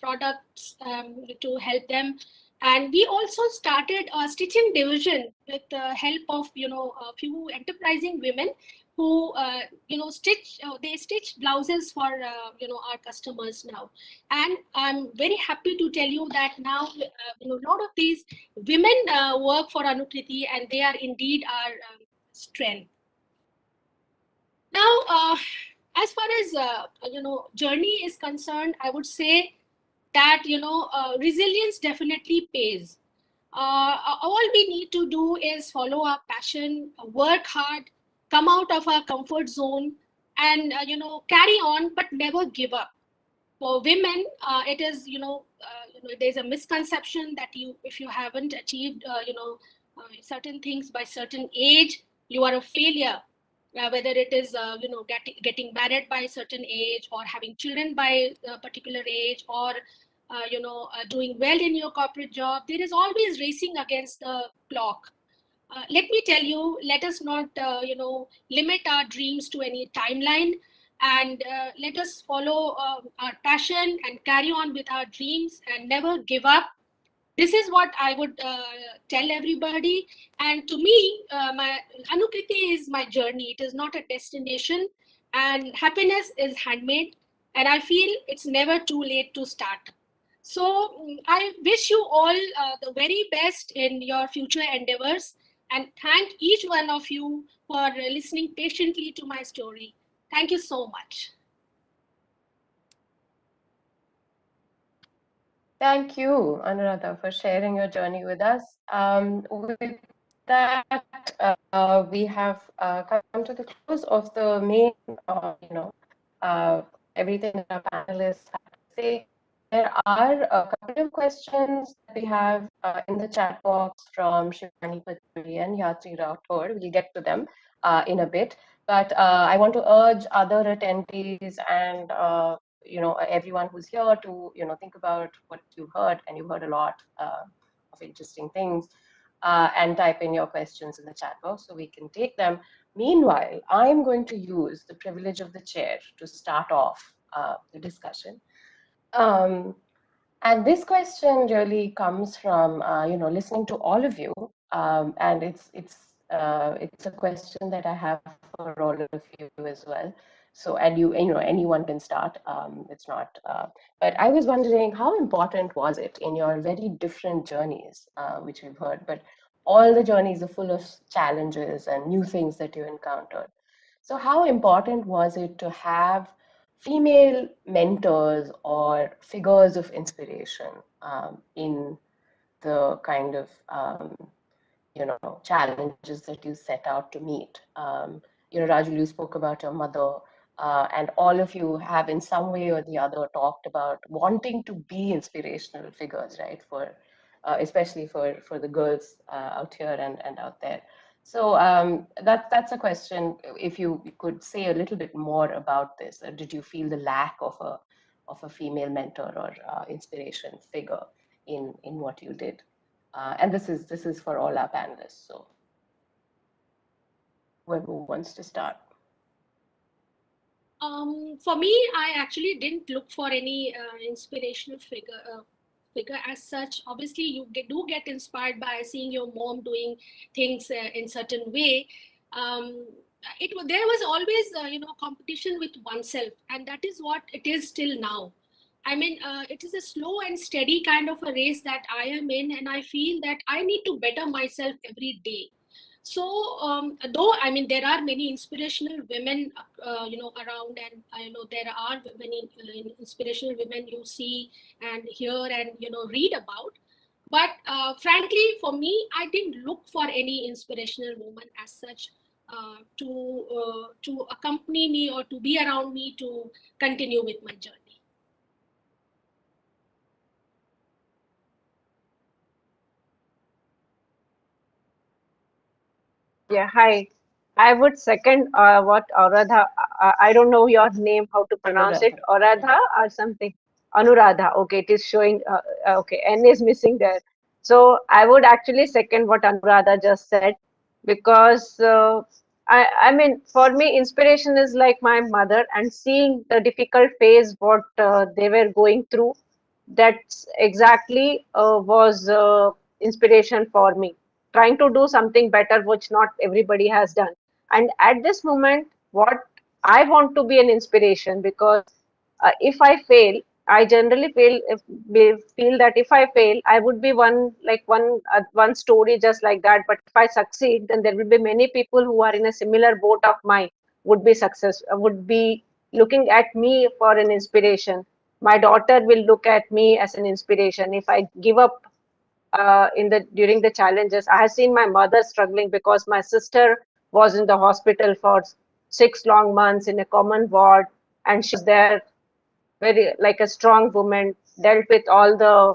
products to help them. And we also started a stitching division with the help of a few enterprising women who they stitch blouses for our customers now. And I'm very happy to tell you that now a lot of these women work for Anukriti, and they are indeed our strength. Now, as far as journey is concerned, I would say that resilience definitely pays. All we need to do is follow our passion, work hard, come out of our comfort zone, and carry on, but never give up. For women, it is there's a misconception that if you haven't achieved certain things by certain age, you are a failure. Whether it is getting married by a certain age, or having children by a particular age, or doing well in your corporate job, there is always racing against the clock. Let me tell you, let us not limit our dreams to any timeline, and let us follow our passion and carry on with our dreams and never give up. This is what I would tell everybody. And to me, my Anukriti is my journey. It is not a destination, and happiness is handmade. And I feel it's never too late to start. So I wish you all the very best in your future endeavors, and thank each one of you for listening patiently to my story. Thank you so much. Thank you, Anuradha, for sharing your journey with us. With that, we have come to the close of the main, everything that our panelists have to say. There are a couple of questions that we have in the chat box from Shivani Paturi and Yatri Rathore. We'll get to them in a bit. But I want to urge other attendees and everyone who's here to think about what you heard, and you heard a lot of interesting things, and type in your questions in the chat box so we can take them. Meanwhile, I'm going to use the privilege of the chair to start off the discussion. And this question really comes from listening to all of you, and it's a question that I have for all of you as well. So, and anyone can start. It's not. But I was wondering, how important was it in your very different journeys, which we've heard, but all the journeys are full of challenges and new things that you encountered. So, how important was it to have female mentors or figures of inspiration in the kind of challenges that you set out to meet? Rajul, you spoke about your mother, and all of you have in some way or the other talked about wanting to be inspirational figures, right? For especially for the girls out here and out there. So that's a question. If you could say a little bit more about this, did you feel the lack of a female mentor or inspiration figure in what you did? And this is for all our panelists. So whoever wants to start. For me, I actually didn't look for any inspirational figure as such. Obviously, you do get inspired by seeing your mom doing things in certain way. There was always competition with oneself, and that is what it is still now. it is a slow and steady kind of a race that I am in, and I feel that I need to better myself every day. So, though there are many inspirational women, around, and I know there are many inspirational women you see and hear and read about. But frankly, for me, I didn't look for any inspirational woman as such to accompany me or to be around me to continue with my journey. Yeah, hi. I would second what Anuradha, I don't know your name, how to pronounce it, Anuradha or something. Anuradha, okay, it is showing, okay, N is missing there. So I would actually second what Anuradha just said, because for me, inspiration is like my mother, and seeing the difficult phase what they were going through, that's exactly was inspiration for me, trying to do something better which not everybody has done. And at this moment what I want to be an inspiration, because if I fail, I generally feel that if I fail, I would be one story just like that. But if I succeed, then there will be many people who are in a similar boat of mine, would be looking at me for an inspiration. My daughter will look at me as an inspiration. If I give up during the challenges, I have seen my mother struggling, because my sister was in the hospital for 6 long months in a common ward, and she was there very like a strong woman, dealt with all the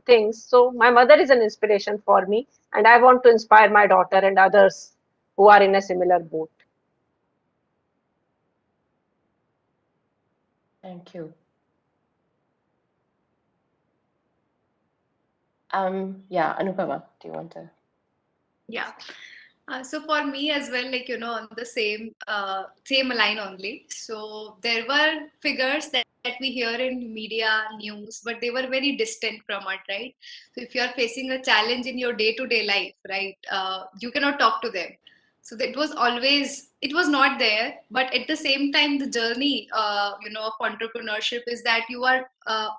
things. So my mother is an inspiration for me, and I want to inspire my daughter and others who are in a similar boat. Thank you. Yeah, Anupama, do you want to? Yeah. So for me as well, on the same line only. So there were figures that we hear in media, news, but they were very distant from it, right? So if you are facing a challenge in your day-to-day life, right, you cannot talk to them. So that it was not there, but at the same time, the journey, of entrepreneurship is that you are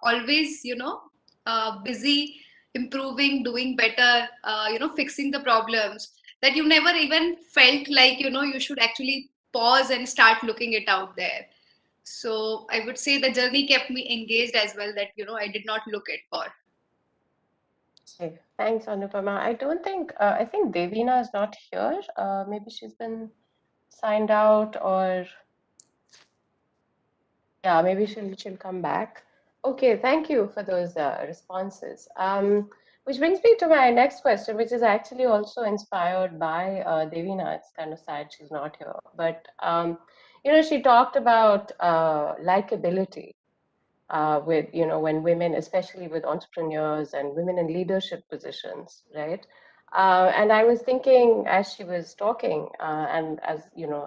always, busy improving, doing better, fixing the problems, that you never even felt like you should actually pause and start looking it out there. So I would say the journey kept me engaged as well, that I did not look it for. Okay, thanks, Anupama. I don't think I think Devina is not here. Maybe she's been signed out, or yeah, maybe she'll come back. Okay, thank you for those responses. Which brings me to my next question, which is actually also inspired by Devina. It's kind of sad she's not here, but she talked about likability with when women, especially with entrepreneurs and women in leadership positions, right? And I was thinking as she was talking, and as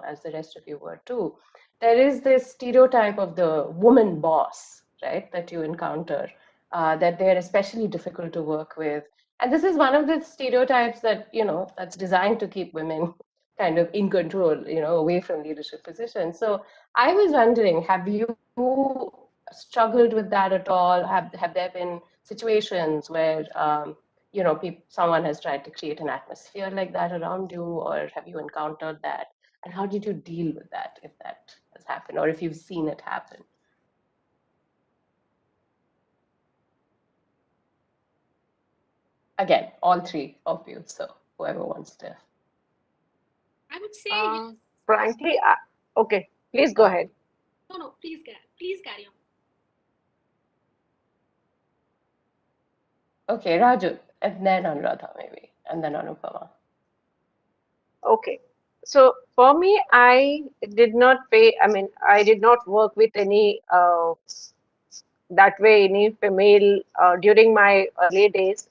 as the rest of you were too, there is this stereotype of the woman boss, right, that you encounter, that they're especially difficult to work with. And this is one of the stereotypes that that's designed to keep women kind of in control, away from leadership positions. So I was wondering, have you struggled with that at all? Have there been situations where someone has tried to create an atmosphere like that around you, or have you encountered that? And how did you deal with that, if that has happened, or if you've seen it happen? Again, all three of you. So whoever wants to. I would say yes. Frankly, okay, please go ahead. No, please carry on. Okay, Rajul, and then Anuradha maybe, and then Anupama. Okay. So for me, I did not I did not work with any that way, any female during my early days.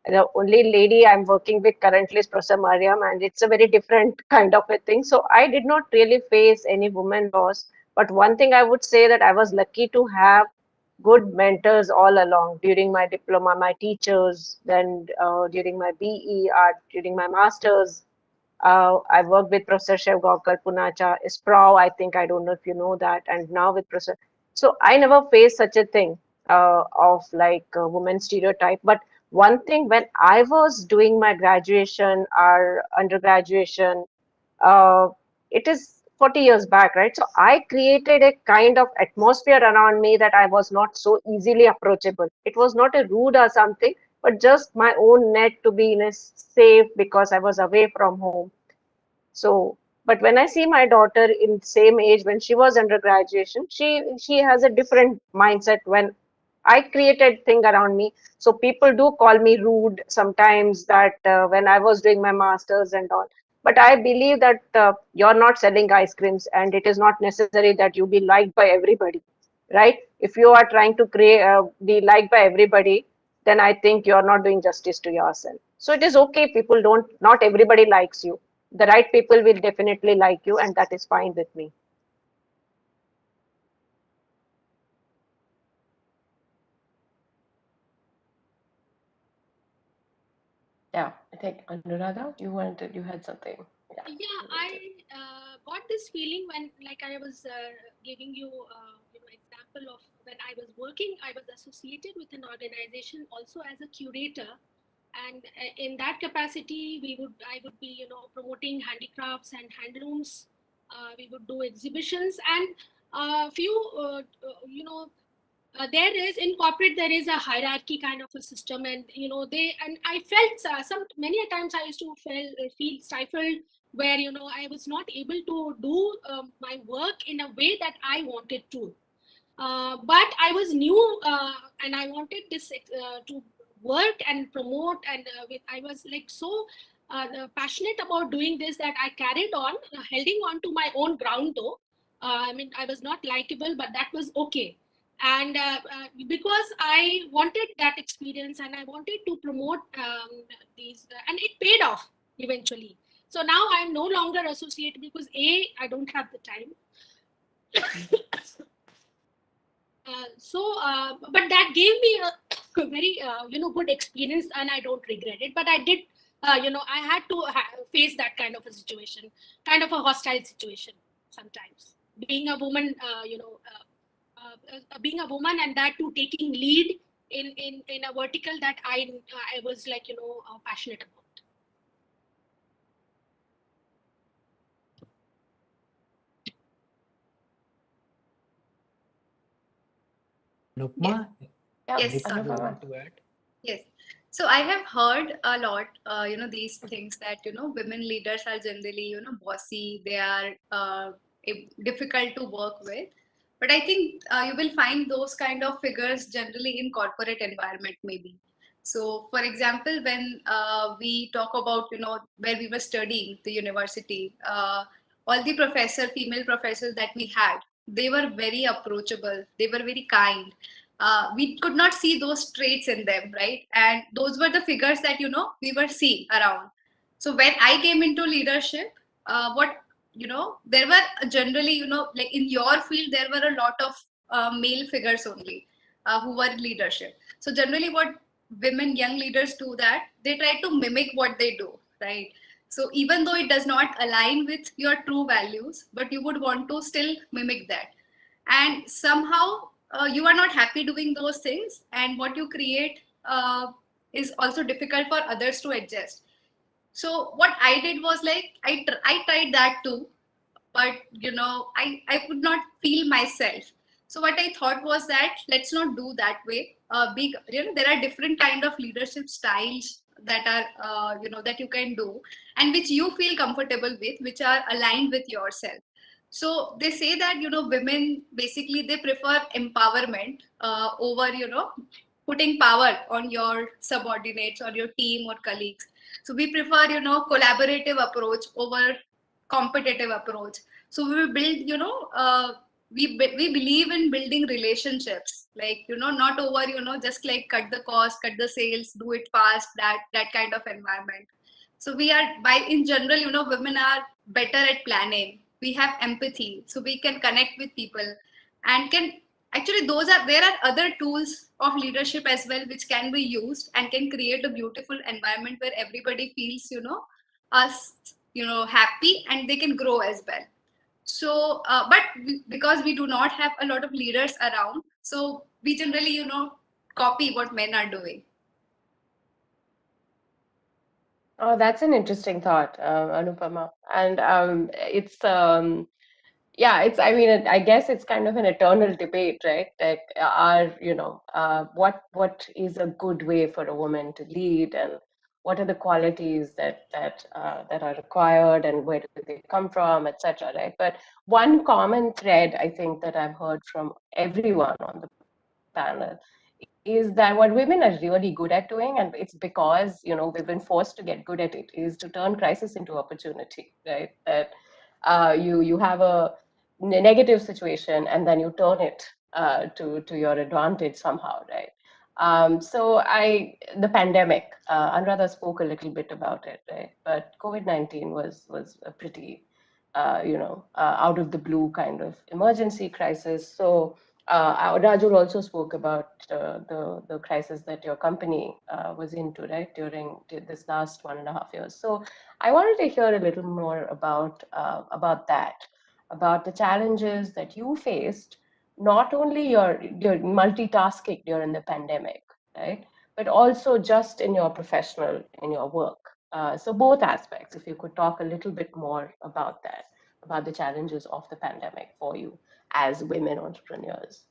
The only lady I'm working with currently is Professor Mariam, and it's a very different kind of a thing. So I did not really face any woman boss. But one thing I would say, that I was lucky to have good mentors all along during my diploma, my teachers, then during my BE, during my masters. I worked with Professor Shiv Gaukar Punacha, ISPRAW, I think, I don't know if you know that, and now with Professor. So I never faced such a thing of like a woman stereotype. But one thing, when I was doing my graduation or undergraduation, uh, it is 40 years back, right? So I created a kind of atmosphere around me that I was not so easily approachable. It was not a rude or something, but just my own net to be in a safe because I was away from home. So, but when I see my daughter in same age when she was under graduation, she has a different mindset when I created thing around me. So people do call me rude sometimes that when I was doing my masters and all. But I believe that you're not selling ice creams, and it is not necessary that you be liked by everybody, right? If you are trying to create be liked by everybody, then I think you're not doing justice to yourself. So it is okay. People don't. Not everybody likes you. The right people will definitely like you, and that is fine with me. Yeah, I think Anuradha, you had something. Yeah, I got this feeling when, like, I was giving you, example of when I was working. I was associated with an organization also as a curator, and in that capacity, I would be, promoting handicrafts and handlooms. We would do exhibitions and few, there is in corporate there is a hierarchy kind of a system, and I felt some many a times I used to feel stifled, where I was not able to do my work in a way that I wanted to, but I was new, and I wanted this to work and promote, and I was like so passionate about doing this that I carried on, holding on to my own ground though. I mean, I was not likable, but that was okay. And because I wanted that experience and I wanted to promote these, and it paid off eventually. So now I'm no longer associated because I don't have the time. But that gave me a very good experience, and I don't regret it. But I did, I had to face that kind of a situation, kind of a hostile situation sometimes. Being a woman, being a woman, and that too taking lead in a vertical that I was like passionate about. Anupama, Yes, Mita, you want to add? yes. So I have heard a lot, these things that, women leaders are generally, bossy. They are difficult to work with. But I think you will find those kind of figures generally in corporate environment, maybe. So, for example, when we talk about, where we were studying the university, all the female professors that we had, they were very approachable. They were very kind. We could not see those traits in them, right? And those were the figures that we were seeing around. So when I came into leadership, what there were generally, like in your field, there were a lot of male figures only who were in leadership. So generally, what women young leaders do, that they try to mimic what they do, right? So even though it does not align with your true values, but you would want to still mimic that, and somehow you are not happy doing those things, and what you create is also difficult for others to adjust. So what I did was, like, I tried that too, but I could not feel myself. So what I thought was that let's not do that way. There are different kind of leadership styles that are that you can do, and which you feel comfortable with, which are aligned with yourself. So they say that women basically they prefer empowerment over putting power on your subordinates or your team or colleagues. So we prefer collaborative approach over competitive approach. So we will build, we believe in building relationships, like, not over, just like cut the cost, cut the sales, do it fast, that kind of environment. So we are, by in general, women are better at planning. We have empathy, so we can connect with people, and can actually there are other tools of leadership as well which can be used and can create a beautiful environment where everybody feels us happy, and they can grow as well. So, because we do not have a lot of leaders around, so we generally, copy what men are doing. Oh, that's an interesting thought, Anupama. And I mean, I guess it's kind of an eternal debate, right? Like, what is a good way for a woman to lead, and what are the qualities that are required, and where do they come from, etc. Right? But one common thread I think that I've heard from everyone on the panel is that what women are really good at doing, and it's because we've been forced to get good at it, is to turn crisis into opportunity, right? That you have a negative situation and then you turn it to your advantage somehow, right? The pandemic, Anuradha spoke a little bit about it, right? But COVID-19 was a pretty out of the blue kind of emergency crisis. So Rajul also spoke about the crisis that your company was into, right, during this last 1.5 years. So I wanted to hear a little more about that, about the challenges that you faced, not only your multitasking during the pandemic, right, but also just in your in your work. So both aspects, if you could talk a little bit more about that, about the challenges of the pandemic for you as women entrepreneurs.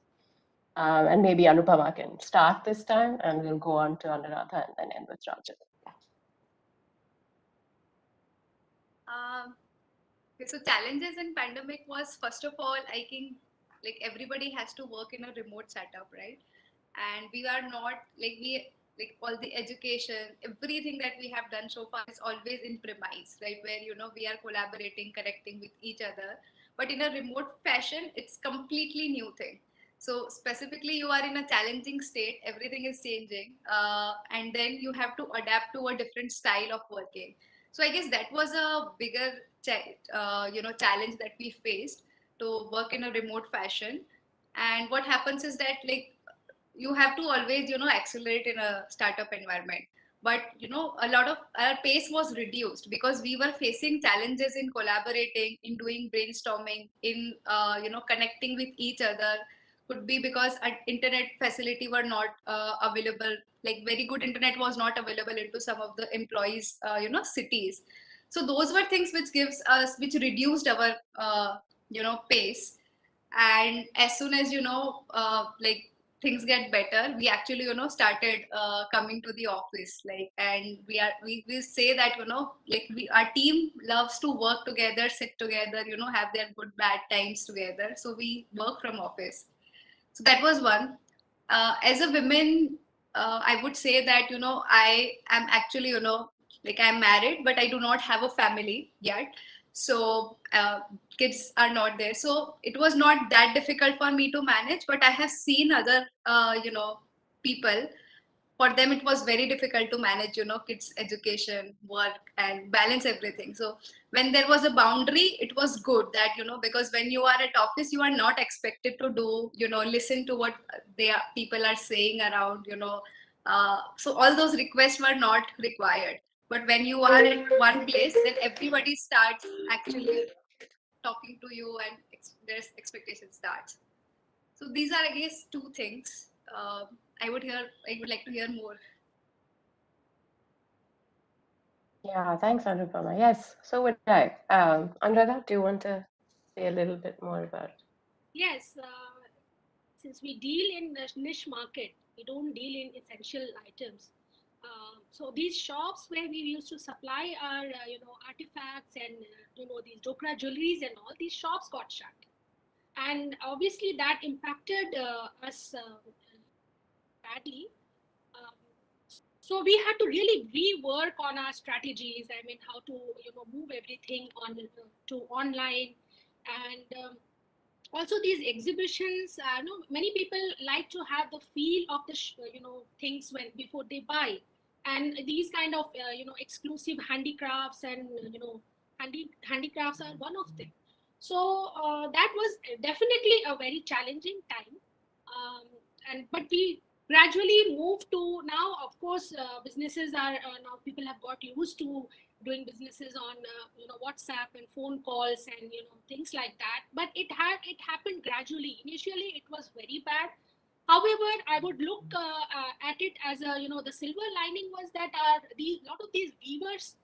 And maybe Anupama can start this time, and we'll go on to Anuradha and then end with Rajul. Okay, so challenges in pandemic was, first of all, I think like everybody has to work in a remote setup, right? And we are not like all the education, everything that we have done so far is always in premise, right? Where we are collaborating, connecting with each other. But in a remote fashion, it's completely new thing. So specifically, you are in a challenging state, everything is changing, and then you have to adapt to a different style of working. So I guess that was a bigger challenge that we faced, to work in a remote fashion. And what happens is that, like, you have to always accelerate in a startup environment. But a lot of our pace was reduced because we were facing challenges in collaborating, in doing brainstorming, in connecting with each other. Could be because internet facility were not available, like very good internet was not available into some of the employees cities. So those were things which reduced our pace. And as soon as like things get better, we actually started coming to the office, like, and we say that like our team loves to work together, sit together, have their good bad times together, so we work from office. So that was one. As a woman, I would say that I am actually like, I'm married, but I do not have a family yet. So kids are not there. So it was not that difficult for me to manage. But I have seen other people, for them it was very difficult to manage kids education, work, and balance everything. So when there was a boundary, it was good that because when you are at office, you are not expected to do listen to what people are saying around, so all those requests were not required. But when you are at one place, then everybody starts actually talking to you, and their expectation starts. So these are, I guess, two things. I would like to hear more. Yeah, thanks, Anupama. Yes, so would I. Anuradha, do you want to say a little bit more about it? Yes, since we deal in the niche market, we don't deal in essential items. So these shops where we used to supply our artifacts and these Dokra jewelries and all, these shops got shut, and obviously that impacted us badly. Um, so we had to really rework on our strategies. I mean, how to move everything on to online, and also these exhibitions. Many people like to have the feel of the things when before they buy, and these kind of exclusive handicrafts and handicrafts are one of them. So that was definitely a very challenging time, but we gradually moved to now, of course, businesses are now people have got used to doing businesses on WhatsApp and phone calls and things like that. But it happened gradually. Initially, it was very bad. However, I would look at it as a the silver lining was that lot of these weavers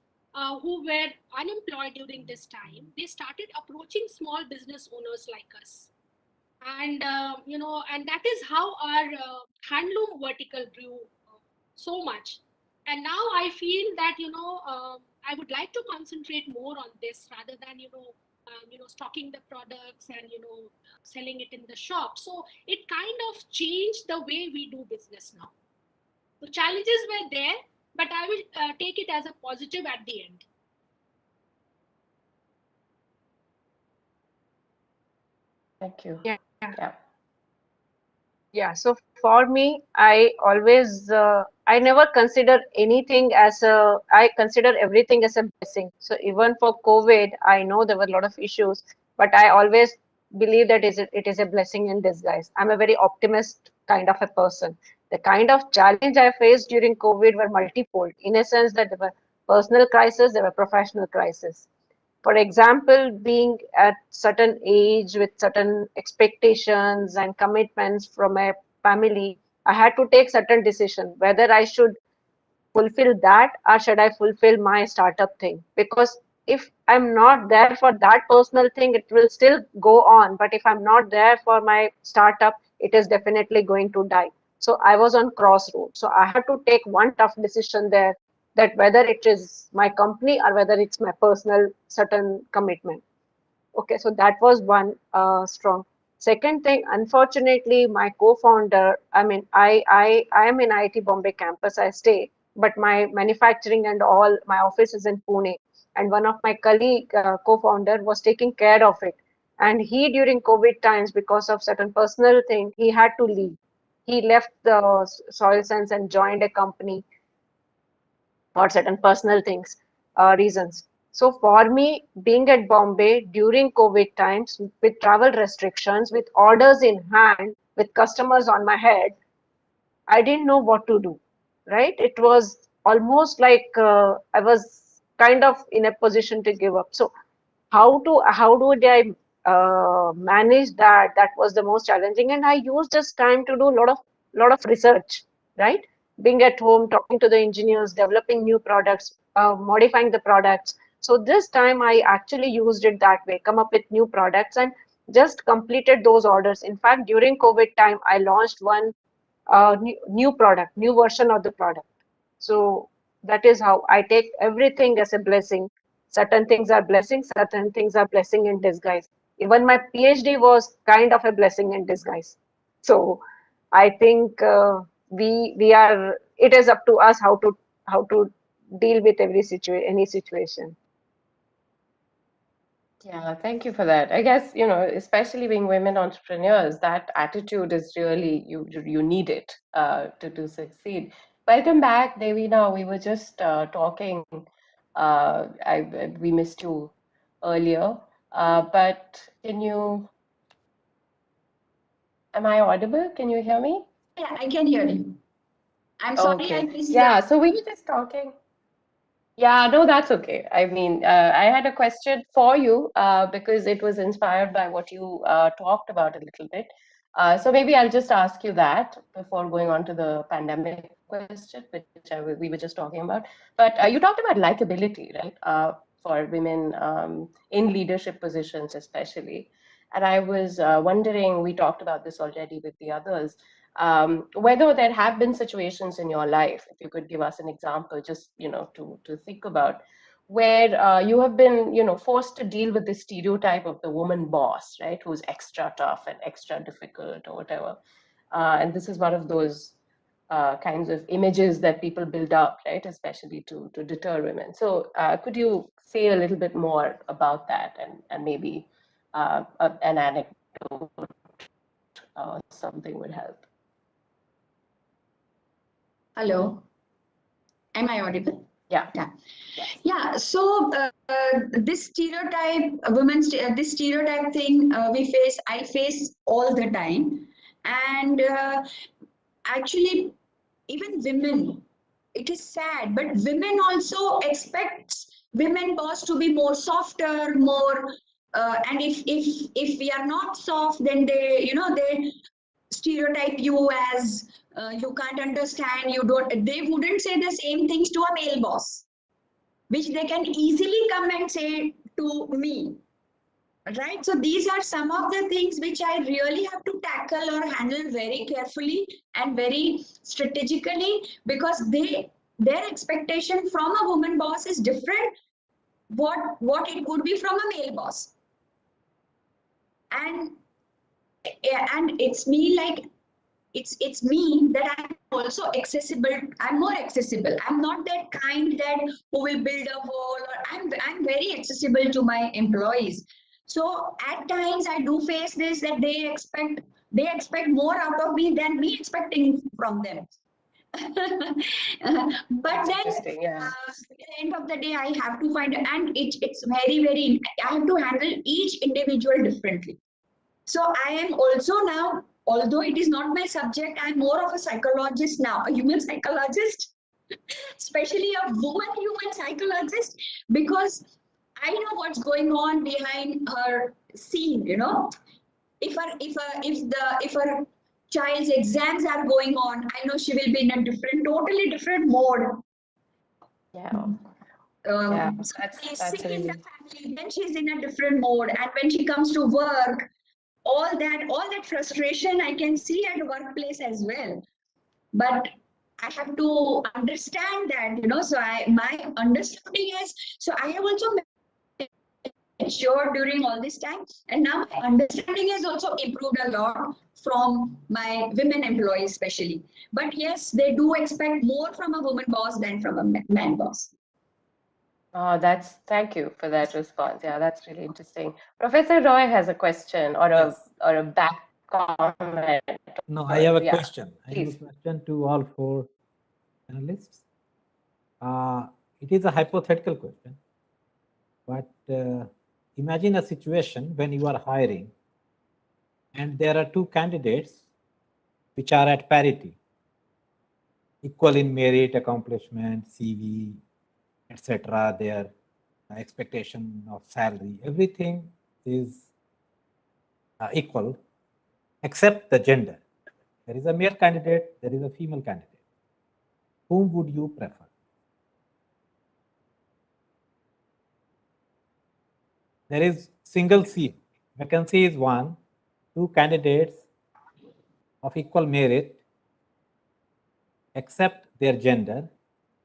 who were unemployed during this time, they started approaching small business owners like us, and and that is how our handloom vertical grew so much. And now I feel that I would like to concentrate more on this rather than stocking the products and selling it in the shop. So it kind of changed the way we do business now. The challenges were there, but I will take it as a positive at the end. Thank you. Yeah. Yeah. Yeah, so for me, I always, I never consider anything as I consider everything as a blessing. So even for COVID, I know there were a lot of issues, but I always believe that it is a blessing in disguise. I'm a very optimist kind of a person. The kind of challenge I faced during COVID were multifold, in a sense that there were personal crises, there were professional crises. For example, being at certain age with certain expectations and commitments from a family, I had to take certain decision whether I should fulfill that or should I fulfill my startup thing. Because if I'm not there for that personal thing, it will still go on. But if I'm not there for my startup, it is definitely going to die. So I was on crossroads. So I had to take one tough decision there, that whether it is my company or whether it's my personal certain commitment. Okay, so that was one strong. Second thing, unfortunately, my co-founder, I mean, I am in IIT Bombay campus, I stay, but my manufacturing and all, my office is in Pune. And one of my colleague, co-founder, was taking care of it. And he, during COVID times, because of certain personal thing, he had to leave. He left the SoilSens and joined a company for certain personal things, reasons. So for me, being at Bombay during COVID times, with travel restrictions, with orders in hand, with customers on my head, I didn't know what to do, right? It was almost like I was kind of in a position to give up. So how do I manage that? That was the most challenging, and I used this time to do a lot of research, right? Being at home, talking to the engineers, developing new products, modifying the products. So this time I actually used it that way, come up with new products and just completed those orders. In fact, during COVID time, I launched one new product, new version of the product. So that is how I take everything as a blessing. Certain things are blessings, certain things are blessing in disguise. Even my PhD was kind of a blessing in disguise. So I think we are. It is up to us how to deal with any situation. Yeah, thank you for that. I guess, especially being women entrepreneurs, that attitude is really, you need it to succeed. Welcome back, Devina. We were just talking. We missed you earlier, but am I audible? Can you hear me? Yeah, I can hear you. I'm sorry I Okay. missed Yeah, so we were just talking. Yeah, no, that's okay. I mean, I had a question for you because it was inspired by what you talked about a little bit. So maybe I'll just ask you that before going on to the pandemic question, which we were just talking about. But you talked about likability, right? For women in leadership positions, especially. And I was wondering, we talked about this already with the others, whether there have been situations in your life, if you could give us an example, just to think about, where you have been forced to deal with the stereotype of the woman boss, right, who's extra tough and extra difficult or whatever, and this is one of those kinds of images that people build up, right, especially to deter women. So could you say a little bit more about that, and maybe an anecdote something would help. Hello. Am I audible? Yeah. Yeah. Yeah. So this stereotype, this stereotype thing I face all the time. And actually, even women, it is sad, but women also expect women boss to be more softer, more, and if we are not soft, then they stereotype you as you can't understand, you don't. They wouldn't say the same things to a male boss, which they can easily come and say to me. Right, so these are some of the things which I really have to tackle or handle very carefully and very strategically, because their expectation from a woman boss is different what it would be from a male boss. And it's me, like it's me that I'm also accessible. I'm more accessible. I'm not that kind that who will build a wall, or I'm very accessible to my employees. So at times I do face this, that they expect more out of me than me expecting from them. But then at the end of the day, I have to find, and it's very, I have to handle each individual differently. So I am also now, although it is not my subject, I'm more of a psychologist now, a human psychologist, especially a woman human psychologist, because I know what's going on behind her scene. If her child's exams are going on, I know she will be in a totally different mode. So she's sick in the family, then she's in a different mode, and when she comes to work, all that frustration I can see at workplace as well. But I have to understand that, so my understanding is, so I have also matured during all this time, and now my understanding has also improved a lot from my women employees especially. But yes, they do expect more from a woman boss than from a man boss. Oh, thank you for that response. Yeah, that's really interesting. Professor Roy has a question or a back comment. No, I have a question. I have a question to all four panelists. It is a hypothetical question, but imagine a situation when you are hiring and there are two candidates which are at parity, equal in merit, accomplishment, CV, etc., their expectation of salary, everything is equal except the gender. There is a male candidate, there is a female candidate. Whom would you prefer? There is single seat. Vacancy is one, two candidates of equal merit except their gender.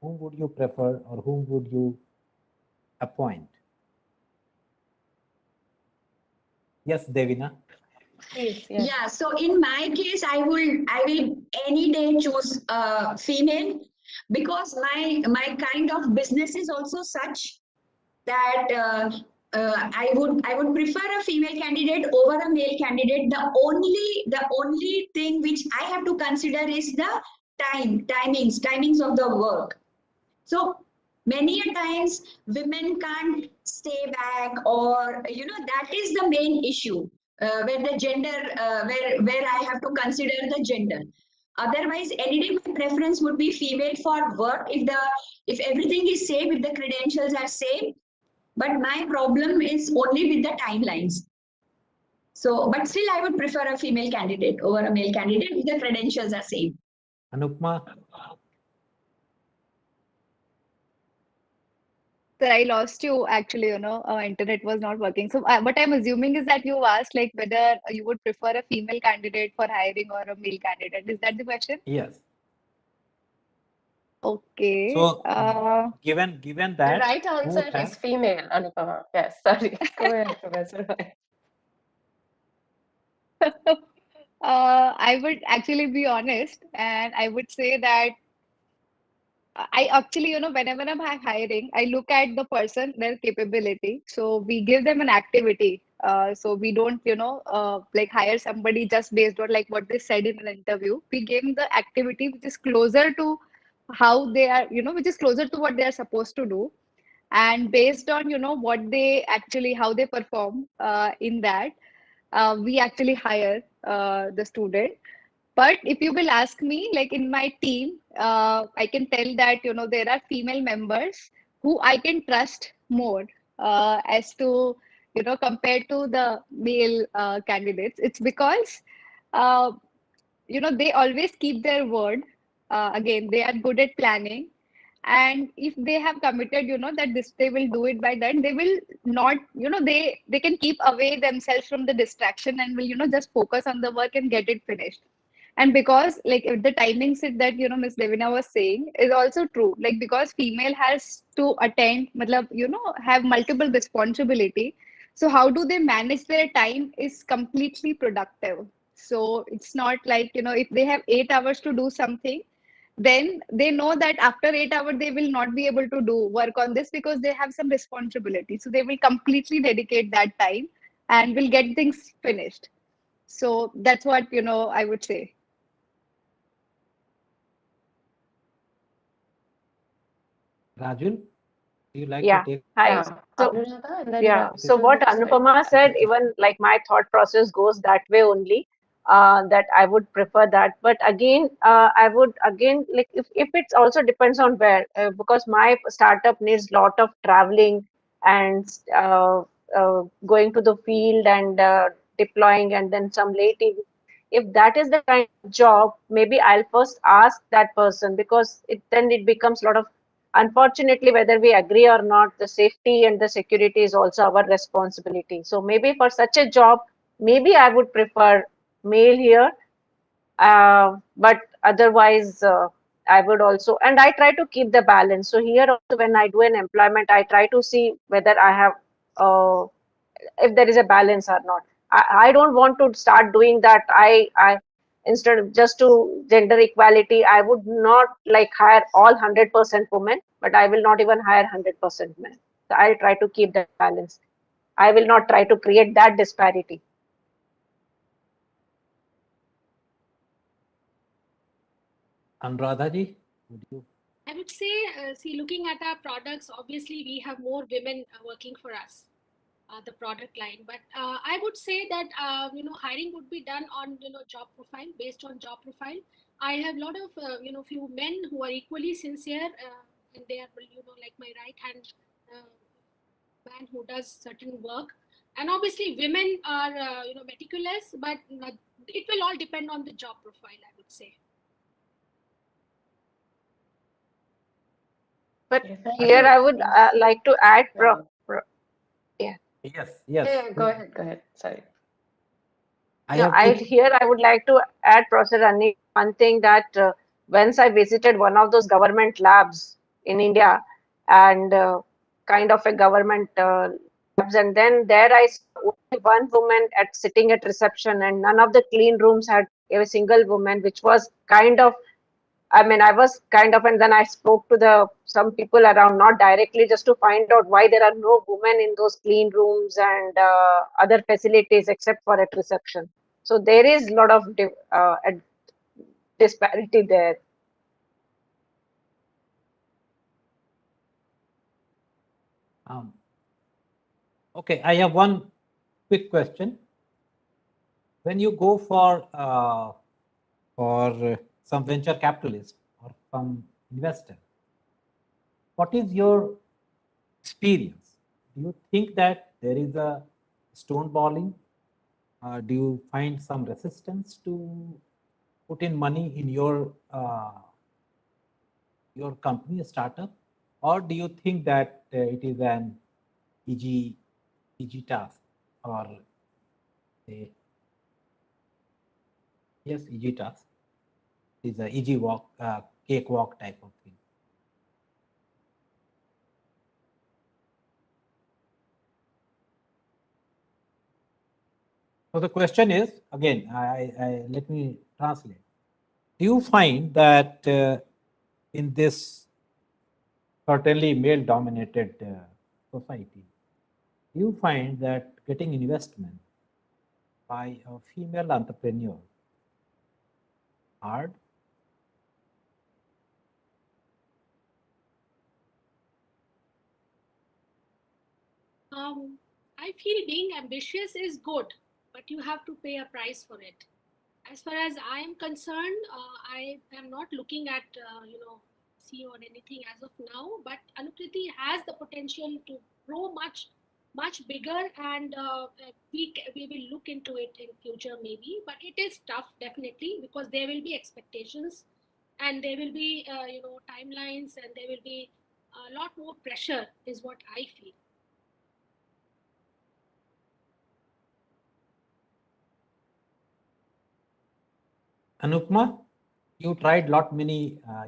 Whom would you prefer, or whom would you appoint? Yes, Devina. Yeah, so in my case, I will any day choose female, because my kind of business is also such that I would prefer a female candidate over a male candidate. The only thing which I have to consider is the timings of the work. So many a times women can't stay back, or that is the main issue, where the gender, where I have to consider the gender. Otherwise, any day my preference would be female for work if everything is same, if the credentials are same. But my problem is only with the timelines. So, but still, I would prefer a female candidate over a male candidate if the credentials are same. Anupama? Sir, I lost you actually, internet was not working. So what I'm assuming is that you asked like whether you would prefer a female candidate for hiring or a male candidate. Is that the question? Yes. Okay. So given that, the right answer is female, Anupama. Yes, sorry. Go ahead, Professor Roy. I would actually be honest, and I would say that I actually, whenever I'm hiring, I look at the person, their capability. So we give them an activity. So we don't, like hire somebody just based on like what they said in an interview. We give them the activity which is closer to how they are, which is closer to what they are supposed to do. And based on, what they actually, how they perform in that, we actually hire the student. But if you will ask me, like in my team, I can tell that, there are female members who I can trust more as to, compared to the male candidates. It's because, uh, they always keep their word. Again, they are good at planning. And if they have committed, that this they will do it by then, they will not, they can keep away themselves from the distraction and will, just focus on the work and get it finished. And because like if the timings that Miss Devina was saying is also true, like because female has to attend, matlab, have multiple responsibility. So how do they manage their time is completely productive. So it's not like, if they have 8 hours to do something, then they know that after 8 hours they will not be able to do work on this because they have some responsibility. So they will completely dedicate that time and will get things finished. So that's what, I would say. Rajul, do you like Yeah. to take? Hi. Yeah, So Anuradha, and then yeah. So Rajul what will say. Anupama said, even like my thought process goes that way only. That I would prefer that. But again, I would again like if it also depends on where, because my startup needs lot of traveling and going to the field and deploying and then some late evening. If that is the kind of job, maybe I'll first ask that person, because then it becomes a lot of, unfortunately, whether we agree or not, the safety and the security is also our responsibility. So maybe for such a job, maybe I would prefer male here, but otherwise, I would also, and I try to keep the balance. So here also, when I do an employment, I try to see whether I have, if there is a balance or not. I don't want to start doing that. I instead of just to gender equality, I would not like hire all 100% women, but I will not even hire 100% men. So I'll try to keep that balance. I will not try to create that disparity. Anuradha ji, would you? I would say, see, looking at our products, obviously we have more women working for us, the product line. But I would say that hiring would be done on job profile, based on job profile. I have a lot of few men who are equally sincere, and they are like my right hand man who does certain work. And obviously women are meticulous, but it will all depend on the job profile, I would say. But Thank here you. I would like to add, yeah. Yes. Yeah, go ahead. Sorry. Here I would like to add, Professor Annie, one thing that once I visited one of those government labs in India, and kind of a government labs, and then there I saw only one woman sitting at reception, and none of the clean rooms had a single woman, which was kind of, I mean, I was kind of, and then I spoke to some people around, not directly, just to find out why there are no women in those clean rooms and other facilities except for at reception. So there is a lot of disparity there. Okay, I have one quick question. When you go for some venture capitalist or some investor, what is your experience? Do you think that there is a stonewalling? Do you find some resistance to put in money in your company, a startup, or do you think that it is an easy task, or easy task? It is a easy walk, cakewalk type of thing. So the question is, again, let me translate. Do you find that in this certainly male-dominated society, do you find that getting investment by a female entrepreneur hard? I feel being ambitious is good, but you have to pay a price for it. As far as I am concerned, I am not looking at CEO or anything as of now, but Anukriti has the potential to grow much bigger, and we will look into it in future maybe. But it is tough definitely, because there will be expectations, and there will be timelines, and there will be a lot more pressure, is what I feel. Anupama, you tried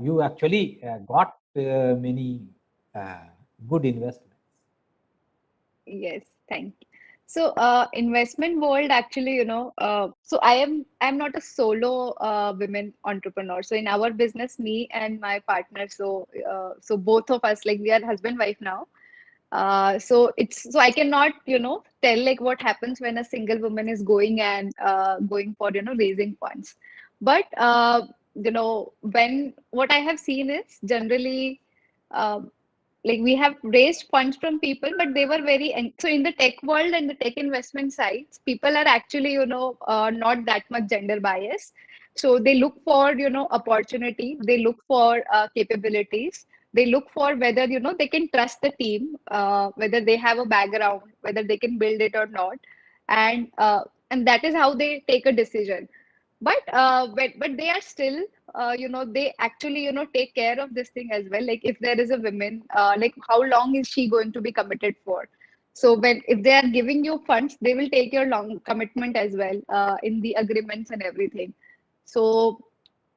you actually got many good investments. Yes, thank you. So, investment world actually, so I'm not a solo women entrepreneur. So in our business, me and my partner, so both of us, like we are husband wife now. So I cannot, tell like what happens when a single woman is going and going for, raising funds. But when what I have seen is generally. Uh, like we have raised funds from people, but they were very so in the tech world and the tech investment sites, people are actually not that much gender biased. So they look for opportunity, they look for capabilities, they look for whether they can trust the team, whether they have a background, whether they can build it or not, and that is how they take a decision. But they are still they actually take care of this thing as well. Like if there is a woman, like how long is she going to be committed for? So when if they are giving you funds, they will take your long commitment as well in the agreements and everything. So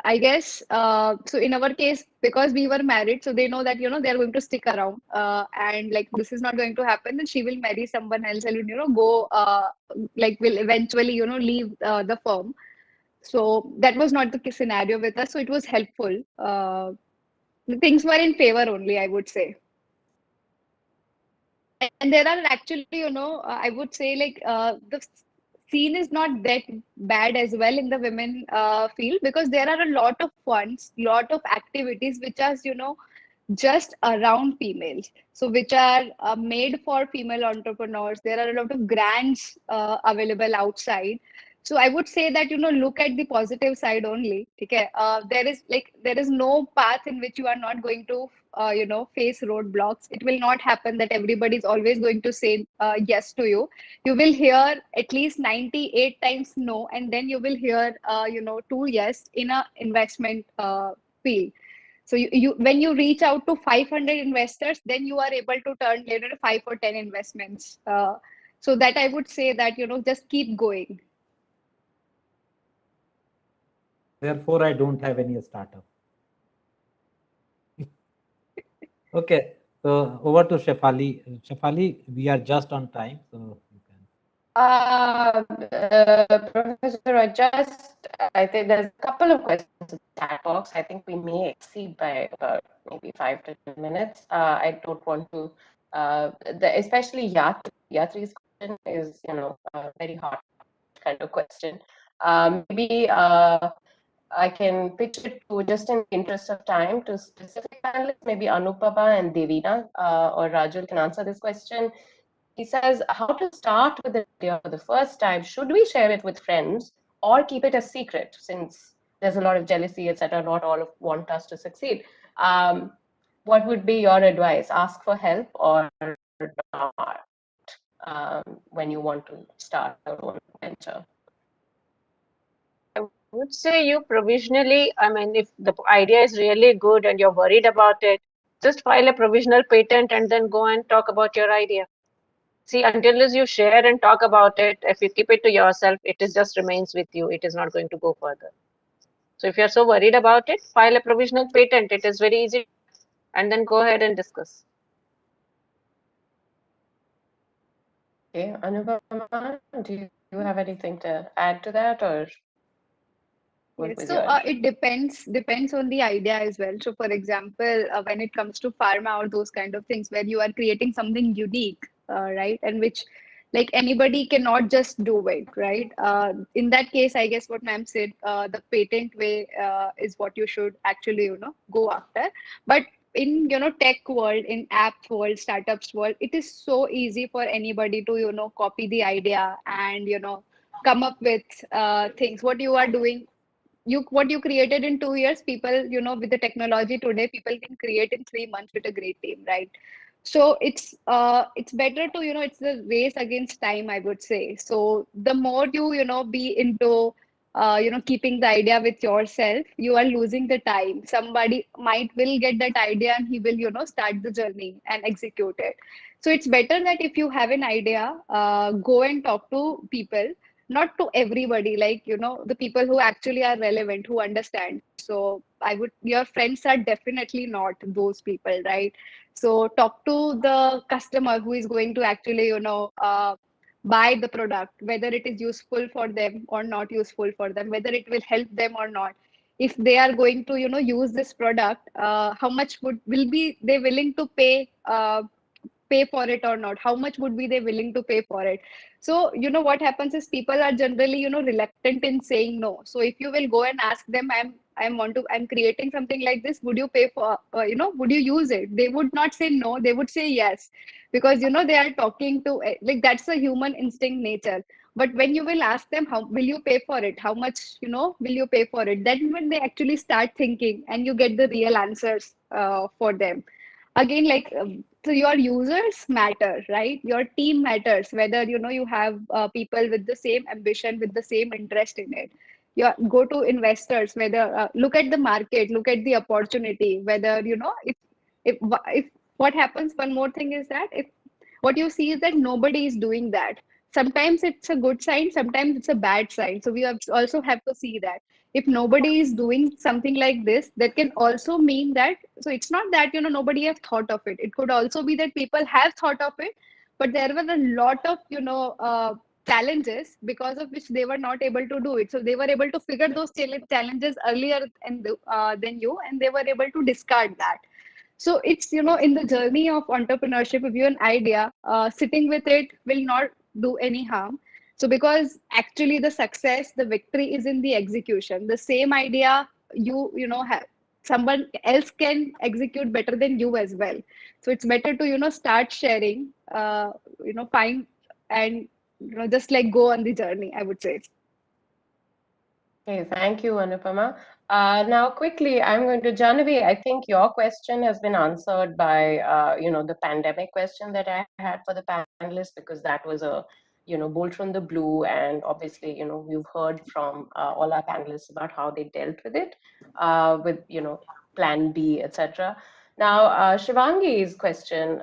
I guess so in our case, because we were married, so they know that they are going to stick around, and like this is not going to happen, and she will marry someone else and go like will eventually leave the firm. So that was not the scenario with us. So it was helpful. Things were in favor only, I would say. And there are actually, I would say like the scene is not that bad as well in the women field, because there are a lot of funds, lot of activities which are, just around females, so which are made for female entrepreneurs. There are a lot of grants available outside. So I would say that look at the positive side only. Okay, there is no path in which you are not going to face roadblocks. It will not happen that everybody is always going to say yes to you. You will hear at least 98 times no, and then you will hear two yes in a investment field. So you when you reach out to 500 investors, then you are able to turn later 5 or 10 investments. So that I would say that just keep going. Therefore, I don't have any startup. Okay, so over to Shefali. Shefali, we are just on time, so you can. Professor, I think there's a couple of questions in the chat box. I think we may exceed by about maybe 5 to 10 minutes. I don't want to, especially Yatri's question is, a very hot kind of question. Maybe I can pitch it to, just in the interest of time, to specific panelists, maybe Anupama and Devina or Rajul can answer this question. He says, how to start with the idea for the first time? Should we share it with friends or keep it a secret, since there's a lot of jealousy, etc.? Not all want us to succeed. What would be your advice? Ask for help or not when you want to start your own venture? I would say you provisionally, I mean, if the idea is really good and you're worried about it, just file a provisional patent and then go and talk about your idea. See, until as you share and talk about it, if you keep it to yourself, it is just remains with you. It is not going to go further. So if you're so worried about it, file a provisional patent. It is very easy. And then go ahead and discuss. Okay, Anupama, do you have anything to add to that, or? Yes, so it depends on the idea as well. So for example, when it comes to pharma or those kind of things where you are creating something unique, right, and which like anybody cannot just do it, right? In that case, I guess what ma'am said, the patent way is what you should actually go after. But in tech world, in app world, startups world, it is so easy for anybody to copy the idea and come up with things. What you are doing, what you created in 2 years, people, with the technology today, people can create in 3 months with a great team, right? So it's better to, it's the race against time, I would say. So the more you, be into keeping the idea with yourself, you are losing the time. Somebody might will get that idea and he will, start the journey and execute it. So it's better that if you have an idea, go and talk to people, not to everybody, like, the people who actually are relevant, who understand. So your friends are definitely not those people, right? So talk to the customer who is going to actually, buy the product, whether it is useful for them or not useful for them, whether it will help them or not. If they are going to, use this product, how much will be they willing to pay for it or not? How much would be they willing to pay for it? So what happens is people are generally reluctant in saying no. So if you will go and ask them, I'm creating something like this, would you pay for, would you use it? They would not say no, they would say yes, because they are talking to, like, that's a human instinct nature. But when you will ask them, how will you pay for it, how much will you pay for it, then when they actually start thinking and you get the real answers for them. Again, like, so your users matter, right? Your team matters, whether you have people with the same ambition, with the same interest in it. You go to investors, whether look at the market, look at the opportunity, whether if what happens, one more thing is that if what you see is that nobody is doing that, sometimes it's a good sign, sometimes it's a bad sign. So also have to see that if nobody is doing something like this, that can also mean that, so it's not that nobody have thought of it. It could also be that people have thought of it, but there were a lot of challenges because of which they were not able to do it. So they were able to figure those challenges earlier than you, and they were able to discard that. So it's, in the journey of entrepreneurship, if you have an idea, sitting with it will not do any harm. So because actually the success, the victory is in the execution. The same idea have someone else can execute better than you as well. So it's better to start sharing, find, and just like go on the journey, I would say. Okay, thank you, Anupama. Now, quickly, I'm going to Janavi. I think your question has been answered by, the pandemic question that I had for the panelists, because that was a, bolt from the blue. And obviously, we've heard from all our panelists about how they dealt with it, with, plan B, etc. Now, Shivangi's question,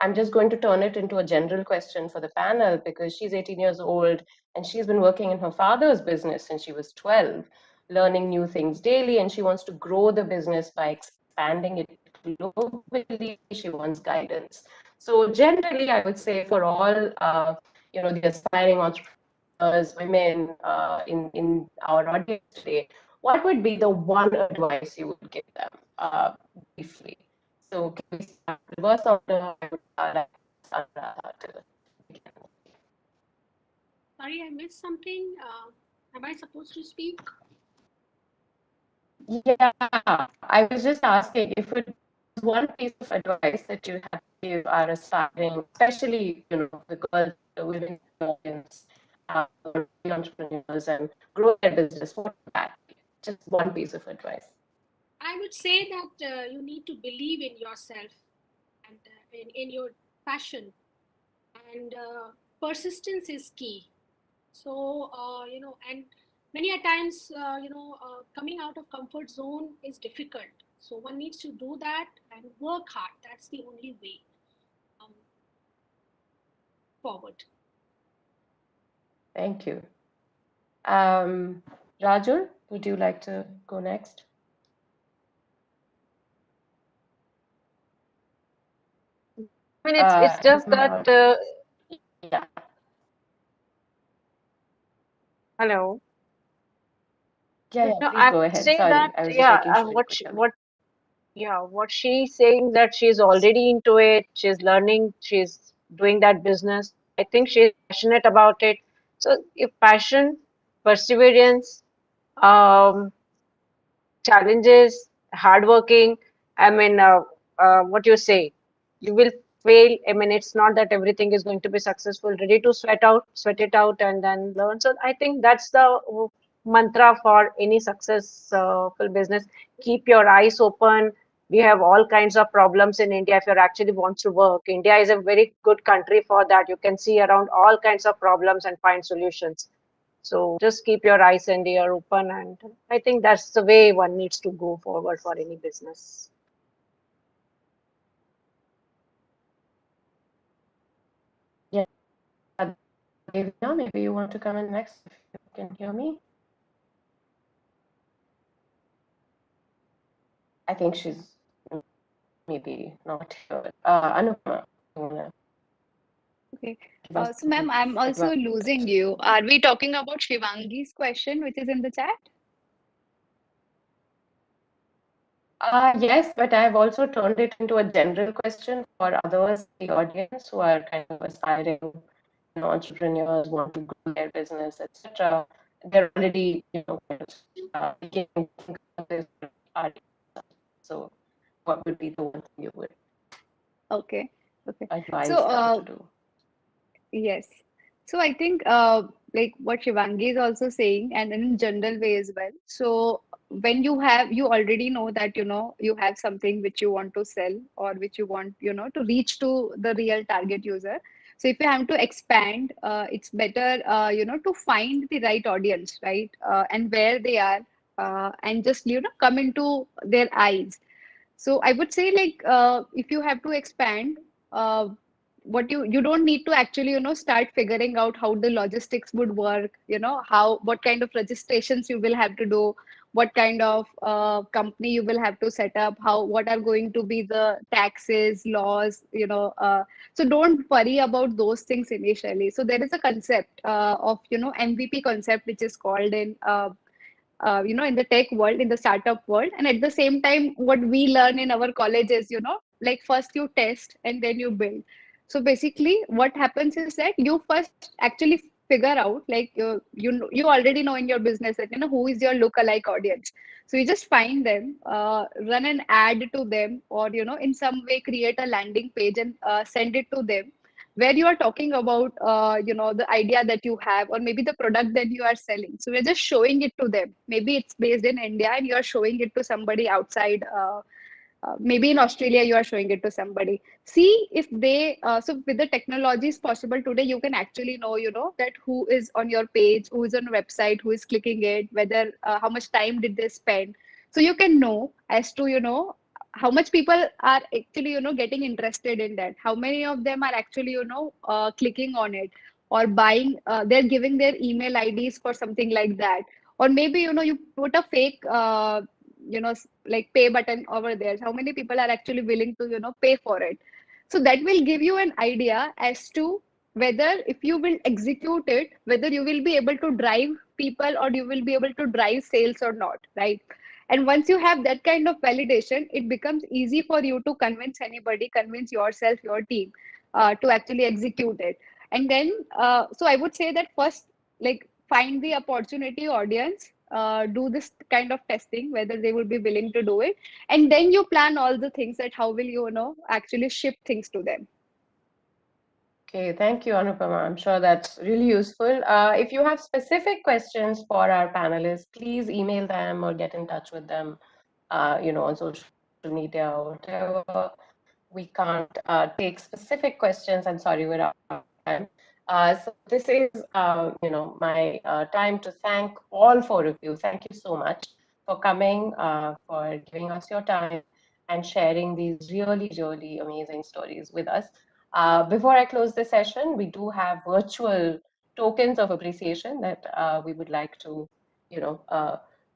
I'm just going to turn it into a general question for the panel, because she's 18 years old and she's been working in her father's business since she was 12, learning new things daily, and she wants to grow the business by expanding it globally. She wants guidance. So generally, I would say for all, the aspiring entrepreneurs, women in our audience today, what would be the one advice you would give them briefly? So can we start reverse order? I would like Anuradha to begin. Sorry, I missed something. Am I supposed to speak? Yeah, I was just asking if it was one piece of advice that you have to give our aspiring, especially, the girls, the women in the audience, entrepreneurs, and grow their business, what would that be? Just one piece of advice. I would say that you need to believe in yourself and in your passion, and persistence is key. So, and many a times, coming out of comfort zone is difficult. So one needs to do that and work hard. That's the only way forward. Thank you. Rajul, would you like to go next? I mean, it's just that. Yeah. Hello. Yeah, No, please I go would ahead. say Sorry, that, I was just yeah, making sure you could hear me. what she's saying, that she's already into it, she's learning, she's doing that business. I think she's passionate about it. So if passion, perseverance, um, challenges, hardworking, I mean, what you say, you will fail. I mean, it's not that everything is going to be successful. Ready to sweat it out, and then learn. So I think that's the mantra for any successful business. Keep your eyes open. We have all kinds of problems in India. If you actually want to work, India is a very good country for that. You can see around all kinds of problems and find solutions. So just keep your eyes and ear open, and I think that's the way one needs to go forward for any business. Yeah, Devina, maybe you want to come in next if you can hear me. I think she's maybe not here. Anupama. Okay. So, ma'am, I'm also losing you. Are we talking about Shivangi's question, which is in the chat? Yes, but I've also turned it into a general question for others in the audience who are kind of aspiring entrepreneurs, want to grow their business, etc. They're already, kind of beginning to think of this. So, what would be the one thing you would Okay. Okay. advise So, them to do? yes. So I think like what Shivangi is also saying, and in general way as well. So when you already know that you have something which you want to sell or which you want to reach to the real target user. So if you have to expand, it's better to find the right audience, right? And where they are, and just come into their eyes. So I would say like if you have to expand, what you don't need to actually start figuring out how the logistics would work, how what kind of registrations you will have to do, what kind of company you will have to set up, how what are going to be the taxes, laws, so don't worry about those things initially. So there is a concept of MVP concept which is called in in the tech world, in the startup world. And at the same time, what we learn in our college is, like first you test and then you build. So basically, what happens is that you first actually figure out, like you already know in your business that who is your lookalike audience. So you just find them, run an ad to them, or in some way create a landing page and send it to them, where you are talking about the idea that you have, or maybe the product that you are selling. So we're just showing it to them. Maybe it's based in India and you are showing it to somebody outside, maybe in Australia you are showing it to somebody. See if they so with the technologies possible today, you can actually know that who is on your page, who is on the website, who is clicking it, whether how much time did they spend. So you can know as to how much people are actually getting interested in that, how many of them are actually clicking on it or buying, they're giving their email IDs for something like that. Or maybe you put a fake like pay button over there, how many people are actually willing to pay for it. So that will give you an idea as to whether if you will execute it, whether you will be able to drive people or you will be able to drive sales or not, right? And once you have that kind of validation, it becomes easy for you to convince anybody, convince yourself, your team, to actually execute it. And then so I would say that first, like, find the opportunity audience, do this kind of testing, whether they will be willing to do it, and then you plan all the things that how will actually ship things to them. Okay, thank you, Anupama. I'm sure that's really useful. If you have specific questions for our panelists, please email them or get in touch with them, on social media or whatever. We can't take specific questions. I'm sorry, we're out of time. So this is, my time to thank all four of you. Thank you so much for coming, for giving us your time and sharing these really, really amazing stories with us. Before I close the session, we do have virtual tokens of appreciation that we would like to,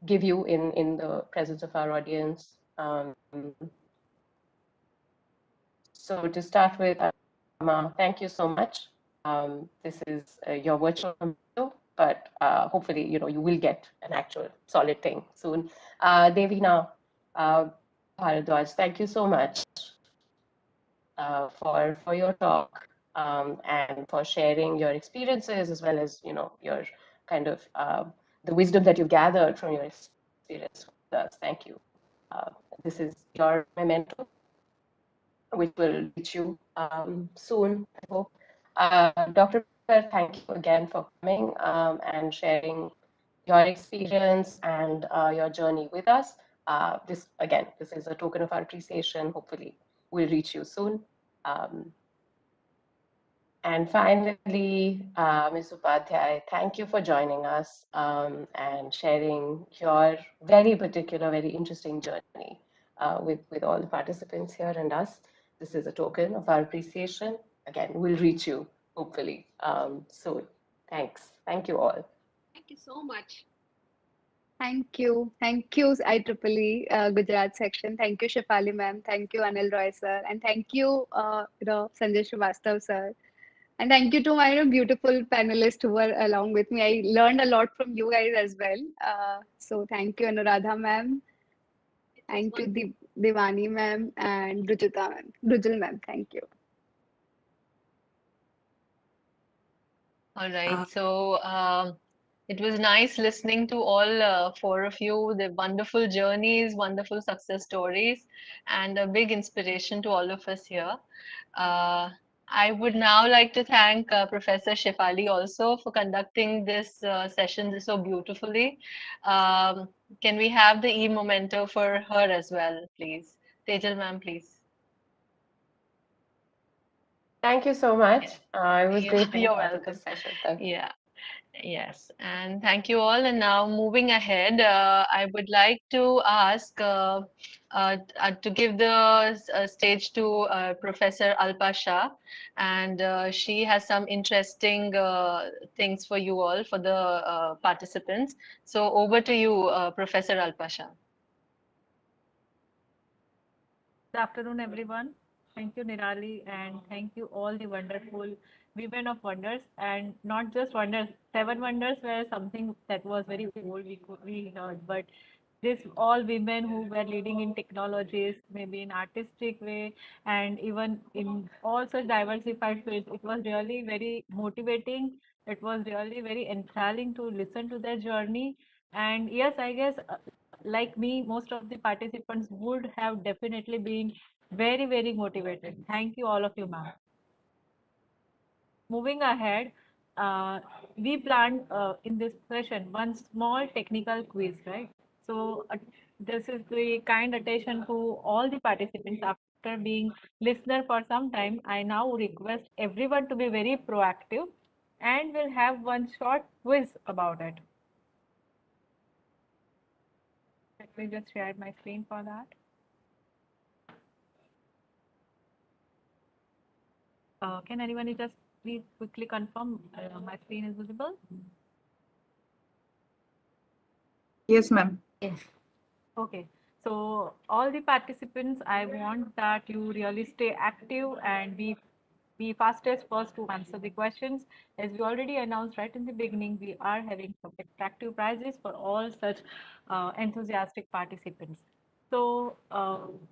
give you in the presence of our audience. So to start with, thank you so much. This is your virtual video, but hopefully, you will get an actual solid thing soon. Devina, Bhardwaj, thank you so much for your talk and for sharing your experiences, as well as your kind of the wisdom that you've gathered from your experience with us. Thank you. This is your memento. which will reach you soon, I hope. Dr. Patkar, thank you again for coming and sharing your experience and your journey with us. This is a token of our appreciation. Hopefully, we'll reach you soon. And finally, Ms. Upadhyay, thank you for joining us and sharing your very particular, very interesting journey with all the participants here and us. This is a token of our appreciation. Again, we'll reach you hopefully soon. Thanks. Thank you all. Thank you so much. Thank you. Thank you, IEEE Gujarat section. Thank you, Shefali ma'am. Thank you, Anil Roy sir. And thank you, Sanjay Srivastava sir. And thank you to my beautiful panelists who were along with me. I learned a lot from you guys as well. So thank you, Anuradha ma'am. Thank you, Devani ma'am and Rajul ma'am. Thank you. All right. So it was nice listening to all four of you, the wonderful journeys, wonderful success stories, and a big inspiration to all of us here. I would now like to thank Professor Shefali also for conducting this session so beautifully. Can we have the e-memento for her as well, please? Tejal ma'am, please. Thank you so much. It was great being You're part of welcome. this session. Thank you. Yeah. Yes, and thank you all. And now moving ahead, I would like to ask to give the stage to Professor Alpa Shah, and she has some interesting things for you all, for the participants. So over to you, Professor Alpa Shah. Good afternoon, everyone. Thank you, Nirali, and thank you all the wonderful women of wonders, and not just wonders. 7 wonders were something that was very old we heard, but this all women who were leading in technologies, maybe in artistic way, and even in all such diversified fields. It was really very motivating. It was really very enthralling to listen to their journey. And yes, I guess like me, most of the participants would have definitely been very, very motivated. Thank you, all of you, ma'am. Moving ahead, we planned in this session one small technical quiz, right? So this is the kind attention to all the participants. After being listener for some time, I now request everyone to be very proactive, and we'll have one short quiz about it. Let me just share my screen for that. Can anyone just please quickly confirm my screen is visible? Yes, ma'am. Yes. Okay. So all the participants, I want that you really stay active and be fastest first to answer the questions. As we already announced right in the beginning, we are having some attractive prizes for all such enthusiastic participants. So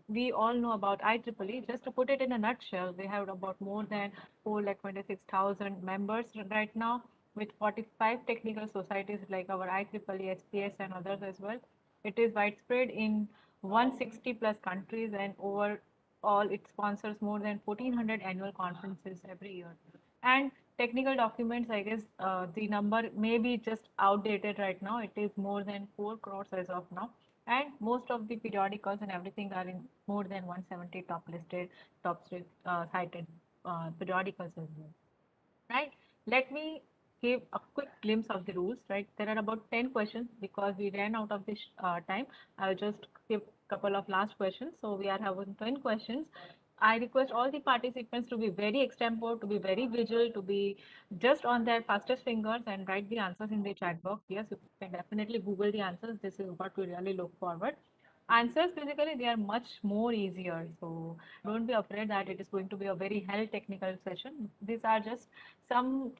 we all know about IEEE. Just to put it in a nutshell, we have about more than 426,000 members right now, with 45 technical societies like our IEEE, SPS, and others as well. It is widespread in 160 plus countries, and overall it sponsors more than 1400 annual conferences every year. And technical documents, I guess the number may be just outdated right now. It is more than 4 crores as of now. And most of the periodicals and everything are in more than 170 top cited periodicals as well. Right? Let me give a quick glimpse of the rules. Right? There are about 10 questions because we ran out of this time. I'll just give a couple of last questions. So we are having 10 questions. I request all the participants to be very extempore, to be very vigilant, to be just on their fastest fingers and write the answers in the chat box. Yes, you can definitely Google the answers. This is what we really look forward. Answers basically they are much more easier, so don't be afraid that it is going to be a very hell technical session. These are just some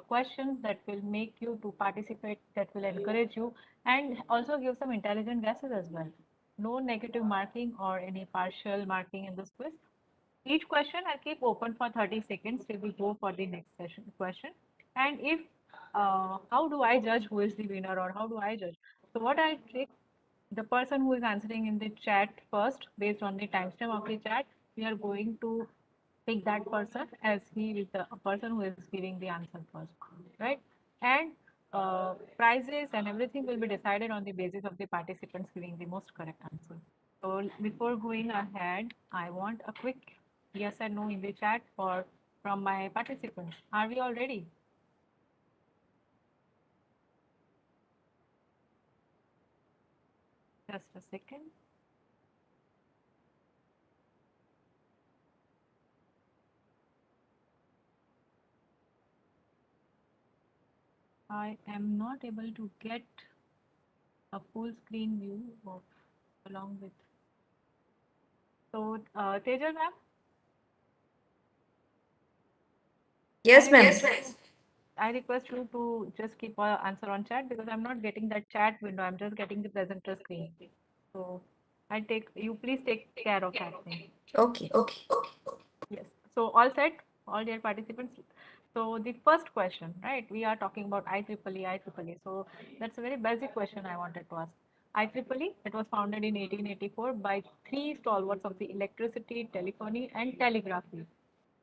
questions that will make you to participate, that will encourage you and also give some intelligent guesses as well. No negative marking or any partial marking in this quiz. Each question I'll keep open for 30 seconds till we go for the next question. And if how do I judge who is the winner, or how do I judge? So what I take, the person who is answering in the chat first, based on the timestamp of the chat, we are going to pick that person as he is the person who is giving the answer first, right? And prizes and everything will be decided on the basis of the participants giving the most correct answer. So before going ahead, I want a quick yes and no in the chat from my participants. Are we all ready? Just a second. I am not able to get a full screen view of along with. So, Tejal ma'am? Yes, ma'am. I request you to just keep an answer on chat because I'm not getting that chat window. I'm just getting the presenter screen. So, you please take care of that thing. Okay. Yes. So, all set, all dear participants. So, the first question, right? We are talking about IEEE. So, that's a very basic question I wanted to ask. IEEE, it was founded in 1884 by three stalwarts of the electricity, telephony, and telegraphy.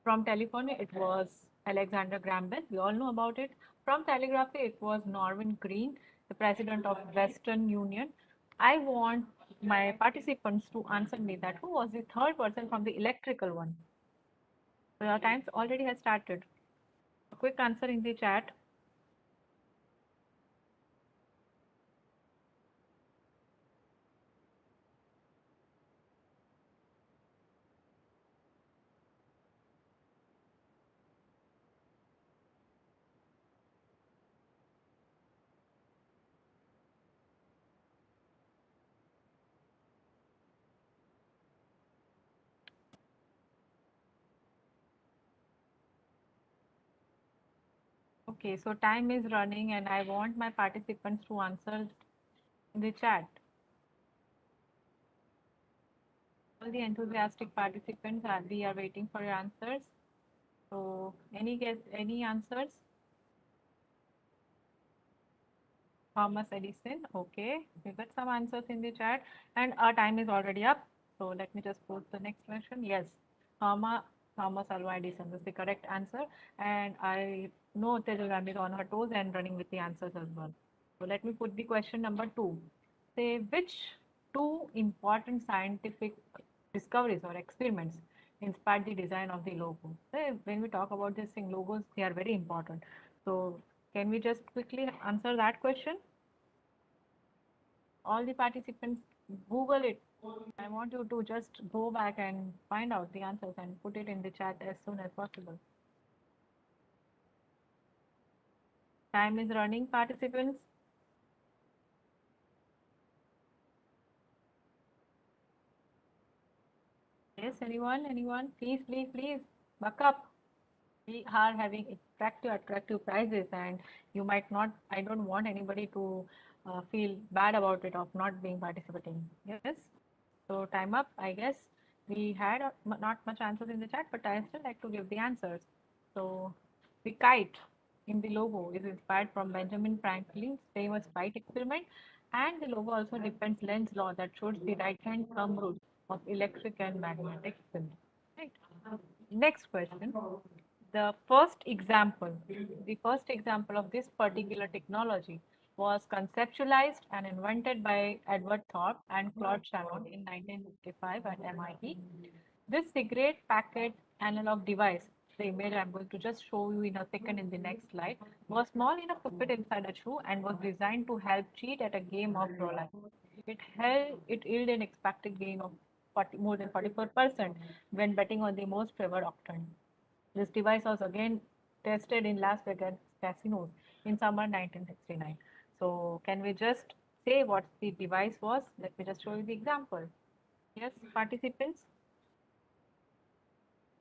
From telephony, it was Alexander Graham Bell. We all know about it. From telegraphy, it was Norman Green, the president of Western Union. I want my participants to answer me that who was the third person from the electrical one. The times already has started. A quick answer in the chat. Okay, so time is running and I want my participants to answer in the chat. All the enthusiastic participants, we are waiting for your answers. So, any answers? Thomas Edison. Okay, we got some answers in the chat, and our time is already up. So let me just post the next question. Yes, Thomas Alva Edison is the correct answer, and I know Tejaram is on her toes and running with the answers as well. So let me put the question number 2. Say which two important scientific discoveries or experiments inspired the design of the logo? Say, when we talk about this thing, logos, they are very important. So can we just quickly answer that question? All the participants, Google it. I want you to just go back and find out the answers and put it in the chat as soon as possible. Time is running, participants. Yes, anyone? Please, buck up. We are having attractive prizes, and you might not. I don't want anybody to feel bad about it of not being participating. Yes. So time up. I guess we had not much answers in the chat, but I still like to give the answers. So the kite in the logo is inspired from Benjamin Franklin's famous kite experiment, and the logo also depends Lenz's law that shows the right-hand thumb rule of electric and magnetic field. Right. Next question. The first example of this particular technology was conceptualized and invented by Edward Thorpe and Claude Shannon in 1955 at MIT. This cigarette packet analog device, the image I'm going to just show you in a second in the next slide, was small enough to fit inside a shoe and was designed to help cheat at a game of roulette. It yielded an expected gain of more than 44% when betting on the most favored octant. This device was again tested in Las Vegas casinos in summer 1969. So can we just say what the device was? Let me just show you the example. Yes, participants,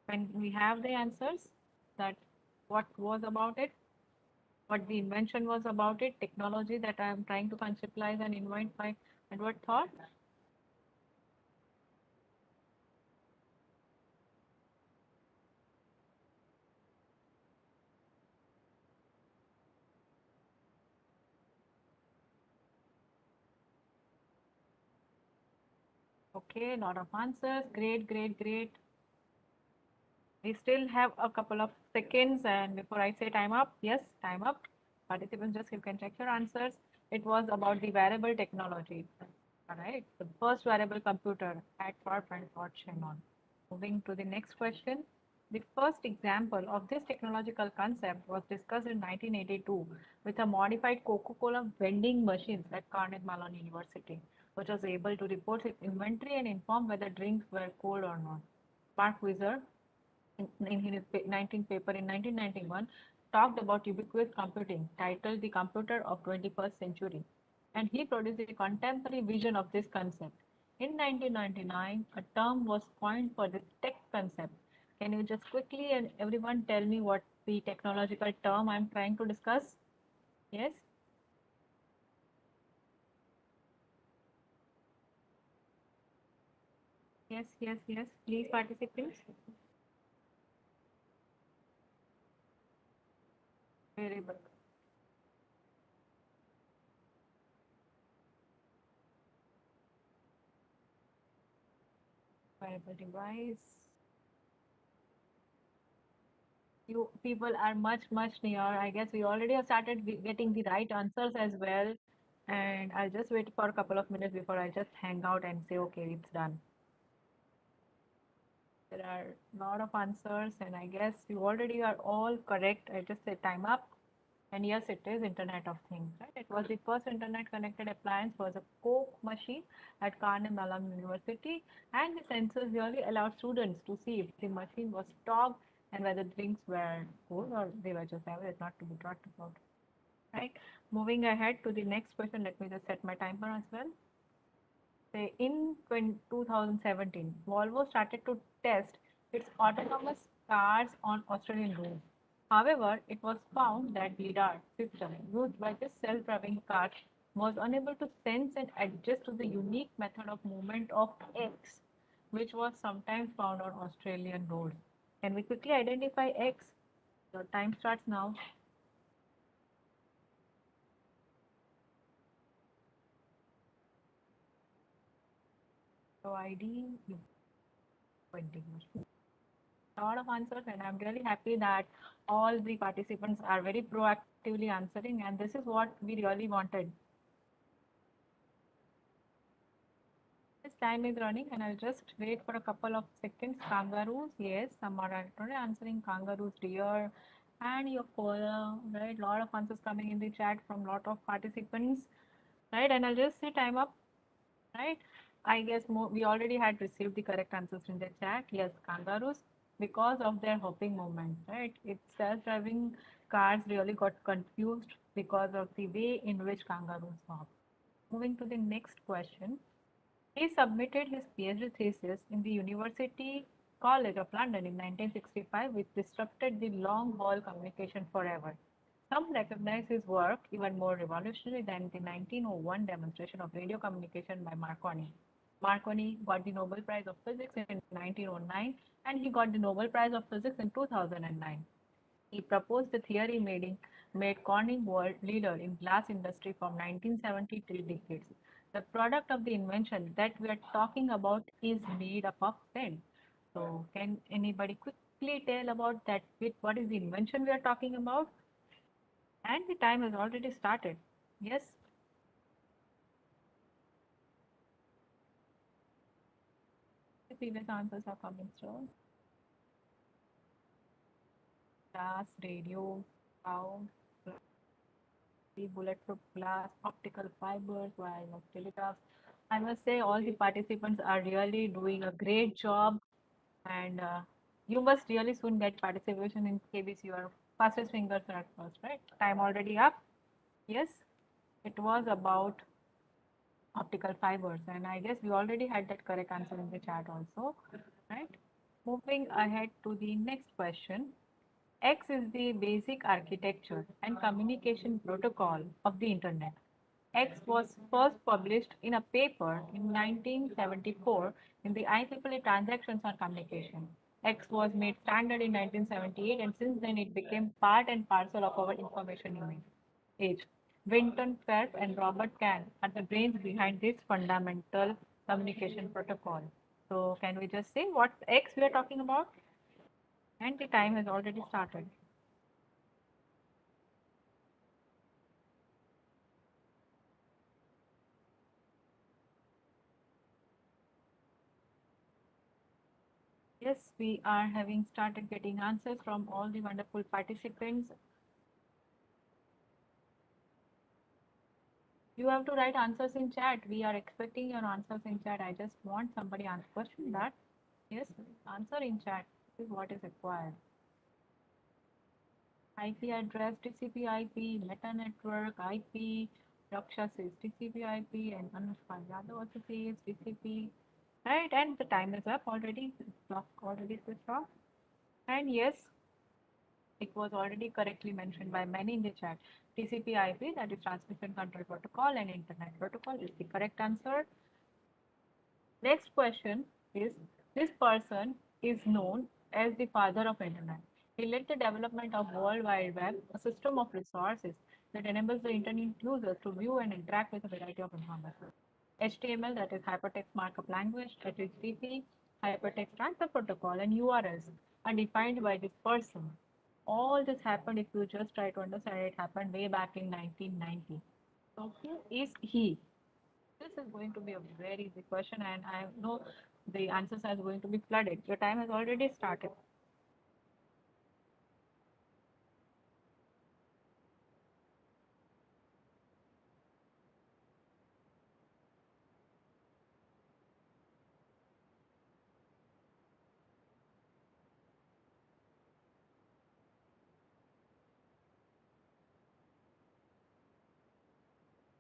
when we have the answers, that what was about it, what the invention was about it, technology that I am trying to conceptualize and invent by Edward Thorpe. Okay, a lot of answers. Great. We still have a couple of seconds, and before I say time up, yes, time up. Participants, just you can check your answers. It was about the wearable technology. All right, the first wearable computer at forefront got shone on. Moving to the next question. The first example of this technological concept was discussed in 1982 with a modified Coca-Cola vending machine at Carnegie Mellon University, which was able to report its inventory and inform whether drinks were cold or not. Mark Wizard, in his 19th paper in 1991, talked about ubiquitous computing, titled The Computer of 21st Century, and he produced a contemporary vision of this concept. In 1999, a term was coined for this tech concept. Can you just quickly and everyone tell me what the technological term I'm trying to discuss? Yes? Yes, yes, yes. Please, participants. Very good. Wearable device. You people are much near. I guess we already have started getting the right answers as well. And I'll just wait for a couple of minutes before I just hang out and say, okay, it's done. There are a lot of answers, and I guess you already are all correct. I just said time up. And yes, it is Internet of Things, right? It was the first internet connected appliance, was a Coke machine at Carnegie Mellon University, and the sensors really allowed students to see if the machine was stocked and whether drinks were cold or they were just average, not to be talked about. Right? Moving ahead to the next question, let me just set my timer as well. Say in 2017, Volvo started to test its autonomous cars on Australian roads. However, it was found that LiDAR system used by this self-driving car was unable to sense and adjust to the unique method of movement of X, which was sometimes found on Australian roads. Can we quickly identify X? Your time starts now. So ID, pointing. A lot of answers, and I'm really happy that all the participants are very proactively answering, and this is what we really wanted. This time is running, and I'll just wait for a couple of seconds. Kangaroos, yes, some are already answering. Kangaroos, deer, and your koala, right? A lot of answers coming in the chat from a lot of participants, right? And I'll just say time up, right? I guess we already had received the correct answers in the chat. Yes, kangaroos, because of their hopping movement, right? It's self-driving cars really got confused because of the way in which kangaroos hop. Moving to the next question. He submitted his PhD thesis in the University College of London in 1965, which disrupted the long-haul communication forever. Some recognize his work even more revolutionary than the 1901 demonstration of radio communication by Marconi. Marconi got the Nobel Prize of Physics in 1909, and he got the Nobel Prize of Physics in 2009. He proposed the theory made Corning world leader in glass industry from 1973 decades. The product of the invention that we are talking about is made up of pen. So can anybody quickly tell about that? What is the invention we are talking about? And the time has already started. Yes? The previous answers are coming through. Glass, radio, sound, the bulletproof glass, optical fibers, wireless telegraphs. I must say all the participants are really doing a great job, and you must really soon get participation in KBC. Your fastest fingers are at first, right? Time already up. Yes, it was about optical fibers, and I guess we already had that correct answer in the chat also, right? Moving ahead to the next question. X is the basic architecture and communication protocol of the internet. X was first published in a paper in 1974 in the IEEE Transactions on Communication. X was made standard in 1978, and since then it became part and parcel of our information age. Winton Cerf and Robert Kahn are the brains behind this fundamental communication protocol. So can we just say what X we are talking about? And the time has already started. Yes, we are having started getting answers from all the wonderful participants. You have to write answers in chat. We are expecting your answers in chat. I just want somebody answer question that. Yes, answer in chat. This is what is required. IP address, TCP IP, meta network, IP, Raksha says TCP IP, and Anushka Yadav also says TCP. Right, and the time is up already. Clock already switched off. And yes, it was already correctly mentioned by many in the chat. TCP IP, that is Transmission Control Protocol, and Internet Protocol is the correct answer. Next question is, this person is known as the father of Internet. He led the development of World Wide Web, a system of resources that enables the Internet users to view and interact with a variety of information. HTML, that is Hypertext Markup Language, HTTP, Hypertext Transfer Protocol, and URLs are defined by this person. All this happened, if you just try to understand, it happened way back in 1990. So who is he? This is going to be a very easy question, and I know the answers are going to be flooded. Your time has already started.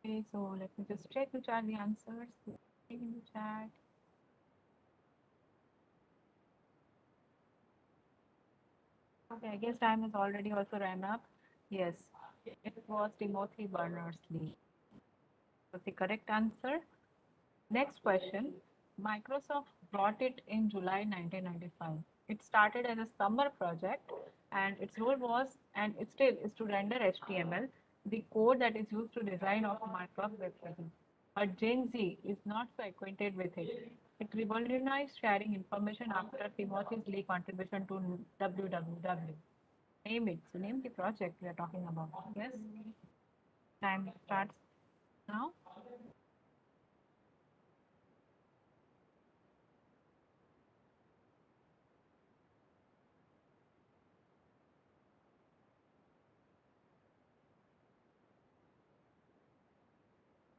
Okay, so let me just check which are the answers in the chat. Okay, I guess time has already also ran up. Yes, it was Timothy Berners-Lee. That's the correct answer. Next question. Microsoft brought it in July 1995. It started as a summer project, and its role was, and it still is, to render HTML, the code that is used to design of Microsoft web pages. But Gen Z is not so acquainted with it. It revolutionized sharing information after Timothy Lee's contribution to www. Name it. So name the project we are talking about. Yes. Time starts now.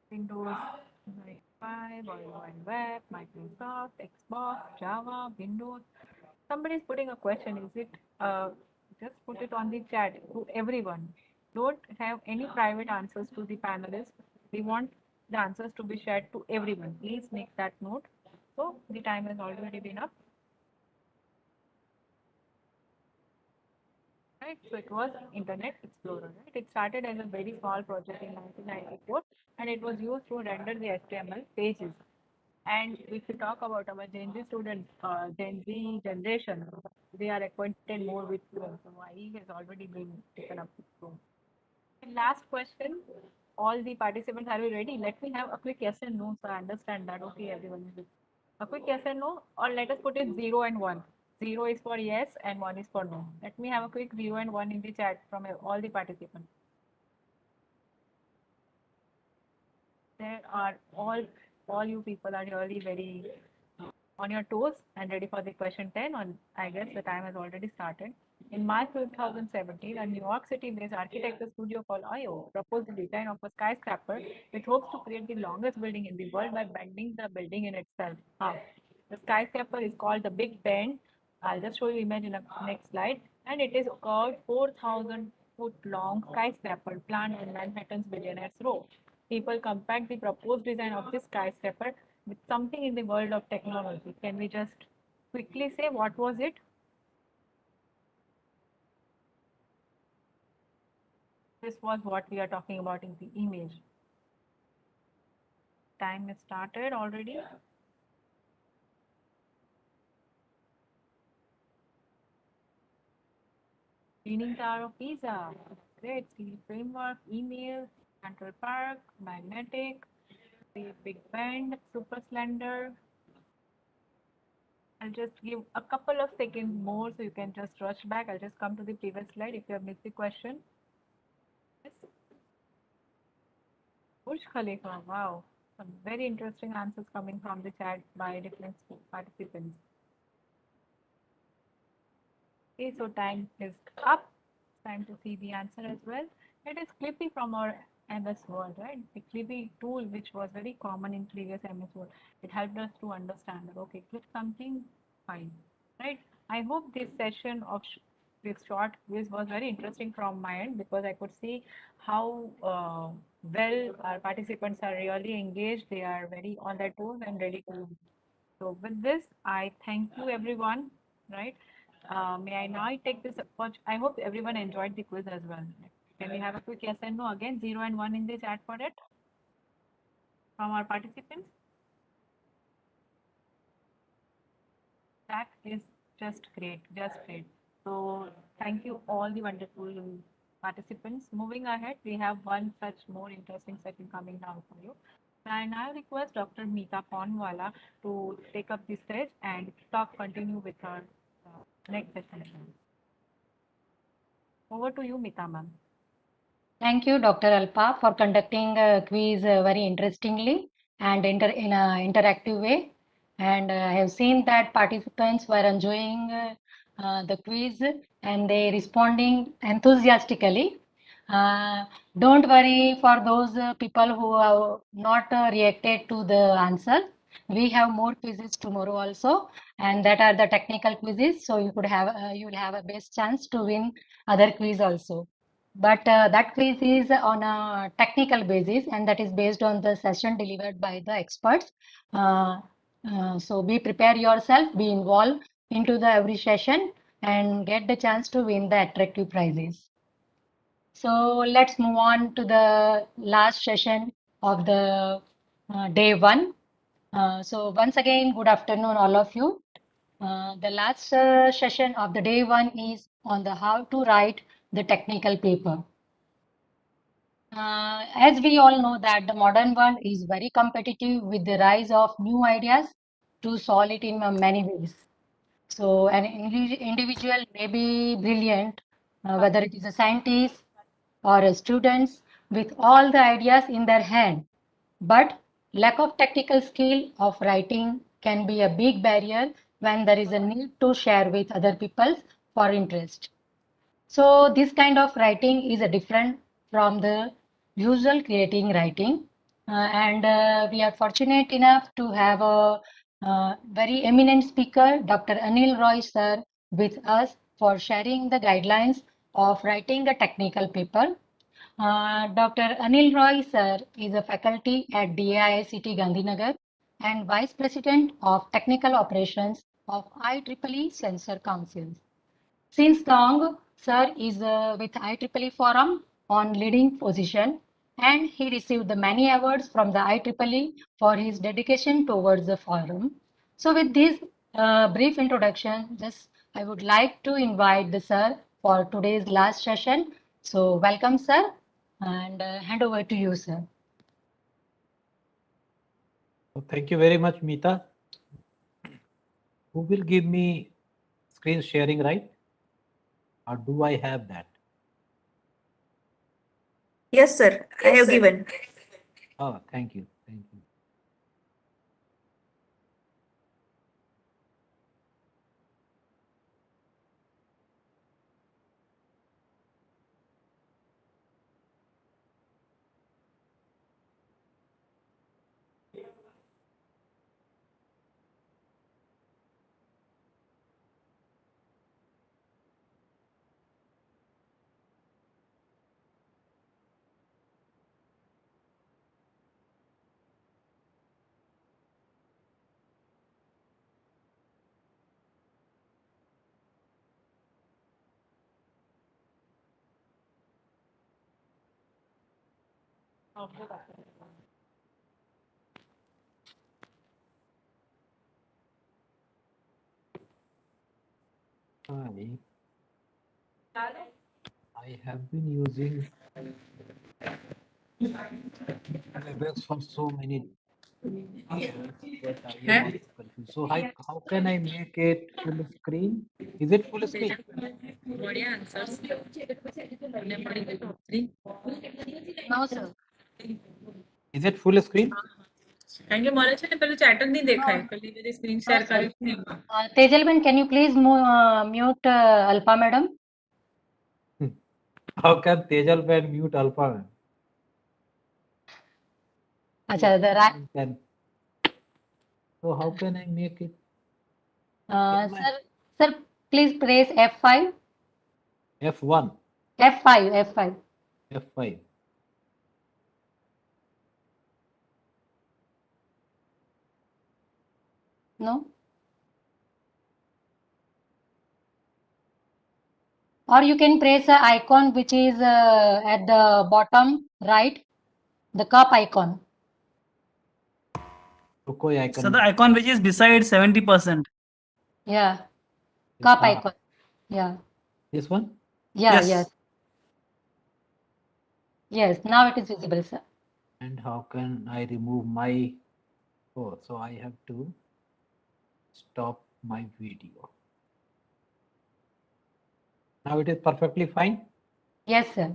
Windows 95, World Wide Web, Microsoft, Xbox, Java, Windows. Somebody is putting a question. Is it? Just put it on the chat to everyone. Don't have any private answers to the panelists. We want the answers to be shared to everyone. Please make that note. So the time has already been up. Right, so it was Internet Explorer. Right? It started as a very small project in 1994, and it was used to render the HTML pages. And if we talk about our Gen Z students, Gen Z generation, they are acquainted more with Chrome. So IE has already been taken up with Chrome. And last question, all the participants, are you ready? Let me have a quick yes and no, so I understand that. Okay, everyone is a quick yes and no, or let us put it 0 and 1. 0 is for yes and 1 is for no. Let me have a quick 0 and 1 in the chat from all the participants. There are all you people are really very on your toes and ready for the question 10 on. I guess the time has already started. In March 2017, a New York City-based architecture studio called IO proposed the design of a skyscraper which hopes to create the longest building in the world by bending the building in itself. The skyscraper is called the Big Bend. I'll just show you image in the next slide. And it is called 4,000 foot long skyscraper planned in Manhattan's Billionaires Row. People compared the proposed design of this skyscraper with something in the world of technology. Can we just quickly say what was it? This was what we are talking about in the image. Time has started already. Leaning Tower of Pisa. Great. Steel framework, email, Central Park, magnetic, the Big Bend, super slender. 4,000 foot long skyscraper. Planned in Manhattan's Billionaires Row. People compared the proposed design of this skyscraper with something in the world of technology. Can we just quickly say what was it? This was what we are talking about in the image. Time has started already. I'll just give a couple of seconds more so you can just rush back. I'll just come to the previous slide if you have missed the question. Yes. Burj Khalifa, wow. Some very interesting answers coming from the chat by different participants. Okay, so time is up. Time to see the answer as well. It is Clippy from our MS Word, right? The Clippy tool, which was very common in previous MS Word. It helped us to understand that, okay, click something, fine, right? I hope this session of this short quiz was very interesting from my end because I could see how well our participants are really engaged. They are very on their toes and ready to. So with this, I thank you everyone, right? May I now take this approach? I hope everyone enjoyed the quiz as well. Can we have a quick yes and no again, 0 and 1 in the chat for it from our participants? That is just great, just great. So thank you all the wonderful participants. Moving ahead, we have one such more interesting session coming down for you. And I request Dr. Mita Paunwala to take up the stage and continue with our next session. Over to you, Mita ma'am. Thank you, Dr. Alpa, for conducting a quiz very interestingly and in an interactive way. And I have seen that participants were enjoying the quiz and they responding enthusiastically. Don't worry for those people who have not reacted to the answer. We have more quizzes tomorrow also, and that are the technical quizzes. So you could have you will have a best chance to win other quiz also. But that quiz is on a technical basis, and that is based on the session delivered by the experts. So be prepare yourself, be involved into the every session, and get the chance to win the attractive prizes. So let's move on to the last session of the day one. So once again, good afternoon, all of you. The last session of the day one is on the how to write the technical paper. As we all know that the modern world is very competitive with the rise of new ideas to solve it in many ways. So an individual may be brilliant, whether it is a scientist or a students with all the ideas in their hand, but lack of technical skill of writing can be a big barrier when there is a need to share with other people for interest. So this kind of writing is a different from the usual creating writing. And we are fortunate enough to have a very eminent speaker, Dr. Anil Roy sir, with us for sharing the guidelines of writing a technical paper. Dr. Anil Roy sir is a faculty at DA-IICT Gandhinagar and Vice President of Technical Operations of IEEE Censor Council. Since long, sir is with IEEE Forum on leading position, and he received the many awards from the IEEE for his dedication towards the forum. So with this brief introduction, just I would like to invite the sir for today's last session. So welcome, sir, and hand over to you, sir. So thank you very much, Mita. Who will give me screen sharing, right? Or do I have that? Yes, sir. I have given. Oh, thank you. Thank you. I have been using WebEx for so many years that I am So how can I make it full screen? Is it full screen? No, sir. Is it full screen? Tejal Ben, can you please mute Alpa madam? How can Tejal Ben mute Alpha? Acha, the right. So how can I make it? Sir, please press F5. F1. F5. F5. No? Or you can press the icon which is at the bottom right, the cup icon. So the icon which is beside 70%. Yeah. Cup icon. Yeah. This one? Yes. Yes, now it is visible, sir. And how can I remove my... Oh, so I have to stop my video. Now it is perfectly fine? Yes, sir.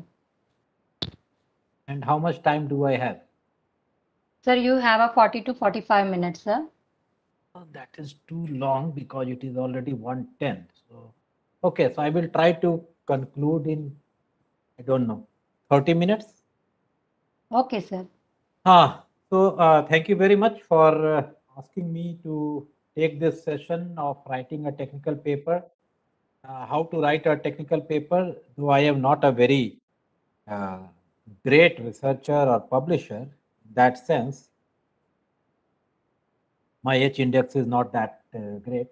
And how much time do I have? Sir, you have a 40 to 45 minutes, sir. Oh, that is too long because it is already 1:10. So, okay, so I will try to conclude in, I don't know, 30 minutes. Okay, sir. So thank you very much for asking me to take this session of writing a technical paper. How to write a technical paper, though I am not a very great researcher or publisher. In that sense, my H index is not that great,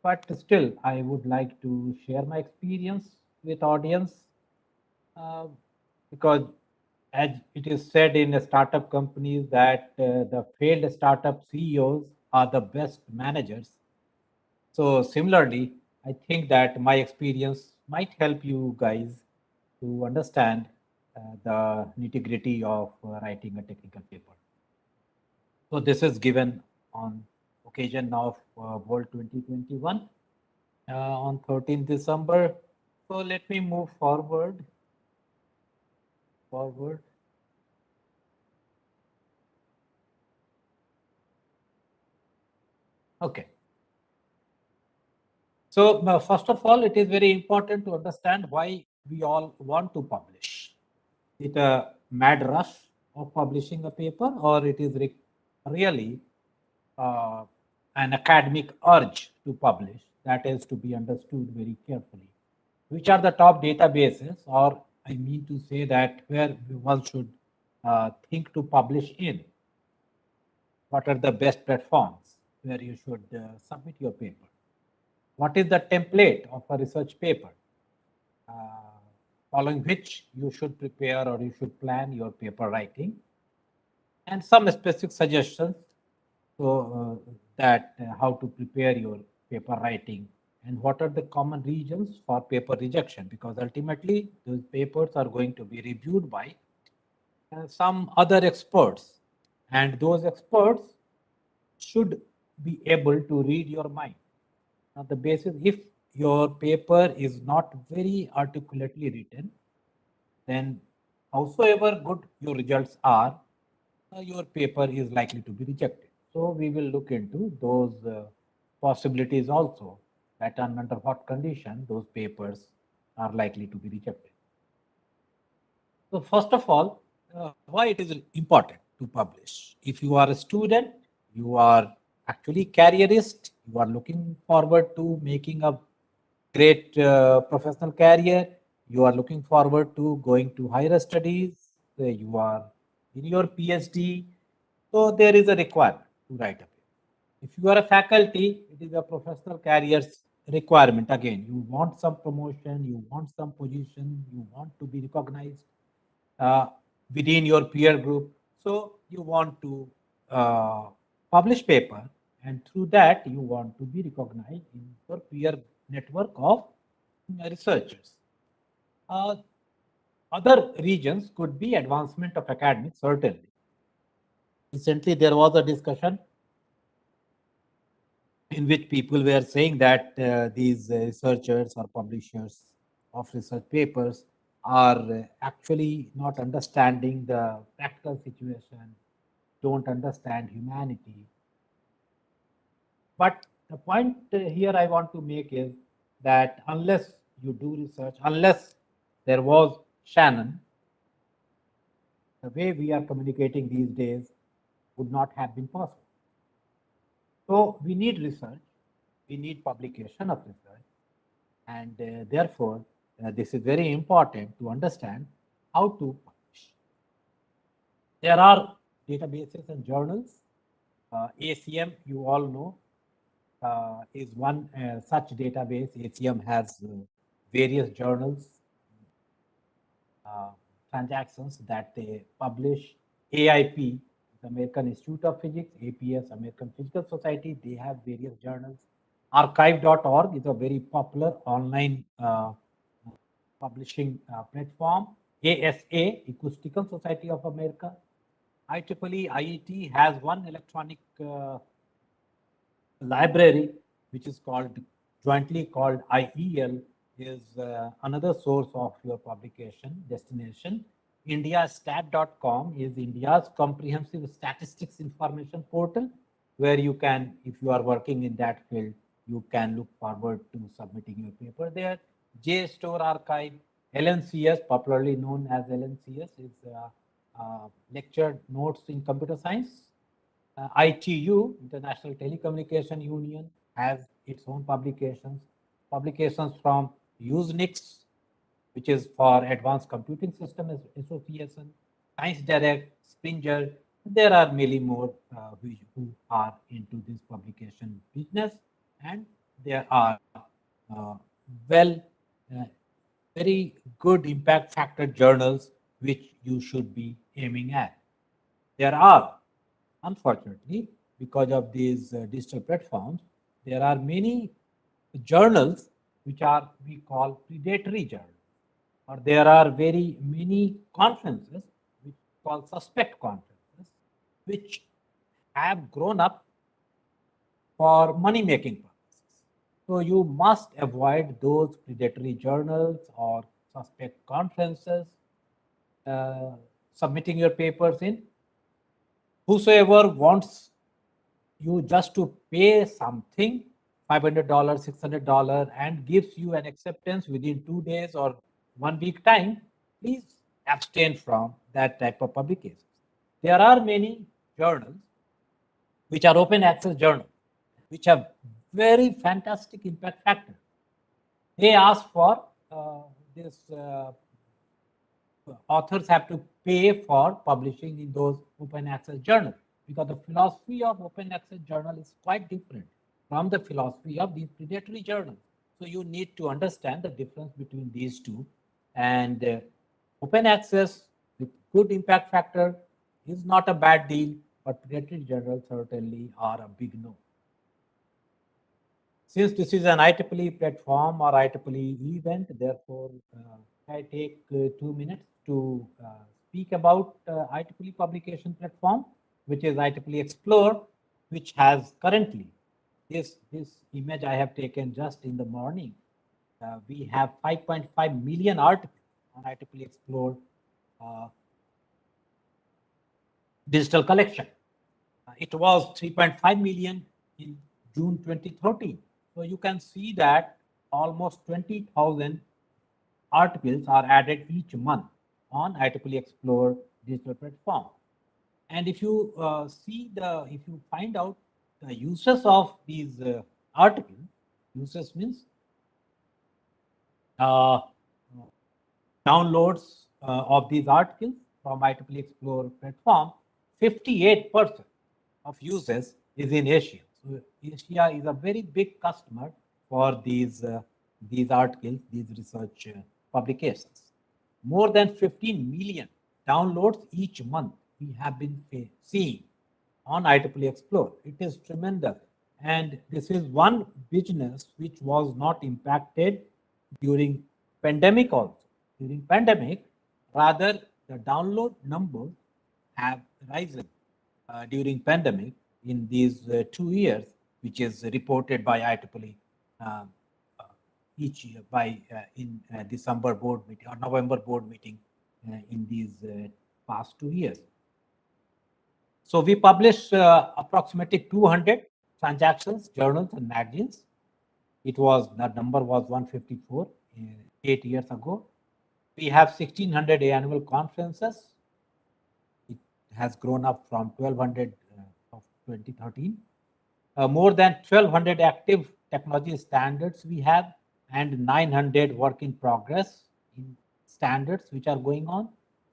but still I would like to share my experience with audience because as it is said in startup companies that the failed startup CEOs are the best managers. So similarly, I think that my experience might help you guys to understand the nitty-gritty of writing a technical paper. So this is given on occasion of WoLT 2021 on 13th December. So let me move forward. Okay. So first of all, it is very important to understand why we all want to publish. Is it a mad rush of publishing a paper, or it is really an academic urge to publish that is to be understood very carefully? Which are the top databases, or I mean to say that where one should think to publish in? What are the best platforms where you should submit your paper? What is the template of a research paper following which you should prepare or you should plan your paper writing? And some specific suggestions so that how to prepare your paper writing and what are the common reasons for paper rejection, because ultimately those papers are going to be reviewed by some other experts, and those experts should be able to read your mind. On the basis, if your paper is not very articulately written, then howsoever good your results are, your paper is likely to be rejected. So we will look into those possibilities also, that under what condition those papers are likely to be rejected. So first of all, why it is important to publish? If you are a student, you are actually careerist, you are looking forward to making a great professional career, you are looking forward to going to higher studies, you are in your PhD, so there is a requirement to write a paper. If you are a faculty, it is a professional careers requirement. Again, you want some promotion, you want some position, you want to be recognized within your peer group. So you want to publish paper, and through that you want to be recognized in your peer network of researchers. Other regions could be advancement of academics, certainly. Recently, there was a discussion in which people were saying that these researchers or publishers of research papers are actually not understanding the practical situation, don't understand humanity. But the point here I want to make is that unless you do research, unless there was Shannon, the way we are communicating these days would not have been possible. So we need research, we need publication of research, and therefore this is very important to understand how to publish. There are databases and journals. ACM, you all know, is one such database. ACM has various journals, transactions that they publish. AIP, the American Institute of Physics, APS, American Physical Society, they have various journals. Archive.org is a very popular online publishing platform. ASA, Acoustical Society of America. IEEE IET has one electronic library, which is jointly called IEL, is another source of your publication destination. Indiastat.com is India's comprehensive statistics information portal, where you can, if you are working in that field, you can look forward to submitting your paper there. JSTOR Archive, LNCS, popularly known as LNCS, is lecture notes in computer science. ITU, International Telecommunication Union, has its own publications. Publications from Usenix, which is for Advanced Computing System Association, Science Direct, Springer. There are many more who are into this publication business, and there are very good impact factor journals which you should be aiming at. There are, unfortunately, because of these digital platforms, there are many journals which are, we call predatory journals, or there are very many conferences which we call suspect conferences, which have grown up for money-making purposes. So you must avoid those predatory journals or suspect conferences, submitting your papers in. Whosoever wants you just to pay something, $500, $600, and gives you an acceptance within 2 days or 1 week time, please abstain from that type of publications. There are many journals which are open access journals, which have very fantastic impact factor. They ask for this authors have to pay for publishing in those open access journals, because the philosophy of open access journal is quite different from the philosophy of these predatory journals. So you need to understand the difference between these two. And open access with good impact factor is not a bad deal, but predatory journals certainly are a big no. Since this is an IEEE platform or IEEE event, therefore I take 2 minutes to speak about IEEE publication platform, which is IEEE Explore, which has currently, this image I have taken just in the morning, we have 5.5 million articles on IEEE Explore digital collection. It was 3.5 million in June 2013. So you can see that almost 20,000 articles are added each month on IEEE Explore digital platform. And if you if you find out the uses of these articles, uses means downloads of these articles from IEEE Explore platform, 58% of users is in Asia. So Asia is a very big customer for these articles, these research publications. More than 15 million downloads each month we have been seeing on IEEE Explore. It is tremendous. And this is one business which was not impacted during pandemic also. During pandemic, rather the download numbers have risen during pandemic in these 2 years. which is reported by IEEE each year in December board meeting or November board meeting in these past 2 years. So we publish approximately 200 transactions, journals, and magazines. The number was 154 8 years ago. We have 1600 annual conferences. It has grown up from 1200 of 2013. More than 1200 active technology standards we have, and 900 work in progress in standards which are going on.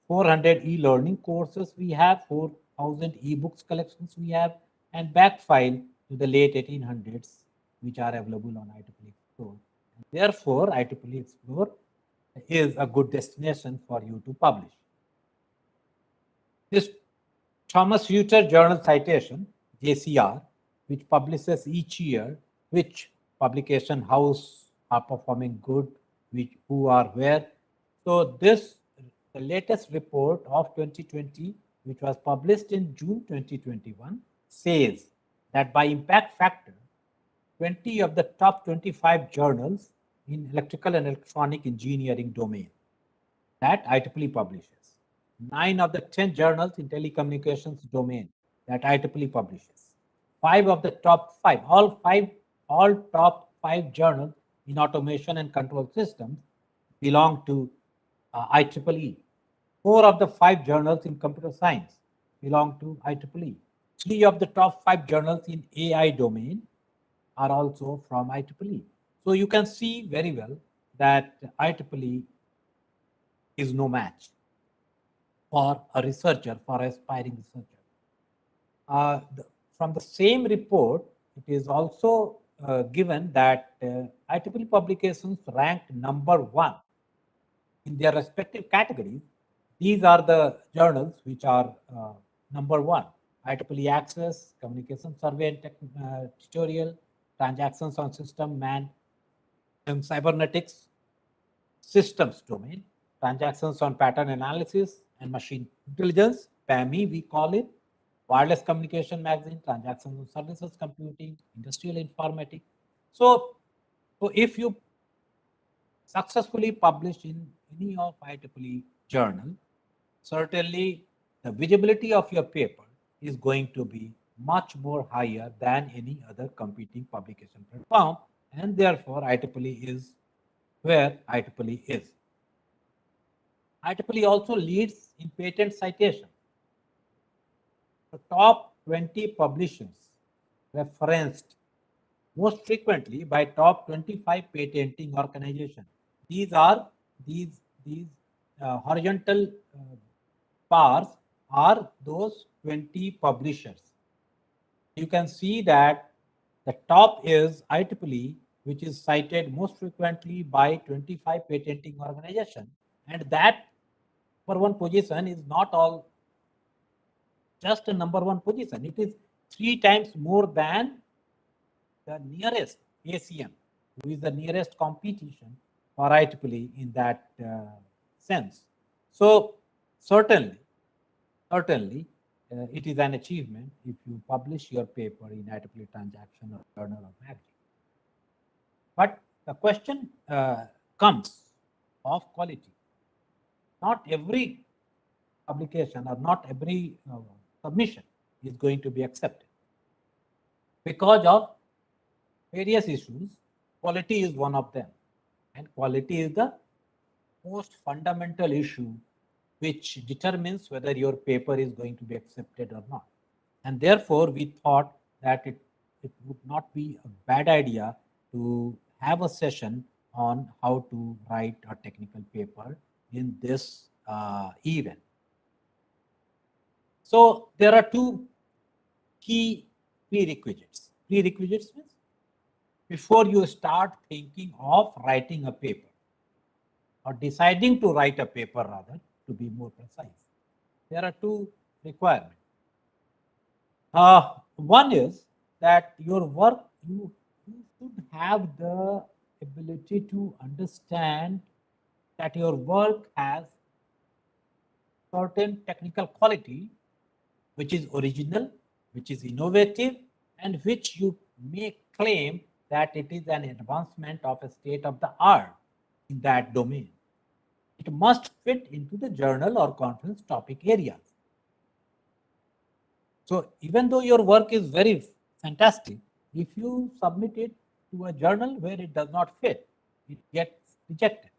400 e-learning courses we have, 4,000 e-books collections we have, and back file to the late 1800s which are available on IEEE Explore. And therefore, IEEE Explore is a good destination for you to publish. This Thomas Reuters Journal Citation, JCR, which publishes each year which publication house are performing good, who are where. So the latest report of 2020, which was published in June 2021, says that by impact factor, 20 of the top 25 journals in electrical and electronic engineering domain that IEEE publishes, 9 of the 10 journals in telecommunications domain that IEEE publishes, 5 of the top 5, all top 5 journals in automation and control systems belong to IEEE. 4 of the 5 journals in computer science belong to IEEE. 3 of the top 5 journals in AI domain are also from IEEE. So you can see very well that IEEE is no match for a researcher, for an aspiring researcher. From the same report, it is also given that IEEE publications ranked #1 in their respective categories. These are the journals which are #1: IEEE Access, Communication Survey and Tutorial, Transactions on System, Man, and Cybernetics, Systems domain, Transactions on Pattern Analysis and Machine Intelligence, PAMI we call it, Wireless Communication Magazine, Transactions on Services Computing, Industrial Informatics. So if you successfully publish in any of IEEE journal, certainly the visibility of your paper is going to be much more higher than any other competing publication platform, and therefore IEEE is where IEEE is. IEEE also leads in patent citation. The top 20 publishers referenced most frequently by top 25 patenting organizations. These are these horizontal bars are those 20 publishers. You can see that the top is IEEE, which is cited most frequently by 25 patenting organizations, and that #1 position is not all just a #1 position. It is 3 times more than the nearest ACM, who is the nearest competition for IEEE in that sense. So certainly, it is an achievement if you publish your paper in IEEE Transaction or Journal or Magazine. But the question comes of quality. Not every publication or not every submission is going to be accepted. Because of various issues, quality is one of them. And quality is the most fundamental issue which determines whether your paper is going to be accepted or not. And therefore, we thought that it would not be a bad idea to have a session on how to write a technical paper in this event. So there are 2 key prerequisites. Prerequisites means before you start thinking of writing a paper or deciding to write a paper, rather, to be more precise, there are 2 requirements. One is that your work, you should have the ability to understand that your work has certain technical quality which is original, which is innovative, and which you may claim that it is an advancement of a state of the art in that domain. It must fit into the journal or conference topic areas. So even though your work is very fantastic, if you submit it to a journal where it does not fit, it gets rejected.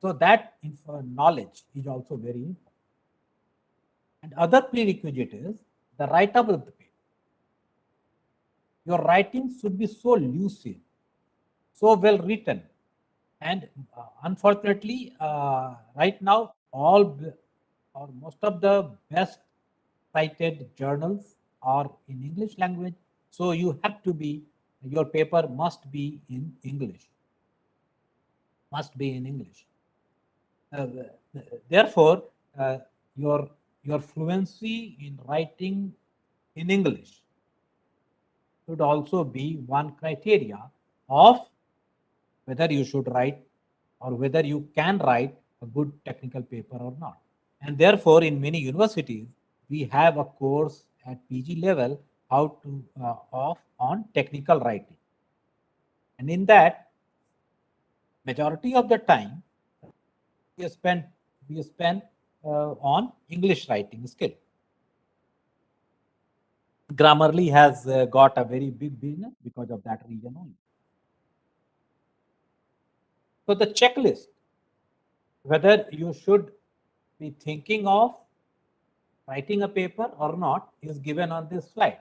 So that knowledge is also very important. And other prerequisite is the write-up of the paper. Your writing should be so lucid, so well written. And unfortunately, right now, all or most of the best cited journals are in English language. So you have to be, your paper must be in English. Must be in English. Therefore, your fluency in writing in English should also be one criteria of whether you should write or whether you can write a good technical paper or not. And therefore, in many universities, we have a course at PG level how to on technical writing. And in that, majority of the time, we spend on English writing skill. Grammarly has got a very big business because of that reason only. So the checklist, whether you should be thinking of writing a paper or not, is given on this slide.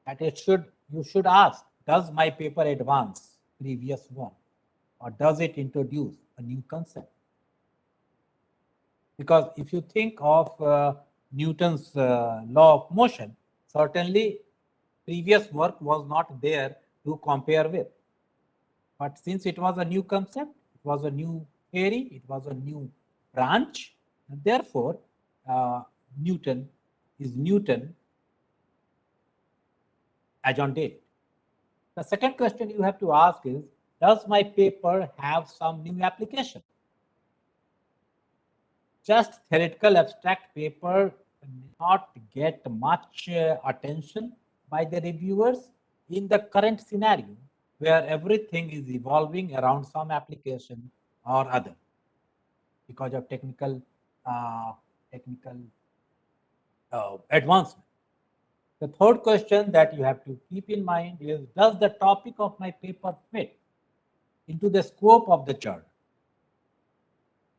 That you should ask, does my paper advance previous one, or does it introduce a new concept? Because if you think of Newton's law of motion, certainly previous work was not there to compare with. But since it was a new concept, it was a new theory, it was a new branch, and therefore Newton is Newton as on date. The second question you have to ask is, does my paper have some new application? Just theoretical abstract paper not get much attention by the reviewers in the current scenario where everything is evolving around some application or other because of technical advancement. The third question that you have to keep in mind is, does the topic of my paper fit into the scope of the journal?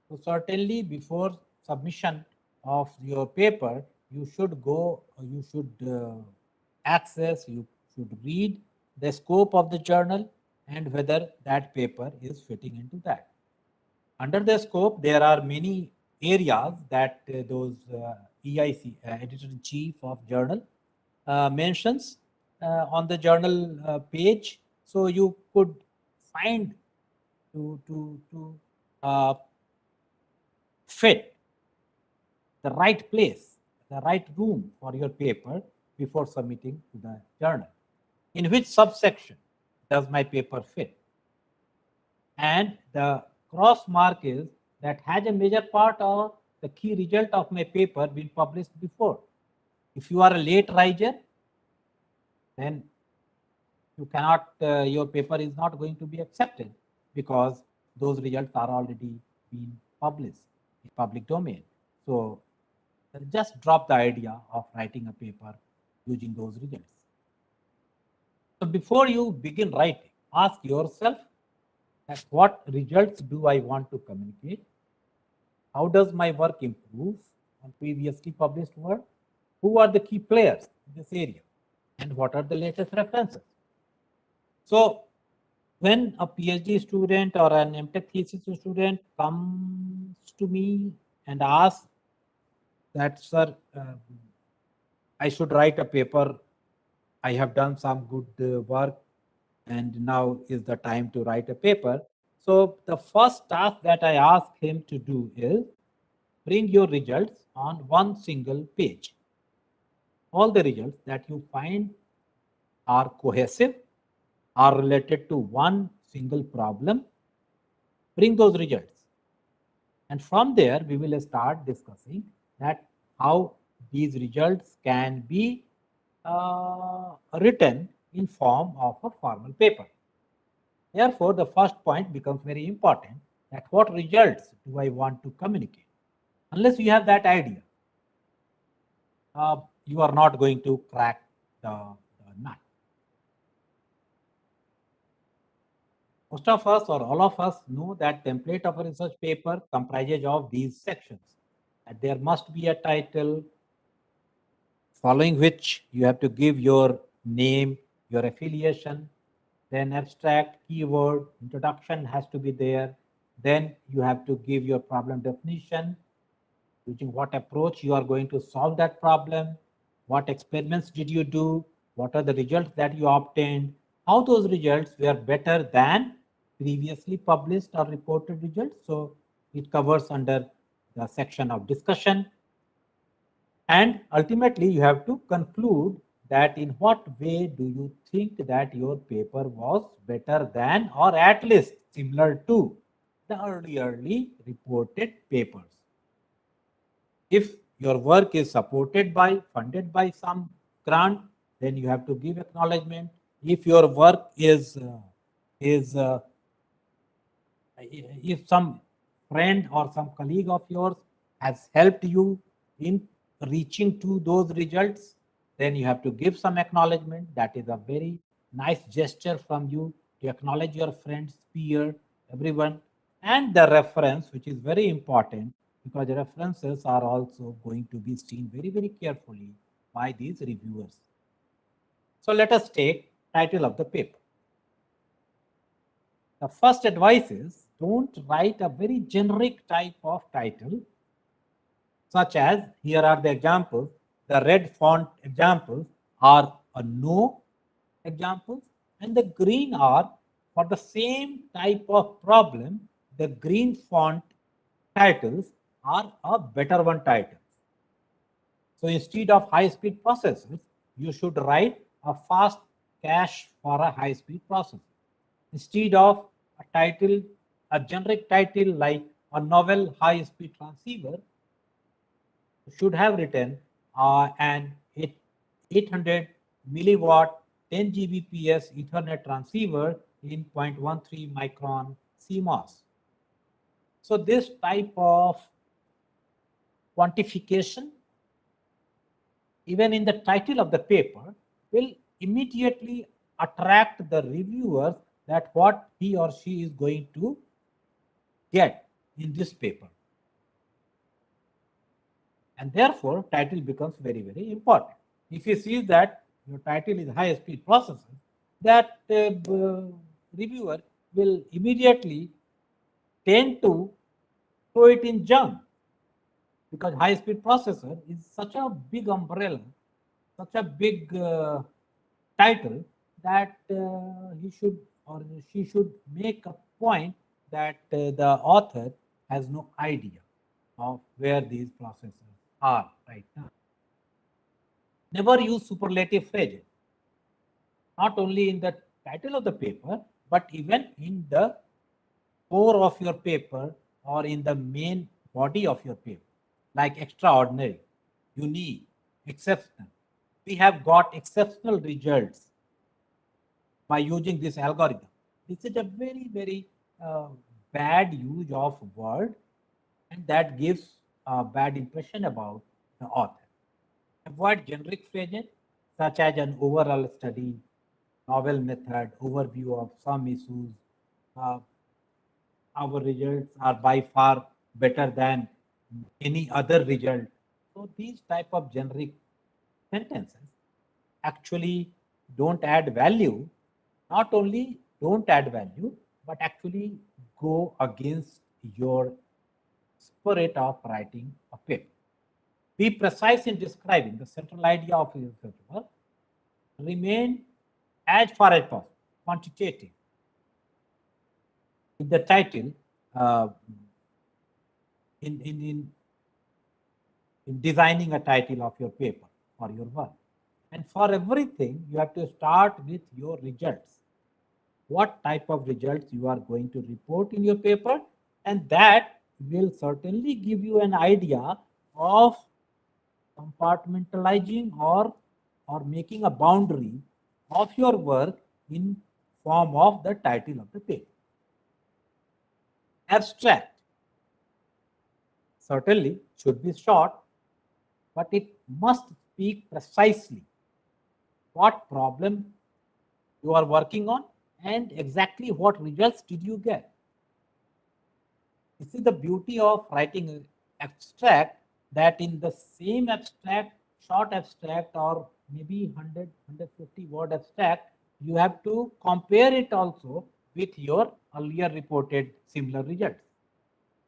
So certainly before submission of your paper, you should access, you should read the scope of the journal and whether that paper is fitting into that. Under the scope, there are many areas that those EIC, Editor-in-Chief of Journal, mentions on the journal page. So you could find to fit the right place, the right room for your paper before submitting to the journal. In which subsection does my paper fit? And the cross mark is that has a major part of the key result of my paper been published before. If you are a late riser, then you cannot, your paper is not going to be accepted because those results are already been published in public domain. So just drop the idea of writing a paper using those results. So before you begin writing, ask yourself that what results do I want to communicate? How does my work improve on previously published work? Who are the key players in this area? And what are the latest references? So when a PhD student or an MTech thesis student comes to me and asks that, sir, I should write a paper, I have done some good work, and now is the time to write a paper. So the first task that I ask him to do is bring your results on one single page. All the results that you find are cohesive, are related to one single problem, bring those results. And from there, we will start discussing that how these results can be written in form of a formal paper. Therefore, the first point becomes very important, that what results do I want to communicate? Unless you have that idea, you are not going to crack the nut. Most of us or all of us know that template of a research paper comprises of these sections. And there must be a title, following which you have to give your name, your affiliation, then abstract, keyword, introduction has to be there. Then you have to give your problem definition, using what approach you are going to solve that problem, what experiments did you do, what are the results that you obtained, how those results were better than previously published or reported results. So it covers under the section of discussion. And ultimately, you have to conclude that in what way do you think that your paper was better than or at least similar to the early reported papers. If your work is supported by, funded by some grant, then you have to give acknowledgement. If your work is if some friend or some colleague of yours has helped you in reaching to those results, then you have to give some acknowledgement. That is a very nice gesture from you to acknowledge your friends, peer, everyone. And the reference, which is very important, because the references are also going to be seen very, very carefully by these reviewers. So let us take title of the paper. The first advice is, don't write a very generic type of title, such as, here are the examples. The red font examples are a no examples, and the green are for the same type of problem. The green font titles are a better one title. So instead of high-speed processors, you should write a fast cache for a high-speed processor. Instead of a title, a generic title like a novel high-speed transceiver, you should have written an 800 milliwatt 10 Gbps Ethernet transceiver in 0.13 micron CMOS. So this type of quantification, even in the title of the paper, will immediately attract the reviewers that what he or she is going to get in this paper. And therefore, title becomes very, very important. If you see that your title is high-speed processor, that reviewer will immediately tend to throw it in junk, because high-speed processor is such a big umbrella, such a big title, that he should or she should make a point that the author has no idea of where these processors are right now. Never use superlative phrases, not only in the title of the paper, but even in the core of your paper or in the main body of your paper, like extraordinary, unique, exceptional. We have got exceptional results by using this algorithm. This is a very, very bad use of word, and that gives a bad impression about the author. Avoid generic phrases such as an overall study, novel method, overview of some issues. Our results are by far better than any other result. So these type of generic sentences actually don't add value. Not only don't add value, but actually go against your spirit of writing a paper. Be precise in describing the central idea of your research work. Remain as far as possible quantitative. In the title, in designing a title of your paper or your work. And for everything, you have to start with your results. What type of results you are going to report in your paper, and that will certainly give you an idea of compartmentalizing or making a boundary of your work in form of the title of the paper. Abstract certainly should be short, but it must speak precisely what problem you are working on and exactly what results did you get. This is the beauty of writing an abstract, that in the same abstract, short abstract, or maybe 100, 150 word abstract, you have to compare it also with your earlier reported similar results.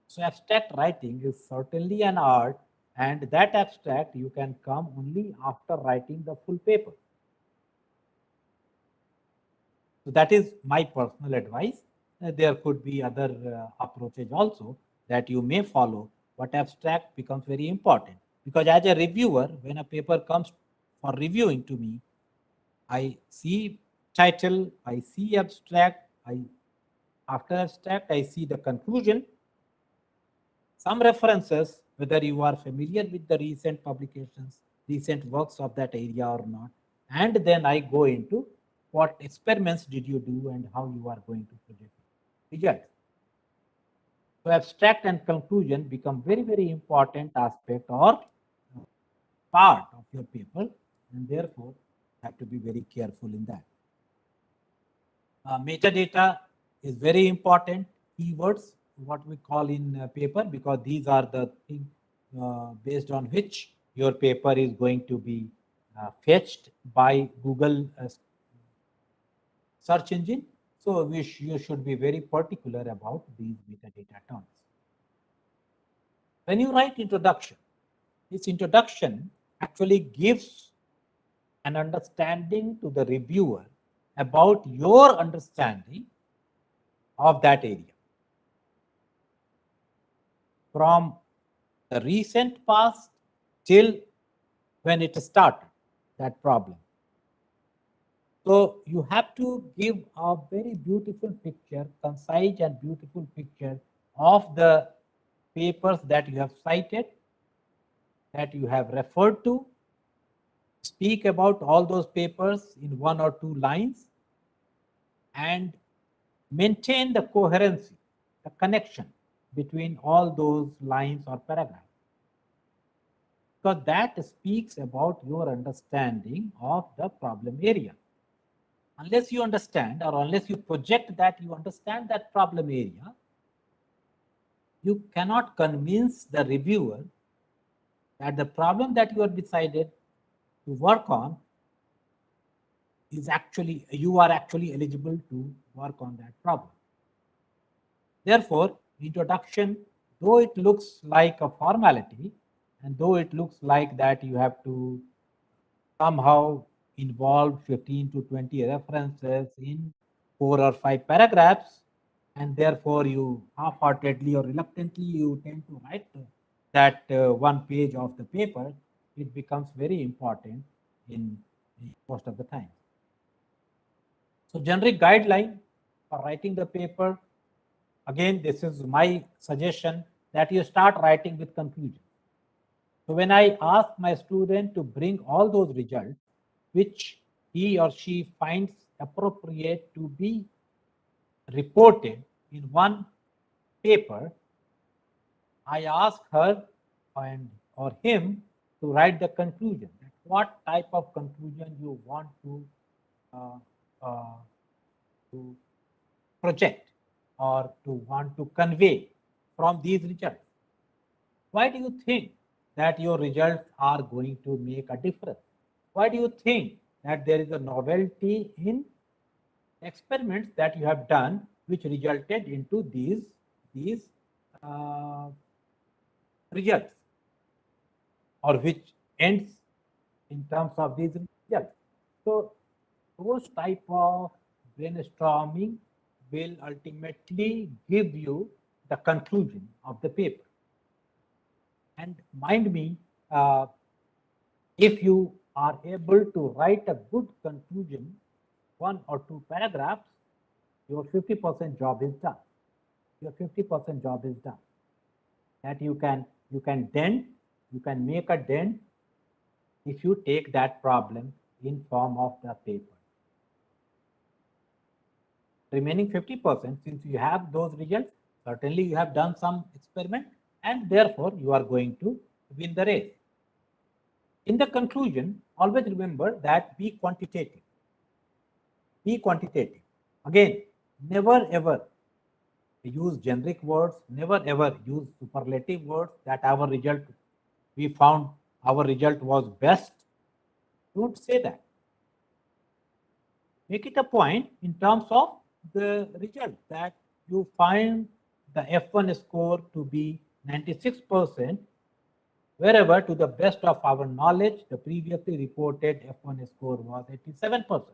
So abstract writing is certainly an art, and that abstract you can come only after writing the full paper. So that is my personal advice. There could be other approaches also that you may follow, but abstract becomes very important, because as a reviewer, when a paper comes for reviewing to me, I see title, I see abstract, after abstract, I see the conclusion, some references, whether you are familiar with the recent publications, recent works of that area or not, and then I go into what experiments did you do and how you are going to project results. So abstract and conclusion become very, very important aspect or part of your paper, and therefore have to be very careful in that. Metadata is very important. Keywords, what we call in paper, because these are the things based on which your paper is going to be fetched by Google search engine. So you should be very particular about these metadata terms. When you write introduction, this introduction actually gives an understanding to the reviewer about your understanding of that area. From the recent past till when it started, that problem. So you have to give a very beautiful picture, concise and beautiful picture of the papers that you have cited, that you have referred to. Speak about all those papers in 1 or 2 lines and maintain the coherency, the connection between all those lines or paragraphs. Because that speaks about your understanding of the problem area. Unless you understand, or unless you project that you understand that problem area, you cannot convince the reviewer that the problem that you have decided to work on is actually, you are actually eligible to work on that problem. Therefore, introduction, though it looks like a formality, and though it looks like that you have to somehow involve 15 to 20 references in 4 or 5 paragraphs, and therefore you half-heartedly or reluctantly you tend to write that 1 page of the paper, it becomes very important in most of the time. So generic guideline for writing the paper, again, this is my suggestion, that you start writing with conclusion. So when I ask my student to bring all those results which he or she finds appropriate to be reported in 1 paper, I ask her or him to write the conclusion. What type of conclusion you want to project or to want to convey from these results. Why do you think that your results are going to make a difference? Why do you think that there is a novelty in experiments that you have done which resulted into these results, or which ends in terms of these results? So those type of brainstorming will ultimately give you the conclusion of the paper. And mind me, if you are able to write a good conclusion, 1 or 2 paragraphs, your 50% job is done. Your 50% job is done. That you can dent, you can make a dent if you take that problem in form of the paper. remaining 50%, since you have those results, certainly you have done some experiment and therefore you are going to win the race. In the conclusion, always remember that be quantitative. Be quantitative. Again, never ever use generic words, never ever use superlative words that our result, we found our result was best. Don't say that. Make it a point in terms of the result that you find the F1 score to be 96%, wherever to the best of our knowledge, the previously reported F1 score was 87%.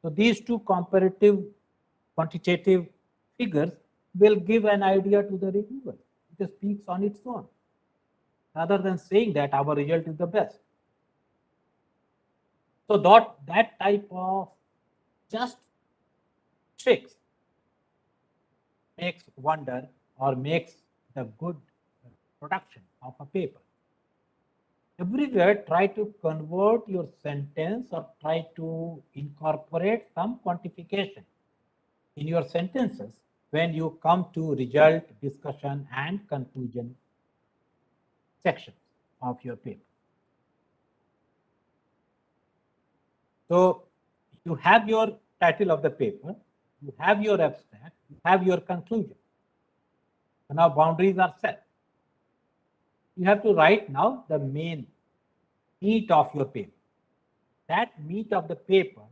So these two comparative quantitative figures will give an idea to the reviewer. It speaks on its own, rather than saying that our result is the best. So that type of just tricks makes wonder or makes the good production of a paper. Everywhere try to convert your sentence or try to incorporate some quantification in your sentences when you come to result, discussion and conclusion sections of your paper. So you have your title of the paper, you have your abstract, you have your conclusion. So now boundaries are set. You have to write now the main meat of your paper. That meat of the paper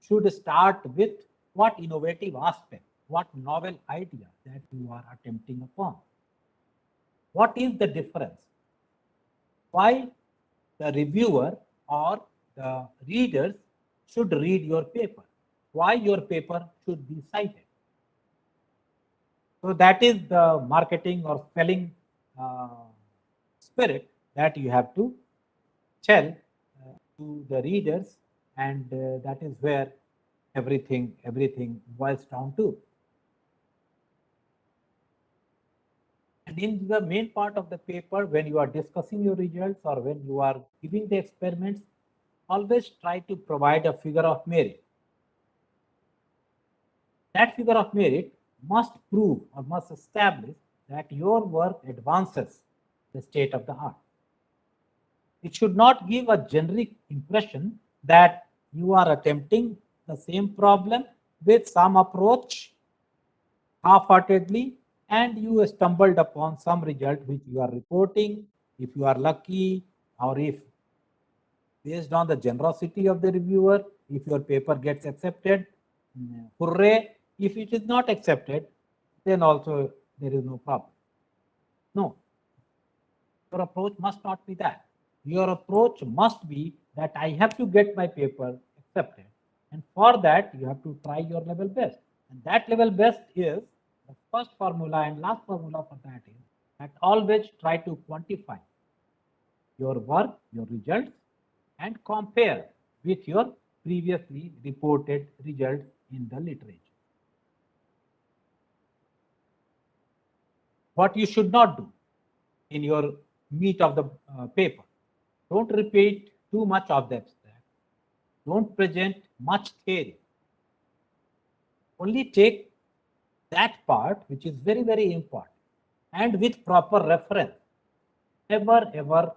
should start with what innovative aspect, what novel idea that you are attempting upon. What is the difference? Why the reviewer or the readers should read your paper? Why your paper should be cited? So that is the marketing or selling spirit that you have to tell to the readers, and that is where everything boils down to. And in the main part of the paper, when you are discussing your results or when you are giving the experiments, always try to provide a figure of merit. That figure of merit must prove or must establish that your work advances the state of the art. It should not give a generic impression that you are attempting the same problem with some approach half-heartedly and you stumbled upon some result which you are reporting, if you are lucky, or if based on the generosity of the reviewer, if your paper gets accepted, hooray. If it is not accepted, then also there is no problem. No, your approach must not be that. Your approach must be that I have to get my paper accepted, and for that you have to try your level best. And that level best is the first formula and last formula for that is that always try to quantify your work, your results, and compare with your previously reported results in the literature. What you should not do in your meat of the paper, don't repeat too much of the abstract. Don't present much theory. Only take that part which is very, very important and with proper reference. Never ever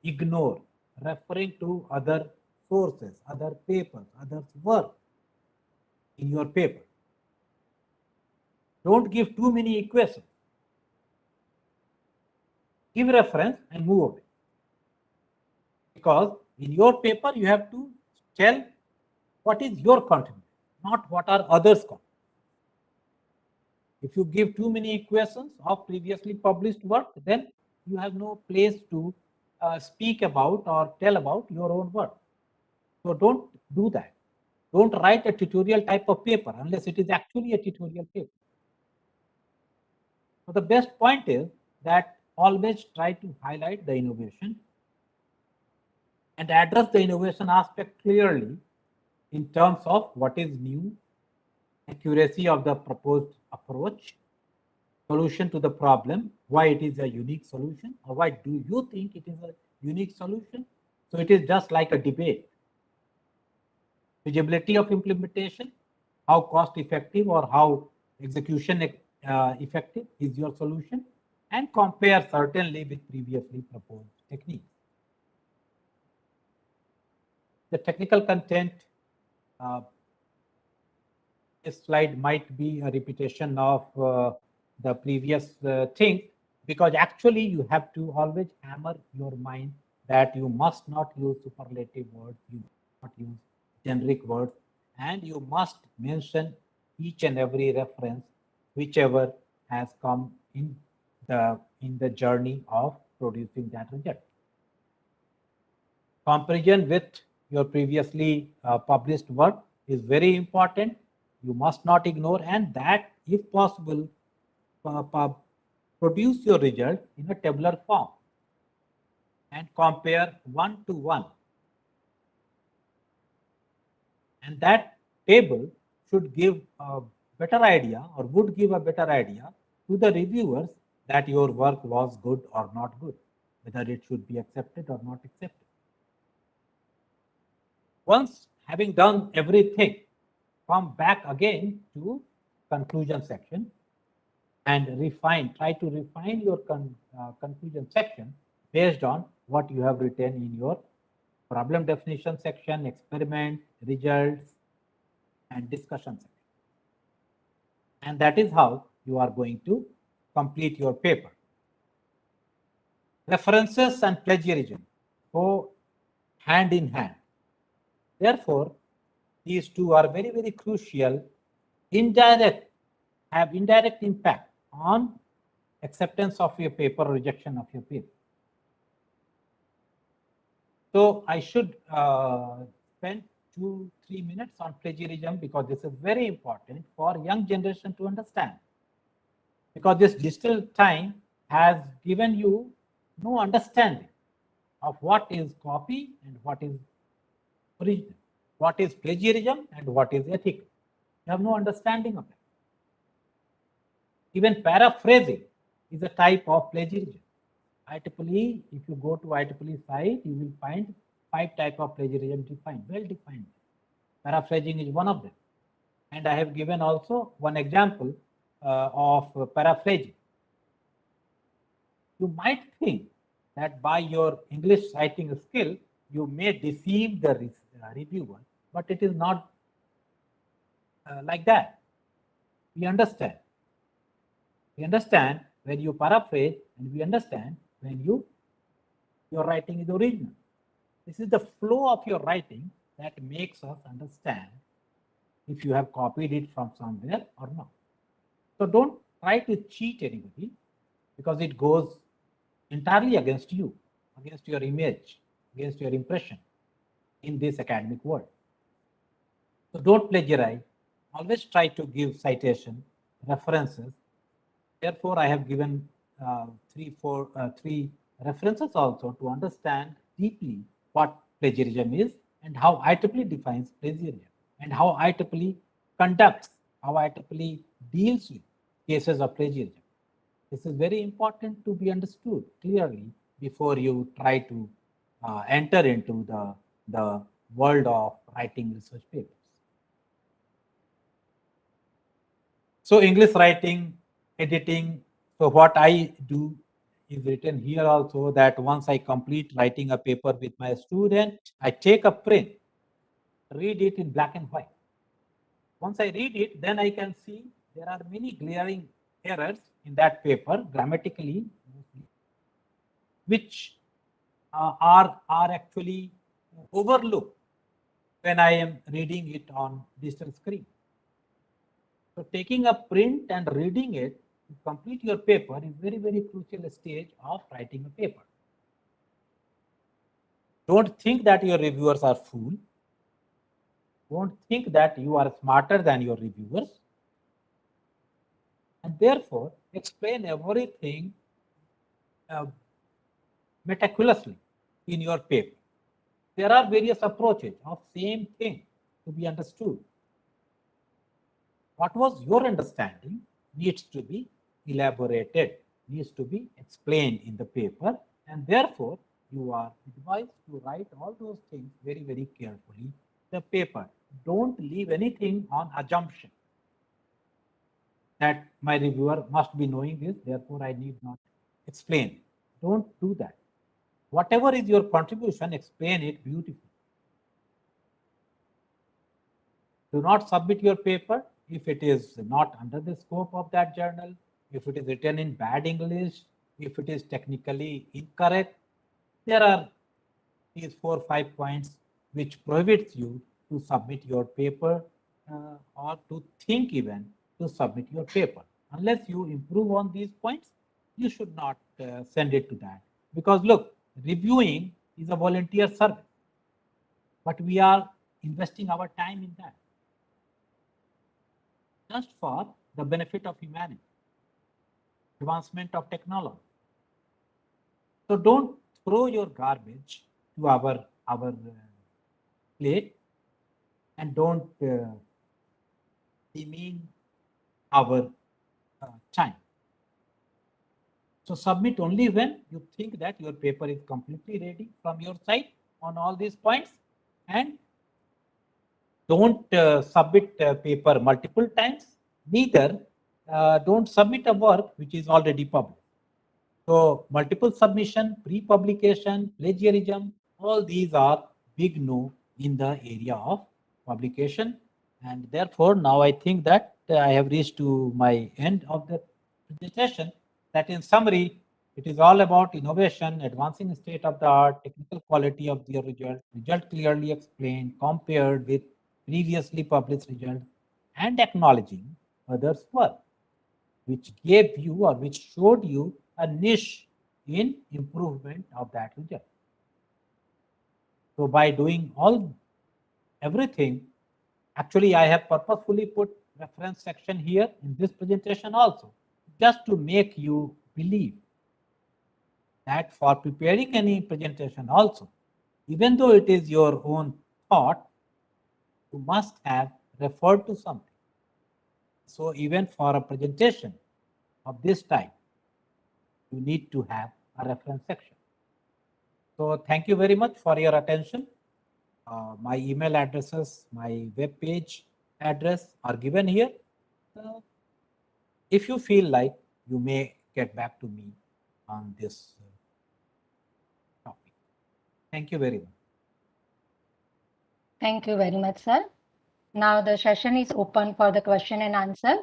ignore referring to other sources, other papers, others' work in your paper. Don't give too many equations. Give reference and move away. Because in your paper, you have to tell what is your contribution, not what are others' contributions. If you give too many equations of previously published work, then you have no place to speak about or tell about your own work. So don't do that. Don't write a tutorial type of paper unless it is actually a tutorial paper. So the best point is that always try to highlight the innovation and address the innovation aspect clearly in terms of what is new, accuracy of the proposed approach, solution to the problem, why it is a unique solution, or why do you think it is a unique solution. So it is just like a debate. Feasibility of implementation, how cost effective or how execution effective is your solution, and compare certainly with previously proposed techniques. The technical content, this slide might be a repetition of the previous thing, because actually you have to always hammer your mind that you must not use superlative words, you must not use generic words, and you must mention each and every reference whichever has come in the journey of producing that result. Comparison with your previously published work is very important. You must not ignore, and that, if possible, produce your result in a tabular form and compare 1 to 1. And that table should give a better idea, or would give a better idea to the reviewers, that your work was good or not good, whether it should be accepted or not accepted. Once having done everything, come back again to conclusion section and try to refine your conclusion section based on what you have written in your problem definition section, experiment, results, and discussion section. And that is how you are going to complete your paper. References and plagiarism go hand in hand. Therefore, these two are very, very crucial, have indirect impact on acceptance of your paper or rejection of your paper. So I should spend 2-3 minutes on plagiarism, because this is very important for young generation to understand. Because this digital time has given you no understanding of what is copy and what is original, what is plagiarism and what is ethical. You have no understanding of it. Even paraphrasing is a type of plagiarism. IEEE, if you go to IEEE site, you will find 5 types of plagiarism defined, well defined. Paraphrasing is one of them. And I have given also one example of paraphrasing. You might think that by your English writing skill, you may deceive the reviewer, but it is not like that. We understand. We understand when you paraphrase, and we understand when your writing is original. This is the flow of your writing that makes us understand if you have copied it from somewhere or not. So don't try to cheat anybody, because it goes entirely against you, against your image, against your impression in this academic world. So don't plagiarize. Always try to give citation, references. Therefore, I have given 3 references also to understand deeply what plagiarism is and how IEEE defines plagiarism and how IEEE conducts, how IEEE deals with cases of plagiarism. This is very important to be understood clearly before you try to enter into the world of writing research papers. So English writing, editing. So what I do is written here also, that once I complete writing a paper with my student, I take a print, read it in black and white. Once I read it, then I can see there are many glaring errors in that paper, grammatically, which are actually overlooked when I am reading it on digital screen. So taking a print and reading it to complete your paper is very, very crucial stage of writing a paper. Don't think that your reviewers are fools. Don't think that you are smarter than your reviewers. And therefore, explain everything meticulously in your paper. There are various approaches of same thing to be understood. What was your understanding needs to be elaborated, needs to be explained in the paper, and therefore you are advised to write all those things very, very carefully in the paper. don't leave anything on assumption that my reviewer must be knowing this, therefore I need not explain. Don't do that. Whatever is your contribution, explain it beautifully. Do not submit your paper if it is not under the scope of that journal, if it is written in bad English, if it is technically incorrect. There are these 4 or 5 points which prohibits you to submit your paper or to think even to submit your paper. Unless you improve on these points, you should not send it to that. Because look, reviewing is a volunteer service, but we are investing our time in that just for the benefit of humanity, advancement of technology. So don't throw your garbage to our plate and don't demean our time. So submit only when you think that your paper is completely ready from your side on all these points, and don't submit paper multiple times. Neither don't submit a work which is already published. So multiple submission, pre-publication, plagiarism, all these are big no in the area of publication. And therefore, now I think that I have reached to my end of the presentation. That in summary, it is all about innovation, advancing state of the art, technical quality of the result clearly explained, compared with previously published results, and acknowledging others' work, which gave you or which showed you a niche in improvement of that result. So by doing everything, actually I have purposefully put reference section here in this presentation also, just to make you believe that for preparing any presentation also, even though it is your own thought, you must have referred to something. So even for a presentation of this type, you need to have a reference section. So thank you very much for your attention. My email addresses, my web page address are given here. If you feel like, you may get back to me on this topic. Thank you very much. Thank you very much, sir. Now the session is open for the question and answer.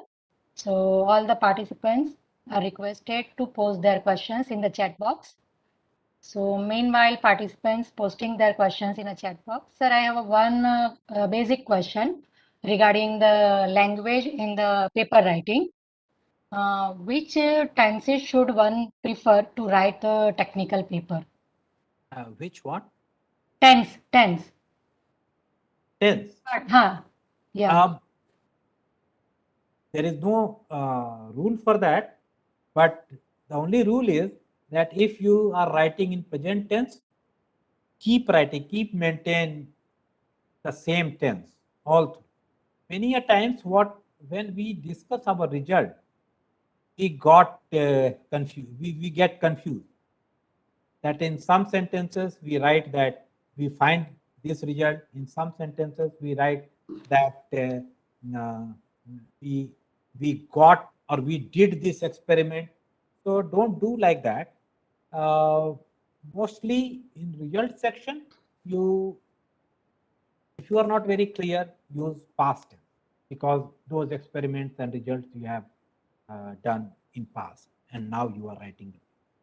So all the participants are requested to post their questions in the chat box. So meanwhile, participants posting their questions in a chat box. Sir, I have one basic question regarding the language in the paper writing. Which tenses should one prefer to write the technical paper? Which one? Tense. Tense. Yeah. There is no rule for that, but the only rule is that if you are writing in present tense, keep writing, keep maintain the same tense all through. Many a times when we discuss our result, we got confused. We get confused that in some sentences we write that we find this result. In some sentences we write that we got or we did this experiment. So don't do like that. Mostly in result section, if you are not very clear, use past tense, because those experiments and results you have done in past and now you are writing it.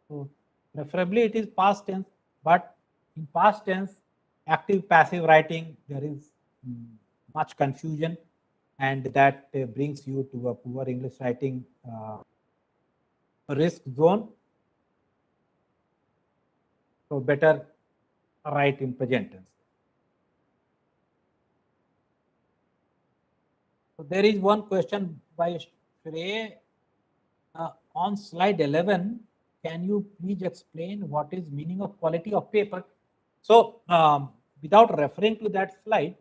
So preferably it is past tense, but in past tense, active passive writing, there is much confusion, and that brings you to a poor English writing risk zone. So better write in present tense. So there is one question by Shrey on slide 11. Can you please explain what is meaning of quality of paper? So without referring to that slide,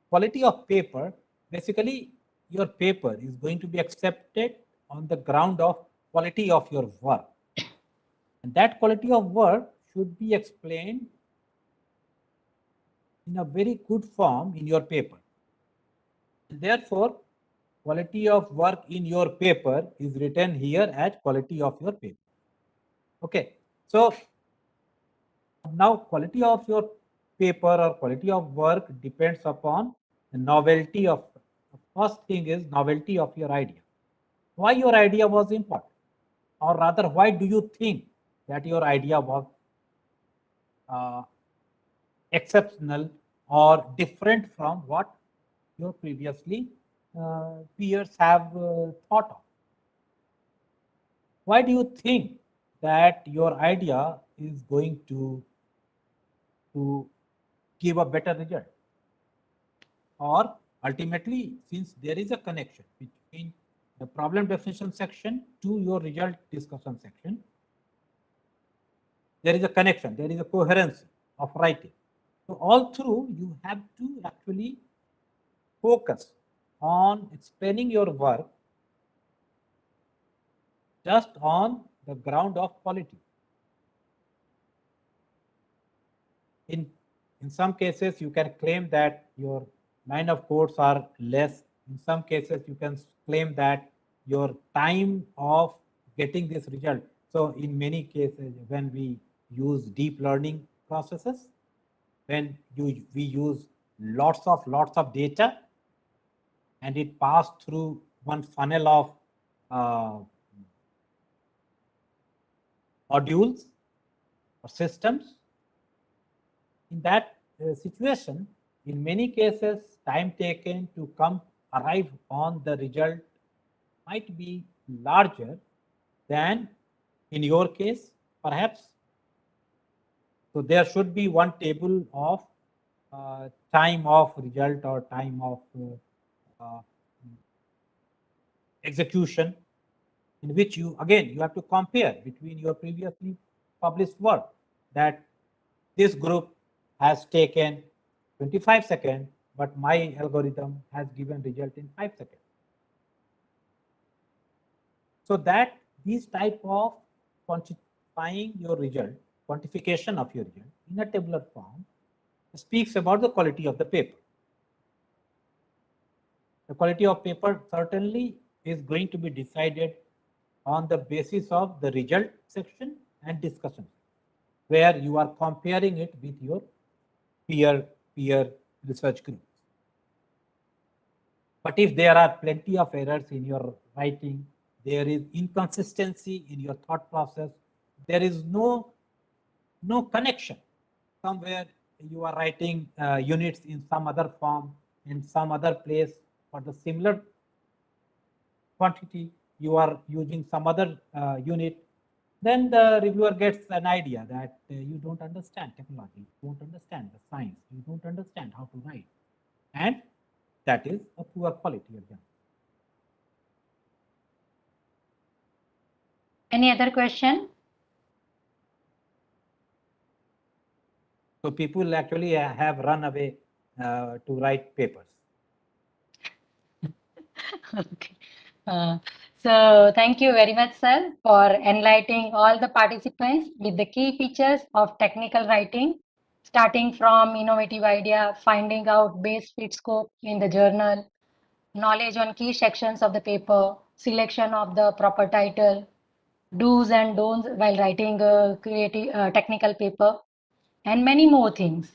quality of paper, basically your paper is going to be accepted on the ground of quality of your work. And that quality of work should be explained in a very good form in your paper. Therefore, quality of work in your paper is written here as quality of your paper. Okay, so now quality of your paper or quality of work depends upon the novelty of, the first thing is novelty of your idea. Why your idea was important, or rather why do you think that your idea was exceptional or different from what your previously peers have thought of? Why do you think that your idea is going to give a better result? Or ultimately, since there is a connection between the problem definition section to your result discussion section, there is a connection, there is a coherence of writing. So all through, you have to actually focus on explaining your work just on the ground of quality. In some cases, you can claim that your line of codes are less. In some cases, you can claim that your time of getting this result. So in many cases, when we use deep learning processes, when we use lots of data, and it passed through one funnel of modules or systems, in that situation, in many cases, time taken to arrive on the result might be larger than in your case, perhaps. So there should be one table of time of result or time of execution, in which you have to compare between your previously published work, that this group has taken 25 seconds, but my algorithm has given result in 5 seconds. So that these type of quantifying your result, quantification of your result in a tabular form speaks about the quality of the paper. The quality of paper certainly is going to be decided on the basis of the result section and discussion, where you are comparing it with your peer research groups. But if there are plenty of errors in your writing, there is inconsistency in your thought process, there is no connection. Somewhere you are writing units in some other form, in some other place for the similar quantity, you are using some other unit, then the reviewer gets an idea that you don't understand technology, you don't understand the science, you don't understand how to write. And that is a poor quality of journal. Any other question? So people actually have run away to write papers. Okay. So thank you very much, sir, for enlightening all the participants with the key features of technical writing, starting from innovative idea, finding out base fit scope in the journal, knowledge on key sections of the paper, selection of the proper title, do's and don'ts while writing a creative technical paper, and many more things.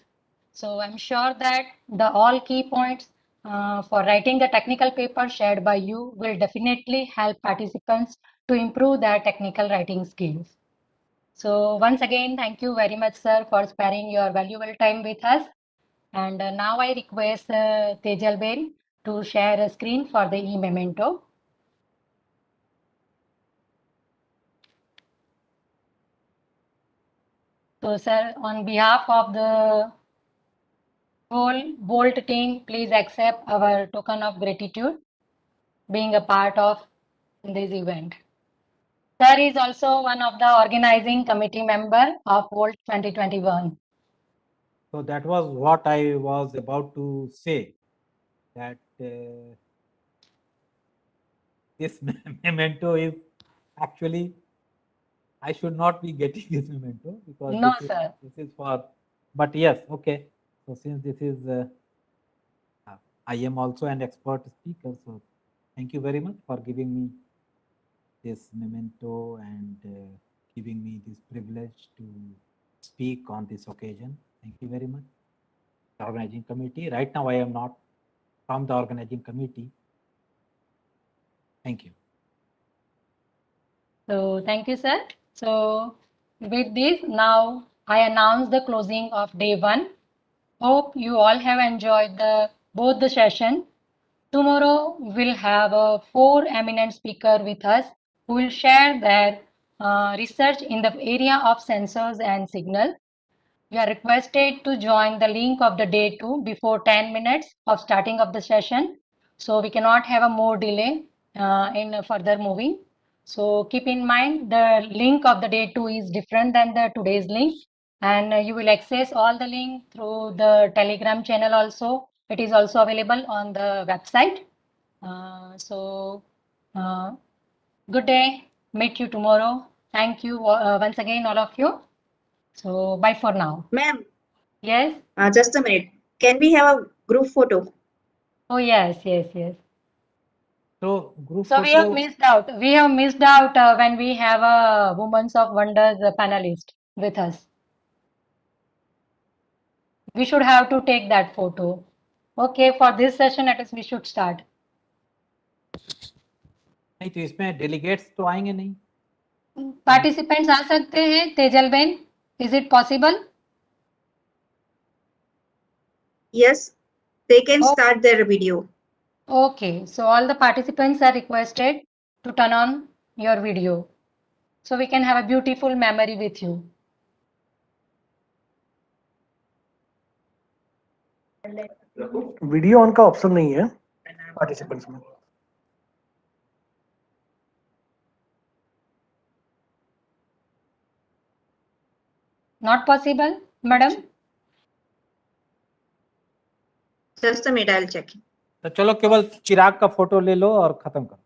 So I'm sure that the all key points for writing the technical paper shared by you will definitely help participants to improve their technical writing skills. So once again, thank you very much, sir, for sparing your valuable time with us. And now I request Tejal Ben to share a screen for the e-memento. So, sir, on behalf of the whole WoLT team, please accept our token of gratitude being a part of this event. Sir is also one of the organizing committee member of WoLT 2021. So that was what I was about to say, that this memento is actually, I should not be getting this memento because no, this is for, but yes, okay. So since this is, I am also an expert speaker. So thank you very much for giving me this memento and giving me this privilege to speak on this occasion. Thank you very much. The organizing committee. Right now, I am not from the organizing committee. Thank you. So thank you, sir. So with this, now I announce the closing of day 1. Hope you all have enjoyed both the session. Tomorrow we'll have 4 eminent speakers with us who will share their research in the area of sensors and signals. You are requested to join the link of the day 2 before 10 minutes of starting of the session. So we cannot have a more delay in further moving. So keep in mind the link of the day 2 is different than the today's link, and you will access all the link through the Telegram channel also. It is also available on the website. Good day. Meet you tomorrow. Thank you once again, all of you. So bye for now. Ma'am, Yes. just a minute. Can we have a group photo? Oh yes. So group So photo. we have missed out. We have missed out when we have a Women's of Wonders panelist with us. We should have to take that photo. Okay, for this session, at least we should start. नहीं तो इसमें delegates तो आएंगे नहीं. Participants आ सकते हैं Tejal Ben. Is it possible? Yes, they can start their video. Okay, so all the participants are requested to turn on your video. So we can have a beautiful memory with you. Video on का option नहीं है participants में. Not possible, madam? Just a minute, I'll check. तो चलो केवल चिराग का photo ले लो और खत्म करो.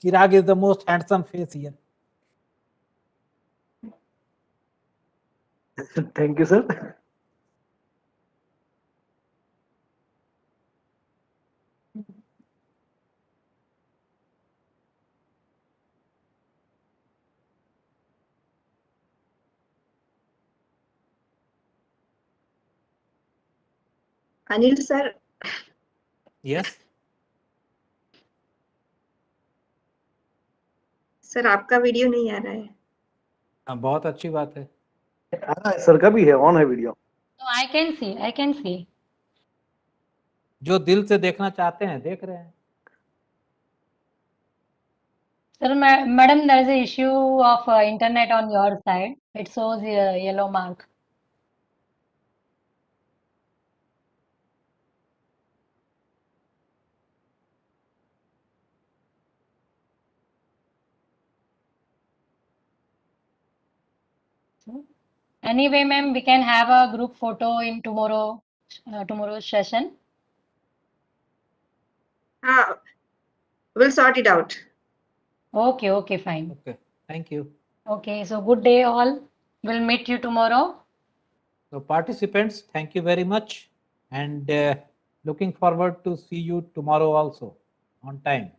चिराग is the most handsome face here. Thank you, sir. Anil sir. Yes. Sir आपका वीडियो नहीं आ रहा है. बहुत अच्छी बात है. आ रहा है सर का भी है, ऑन है video. No, I can see. जो दिल से देखना चाहते हैं देख रहे हैं. Sir, madam, there is an issue of internet on your side. It shows a yellow mark. Anyway, ma'am, we can have a group photo in tomorrow's session. We'll sort it out. Okay, fine. Okay, thank you. Okay, so good day all. We'll meet you tomorrow. So participants, thank you very much, and looking forward to see you tomorrow also on time.